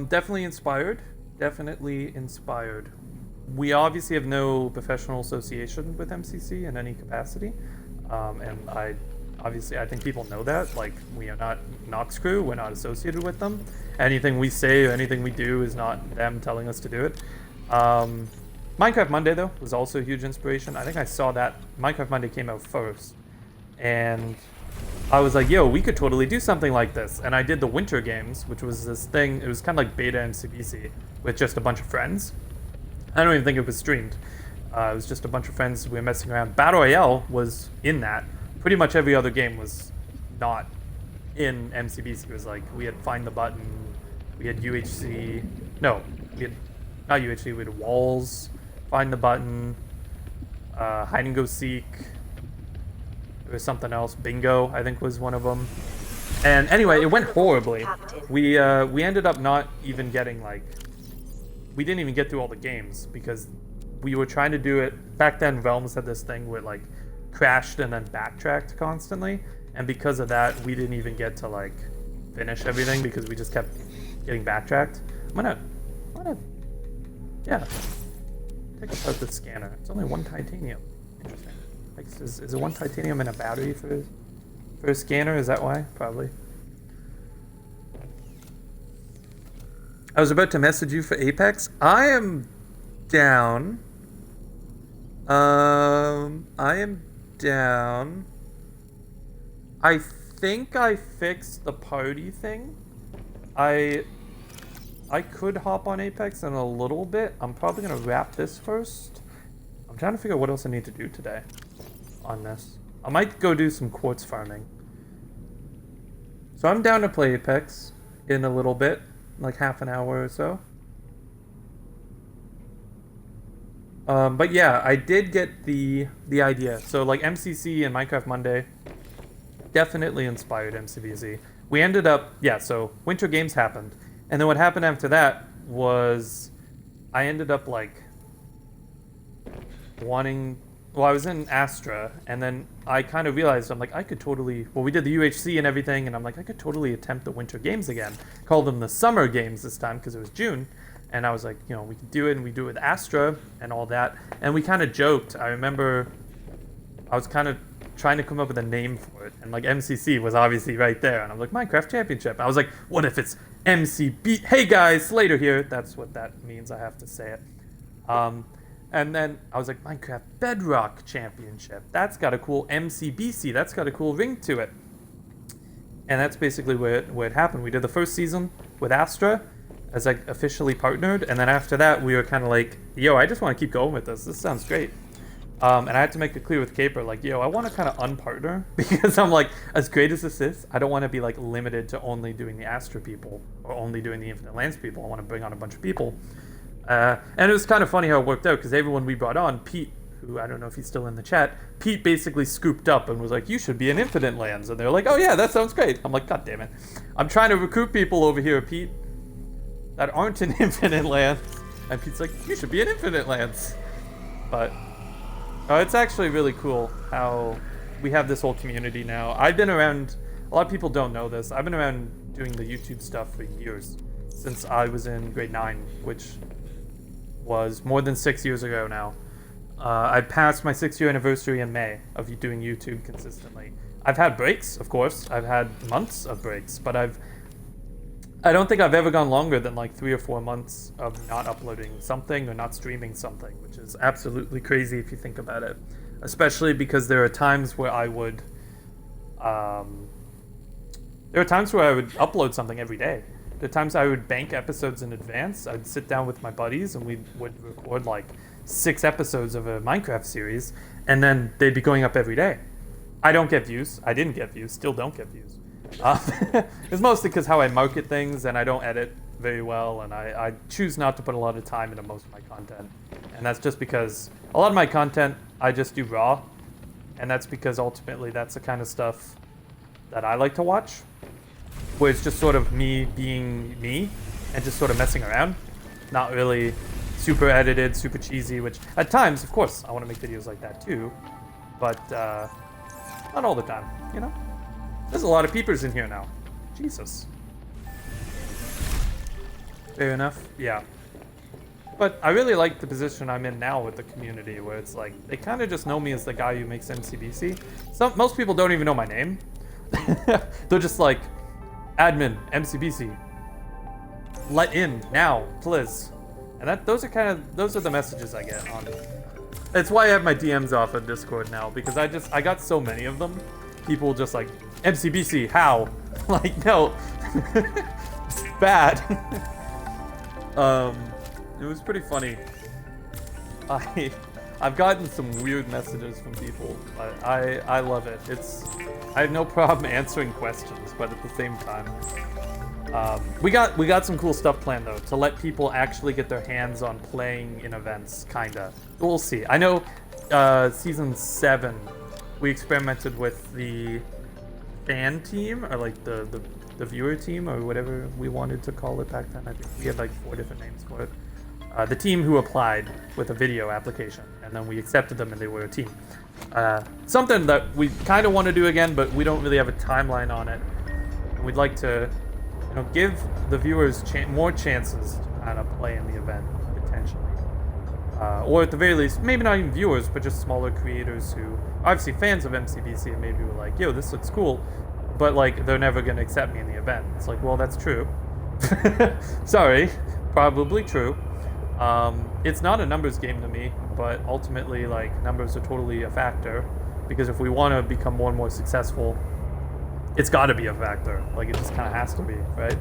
Definitely inspired. We obviously have no professional association with MCC in any capacity, and I think people know that. Like, we are not Nox Crew, we're not associated with them. Anything we say or anything we do is not them telling us to do it. Minecraft Monday, though, was also a huge inspiration. I think I saw that Minecraft Monday came out first. And I was like, yo, we could totally do something like this. And I did the Winter Games, which was this thing, it was kind of like beta MCBC with just a bunch of friends. I don't even think it was streamed. It was just a bunch of friends, we were messing around. Battle Royale was in that. Pretty much every other game was not in MCBC. It was like, we had Find the Button, we had UHC, no, we had, not UHC, we had Walls, Find the Button, Hide and Go Seek, there was something else, Bingo, I think was one of them. And anyway, it went horribly. We ended up not even getting, like, we didn't even get through all the games, because we were trying to do it, back then Realms had this thing where, like, crashed and then backtracked constantly, and because of that we didn't even get to like finish everything because we just kept getting backtracked. I'm gonna take apart the scanner. It's only 1 titanium. Interesting. Like, is it 1 titanium and a battery for a scanner? Is that why? Probably. I was about to message you for Apex. I am down. I think I fixed the party thing. I I could hop on Apex in a little bit. I'm probably gonna wrap this first. I'm trying to figure out what else I need to do today on this. I might go do some quartz farming. So I'm down to play Apex in a little bit, like half an hour or so. But yeah, I did get the idea. So like MCC and Minecraft Monday definitely inspired MCBZ. We ended up, yeah, so Winter Games happened. And then what happened after that was I ended up like wanting, well, I was in Astra, and then I kind of realized, I'm like, I could totally, well, we did the UHC and everything, and I'm like, I could totally attempt the Winter Games again. Called them the Summer Games this time because it was June. And I was like, you know, we could do it, and we do it with Astra and all that. And we kind of joked. I remember I was kind of trying to come up with a name for it. And like MCC was obviously right there. And I'm like, Minecraft Championship. I was like, what if it's MCB? Hey guys, Slater here. That's what that means. I have to say it. And then I was like, Minecraft Bedrock Championship. That's got a cool MCBC. That's got a cool ring to it. And that's basically where it happened. We did the first season with Astra as like officially partnered, and then after that we were kind of like, yo, I just want to keep going with this. This sounds great. And I had to make it clear with Caper, like, yo, I want to kind of unpartner because I'm like, as great as this is, I don't want to be like limited to only doing the Astra people or only doing the Infinite Lands people. I want to bring on a bunch of people. And it was kind of funny how it worked out because everyone we brought on, Pete, who I don't know if he's still in the chat, Pete basically scooped up and was like, you should be in Infinite Lands. And they're like, oh yeah, that sounds great. I'm like, god damn it. I'm trying to recruit people over here, Pete, that aren't in Infinite Lands. And Pete's like, you should be in Infinite Lands. But it's actually really cool how we have this whole community now. I've been around, a lot of people don't know this, I've been around doing the YouTube stuff for years. Since I was in grade 9, which was more than 6 years ago now. I passed my 6-year anniversary in May of doing YouTube consistently. I've had breaks, of course. I've had months of breaks, but I don't think I've ever gone longer than like 3 or 4 months of not uploading something or not streaming something, which is absolutely crazy if you think about it. Especially because there are times where I would, upload something every day. There are times I would bank episodes in advance. I'd sit down with my buddies and we would record like 6 episodes of a Minecraft series, and then they'd be going up every day. I don't get views. I didn't get views. Still don't get views. It's mostly because how I market things, and I don't edit very well, and I choose not to put a lot of time into most of my content. And that's just because a lot of my content I just do raw, and that's because ultimately that's the kind of stuff that I like to watch, where it's just sort of me being me and just sort of messing around, not really super edited, super cheesy, which at times, of course, I want to make videos like that too, but not all the time, you know? There's a lot of peepers in here now. Jesus. Fair enough, yeah. But I really like the position I'm in now with the community, where it's like, they kind of just know me as the guy who makes MCBC. Most people don't even know my name. They're just like, admin, MCBC. Let in, now, please. And those are the messages I get on. It's why I have my DMs off of Discord now, because I got so many of them. People just like, MCBC, how? Like, no. It's bad. It was pretty funny. I've gotten some weird messages from people, but I love it. I have no problem answering questions, but at the same time, we got some cool stuff planned though, to let people actually get their hands on playing in events, kinda. We'll see. I know season 7, we experimented with the fan team, or like the viewer team, or whatever we wanted to call it back then. I think we had like 4 different names for it. The team who applied with a video application, and then we accepted them and they were a team. Something that we kind of want to do again, but we don't really have a timeline on it. And we'd like to, give the viewers more chances to kind of play in the event, potentially. Or at the very least, maybe not even viewers, but just smaller creators who are obviously fans of MCBC and maybe were like, yo, this looks cool, but like, they're never going to accept me in the event. It's like, well, that's true. Sorry, probably true. It's not a numbers game to me, but ultimately, like, numbers are totally a factor, because if we want to become more and more successful, it's got to be a factor. Like, it just kind of has to be, right?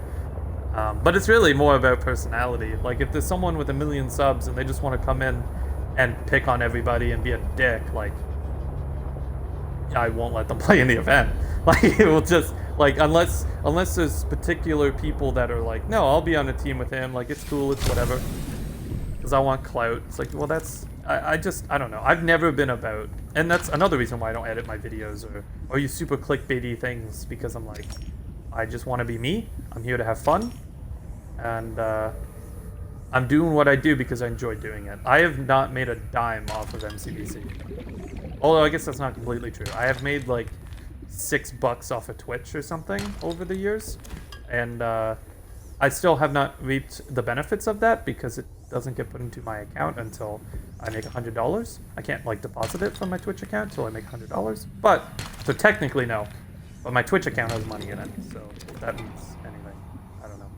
But it's really more about personality. Like, if there's someone with 1 million subs and they just want to come in and pick on everybody and be a dick, like, I won't let them play in the event. Like, it will just, like, unless there's particular people that are like, no, I'll be on a team with him, like, it's cool, it's whatever. Because I want clout. It's like, well, that's, I don't know. I've never been about, and that's another reason why I don't edit my videos or use super clickbaity things, because I'm like, I just want to be me. I'm here to have fun. And I'm doing what I do because I enjoy doing it. I have not made a dime off of MCBC. Although I guess that's not completely true. I have made like $6 off of Twitch or something over the years. And I still have not reaped the benefits of that because it doesn't get put into my account until I make $100. I can't like deposit it from my Twitch account until I make $100. But, so technically no. But my Twitch account has money in it, so that means anything. I don't know.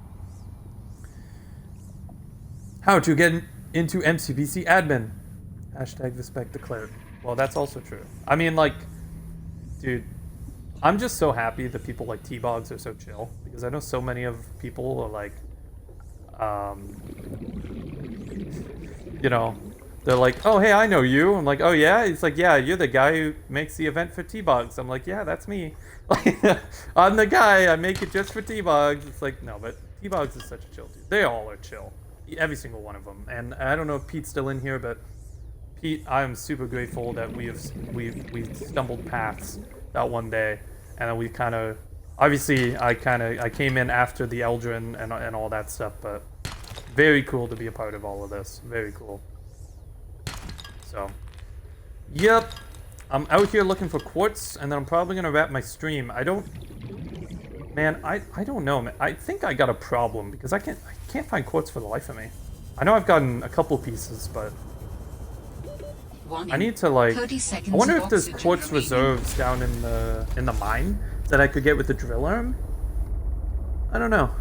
How to get into MCBC admin. Hashtag respect declared. Well, that's also true. I mean, like, dude, I'm just so happy that people like T-Bogs are so chill, because I know so many of people are like, you know, they're like, oh, hey, I know you. I'm like, oh, yeah? It's like, yeah, you're the guy who makes the event for T-Bogs. I'm like, yeah, that's me. I'm the guy. I make it just for T-Bogs. It's like, no, but T-Bogs is such a chill dude. They all are chill. Every single one of them. And I don't know if Pete's still in here, but Pete, I'm super grateful that we've stumbled paths that one day. And then we kind of, obviously, I came in after the Eldrin and all that stuff, but very cool to be a part of all of this. Very cool. So, yep, I'm out here looking for quartz, and then I'm probably gonna wrap my stream. I don't know, man. I think I got a problem because I can't find quartz for the life of me. I know I've gotten a couple pieces, but I need to like. I wonder if there's quartz reserves down in the mine that I could get with the drill arm. I don't know.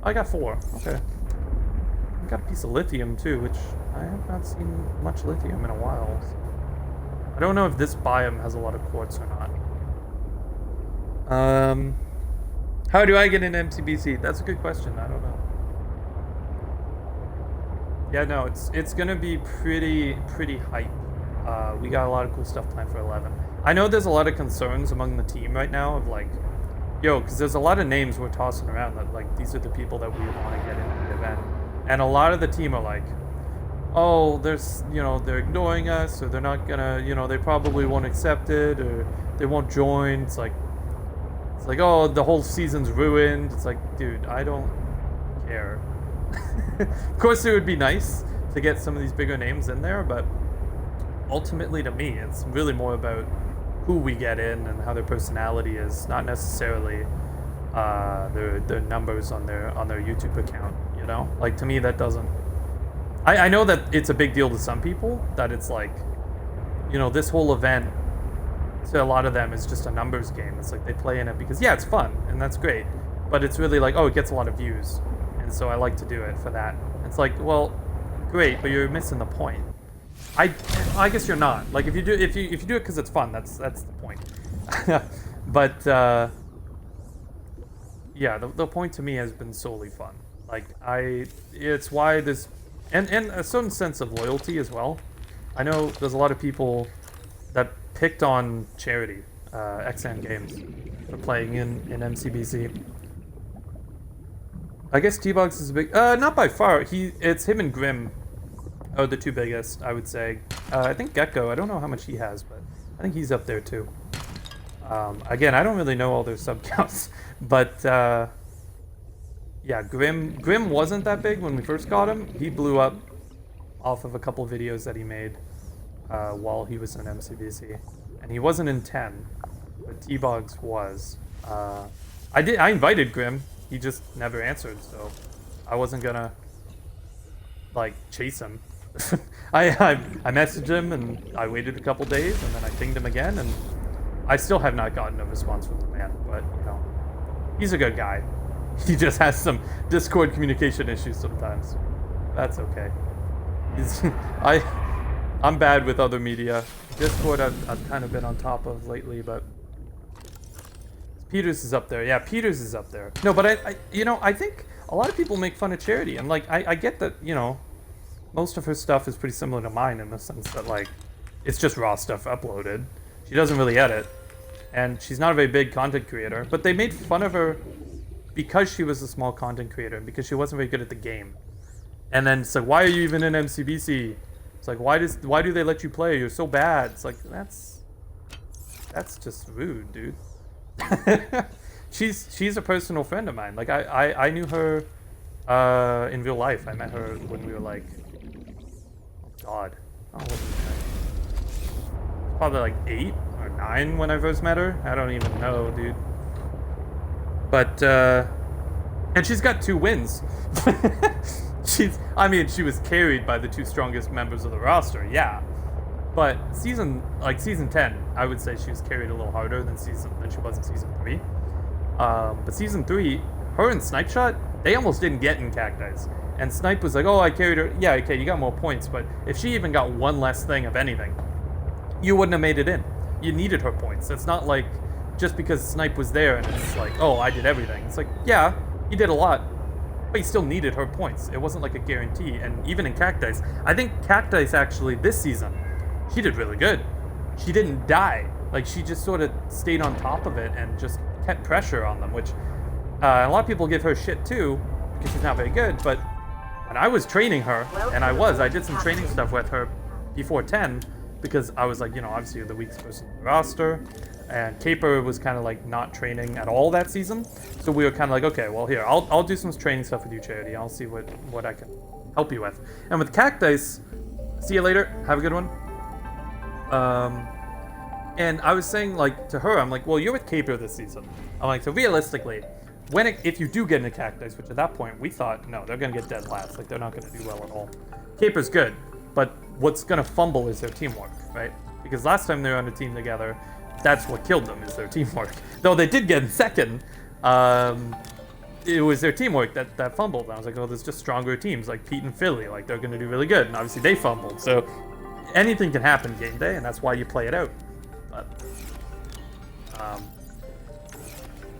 I got 4. Okay. I got a piece of lithium too, which I have not seen much lithium in a while. So I don't know if this biome has a lot of quartz or not. How do I get into MCBC? That's a good question. I don't know. Yeah, no, it's gonna be pretty hype. We got a lot of cool stuff planned for 11. I know there's a lot of concerns among the team right now of like, yo, because there's a lot of names we're tossing around that like these are the people that we want to get into the event. And a lot of the team are like, oh, there's, you know, they're ignoring us, or they're not gonna, you know, they probably won't accept it, or they won't join. It's like, oh, the whole season's ruined. It's like, dude, I don't care. Of course, it would be nice to get some of these bigger names in there, but ultimately, to me, it's really more about who we get in and how their personality is, not necessarily their numbers on their YouTube account. You know, like, to me, that doesn't. I know that it's a big deal to some people, that it's like, you know, this whole event to a lot of them is just a numbers game. It's like they play in it because, yeah, it's fun and that's great, but it's really like, oh, it gets a lot of views, and so I like to do it for that. It's like, well, great, but you're missing the point. I guess you're not. Like, if you do it because it's fun, that's the point. But yeah, the point to me has been solely fun. Like, it's why this, and a certain sense of loyalty as well. I know there's a lot of people that picked on Charity, XN Games, for playing in MCBC. I guess T-Box is a big, not by far. It's him and Grim are the two biggest, I would say. I think Gecko, I don't know how much he has, but I think he's up there too. Again, I don't really know all their sub counts, but yeah, Grim wasn't that big when we first got him. He blew up off of a couple videos that he made while he was in MCBC, and he wasn't in 10, but T-Bogs was. I invited Grim. He just never answered, so I wasn't gonna like chase him. I messaged him and I waited a couple days and then I pinged him again, and I still have not gotten a response from the man. But you know, he's a good guy. He just has some Discord communication issues sometimes. That's okay. I'm bad with other media. Discord I've kind of been on top of lately, but Peters is up there. Yeah, Peters is up there. No, but I think a lot of people make fun of Charity, and like I get that, most of her stuff is pretty similar to mine in the sense that like it's just raw stuff uploaded. She doesn't really edit, and she's not a very big content creator. But they made fun of her because she was a small content creator and because she wasn't very good at the game. And then it's like, why are you even in MCBC? It's like, why do they let you play? You're so bad. It's like, that's just rude, dude. She's a personal friend of mine. Like I knew her in real life. I met her when we were like, oh god, what was I? Probably like 8 or 9 when I first met her. I don't even know, dude. But and she's got 2 wins. She was carried by the 2 strongest members of the roster, yeah. But season 10, I would say she was carried a little harder than she was in season 3. But season 3, her and Snipe Shot, they almost didn't get in Cacti's. And Snipe was like, oh, I carried her. Yeah, okay, you got more points, but if she even got one less thing of anything, you wouldn't have made it in. You needed her points. It's not like just because Snipe was there and it's like, oh, I did everything. It's like, yeah, you did a lot, but you still needed her points. It wasn't like a guarantee. And even in Cacti's, I think Cacti's actually this season, she did really good. She didn't die. Like, she just sort of stayed on top of it and just kept pressure on them, which a lot of people give her shit too because she's not very good. But when I was training her, and I did some training stuff with her before 10 because I was like, obviously you're the weakest person in the roster. And Caper was kind of like not training at all that season. So we were kind of like, okay, well here, I'll do some training stuff with you, Charity. I'll see what I can help you with. And with Cacti's, see you later. Have a good one. And I was saying like to her, I'm like, well, you're with Caper this season. I'm like, so realistically, if you do get into Cacti's, which at that point we thought, no, they're gonna get dead last. Like they're not gonna do well at all. Caper's good, but what's gonna fumble is their teamwork, right? Because last time they were on a team together, that's what killed them, is their teamwork. Though they did get in second, it was their teamwork that fumbled. And I was like, oh, there's just stronger teams like Pete and Philly. Like, they're going to do really good. And obviously they fumbled. So anything can happen game day, and that's why you play it out.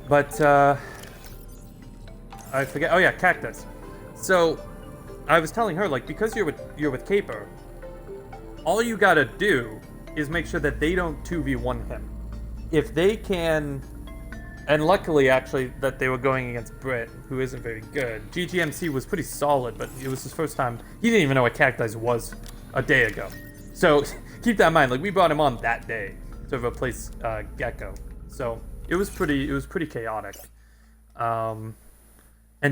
But I forget. Oh, yeah, Cactus. So I was telling her, like, because you're with Caper, all you got to do is make sure that they don't 2v1 him. If they can, and luckily actually that they were going against Britt, who isn't very good. GGMC was pretty solid, but it was his first time. He didn't even know what Cacti's was a day ago. So keep that in mind. Like, we brought him on that day to replace Gecko. So it was pretty chaotic. And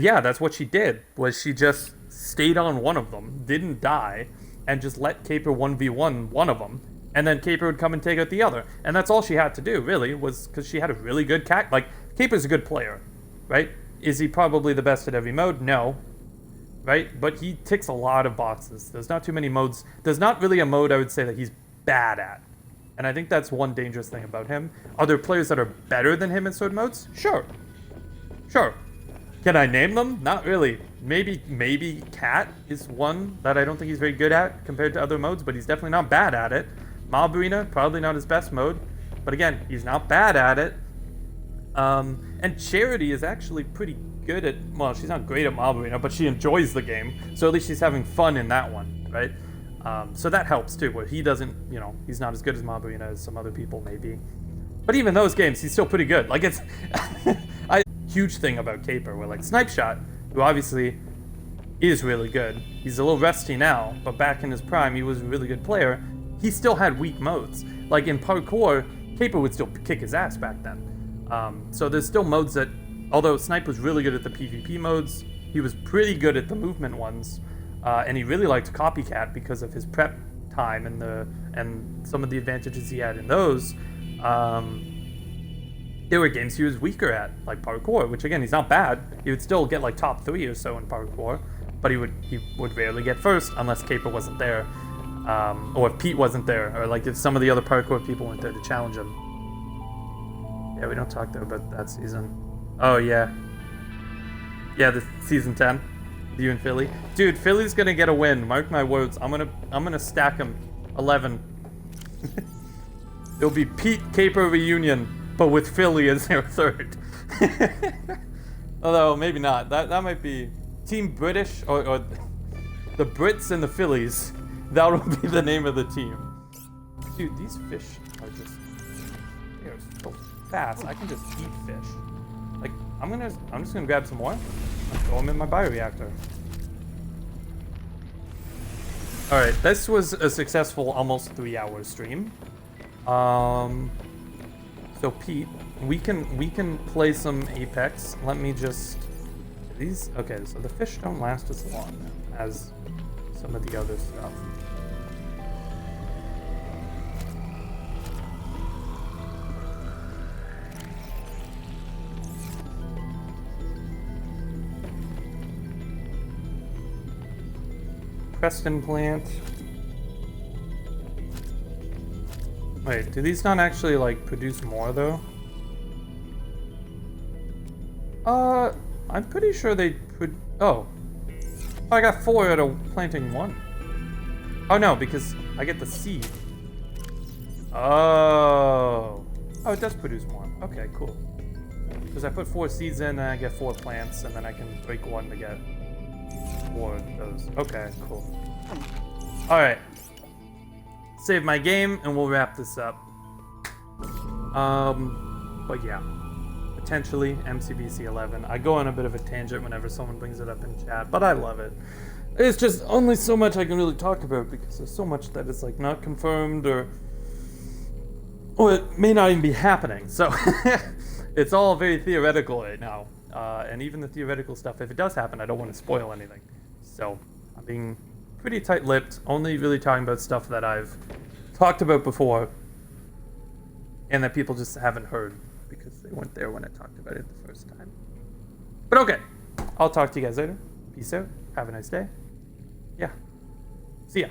yeah, that's what she did. Was she just stayed on one of them, didn't die, and just let Caper 1v1 one of them. And then Caper would come and take out the other. And that's all she had to do, really, was because she had a really good Like, Caper's a good player, right? Is he probably the best at every mode? No. Right? But he ticks a lot of boxes. There's not too many modes. There's not really a mode I would say that he's bad at. And I think that's one dangerous thing about him. Are there players that are better than him in certain modes? Sure. Sure. Can I name them? Not really. Maybe Cat is one that I don't think he's very good at compared to other modes, but he's definitely not bad at it. Mob Arena, probably not his best mode, but again, he's not bad at it. And Charity is actually pretty good at, well, she's not great at Mob Arena, but she enjoys the game, so at least she's having fun in that one, right? So that helps too, where he doesn't, he's not as good as Mob Arena as some other people may be. But even those games, he's still pretty good. Like, it's huge thing about Caper, where like Snipe Shot, who obviously is really good, he's a little rusty now, but back in his prime, he was a really good player. He still had weak modes. Like in parkour, Caper would still kick his ass back then. So there's still modes that, although Snipe was really good at the PvP modes, he was pretty good at the movement ones, and he really liked Copycat because of his prep time and some of the advantages he had in those. There were games he was weaker at, like parkour, which again, he's not bad. He would still get like top 3 or so in parkour, but he would rarely get first unless Caper wasn't there. Or if Pete wasn't there, or like if some of the other parkour people weren't there to challenge him. Yeah, we don't talk there about that season. Oh yeah. Yeah, the season 10. You and Philly. Dude, Philly's gonna get a win. Mark my words. I'm gonna stack him 11. It'll be Pete Caper reunion. but with Philly as their third. Although maybe not. That might be Team British or the Brits and the Phillies. That would be the name of the team. Dude, these fish are just, they're so fast. I can just eat fish. Like, I'm just gonna grab some more and throw them in my bioreactor. All right, this was a successful almost 3-hour stream. So Pete, we can play some Apex. Let me just these. Okay, so the fish don't last as long as some of the other stuff. Preston plant. Wait, do these not actually like produce more though? I'm pretty sure they could. Oh, I got 4 out of planting 1. Oh no, because I get the seed. Oh, it does produce more. Okay, cool. Because I put 4 seeds in, and I get 4 plants, and then I can break 1 to get 4 of those. Okay, cool. All right. Save my game, and we'll wrap this up. But yeah, potentially MCBC 11. I go on a bit of a tangent whenever someone brings it up in chat, but I love it. It's just only so much I can really talk about because there's so much that is like not confirmed or it may not even be happening. So it's all very theoretical right now. And even the theoretical stuff, if it does happen, I don't want to spoil anything. So I'm being pretty tight-lipped, only really talking about stuff that I've talked about before and that people just haven't heard because they weren't there when I talked about it the first time. But okay, I'll talk to you guys later. Peace out. Have a nice day. Yeah. See ya.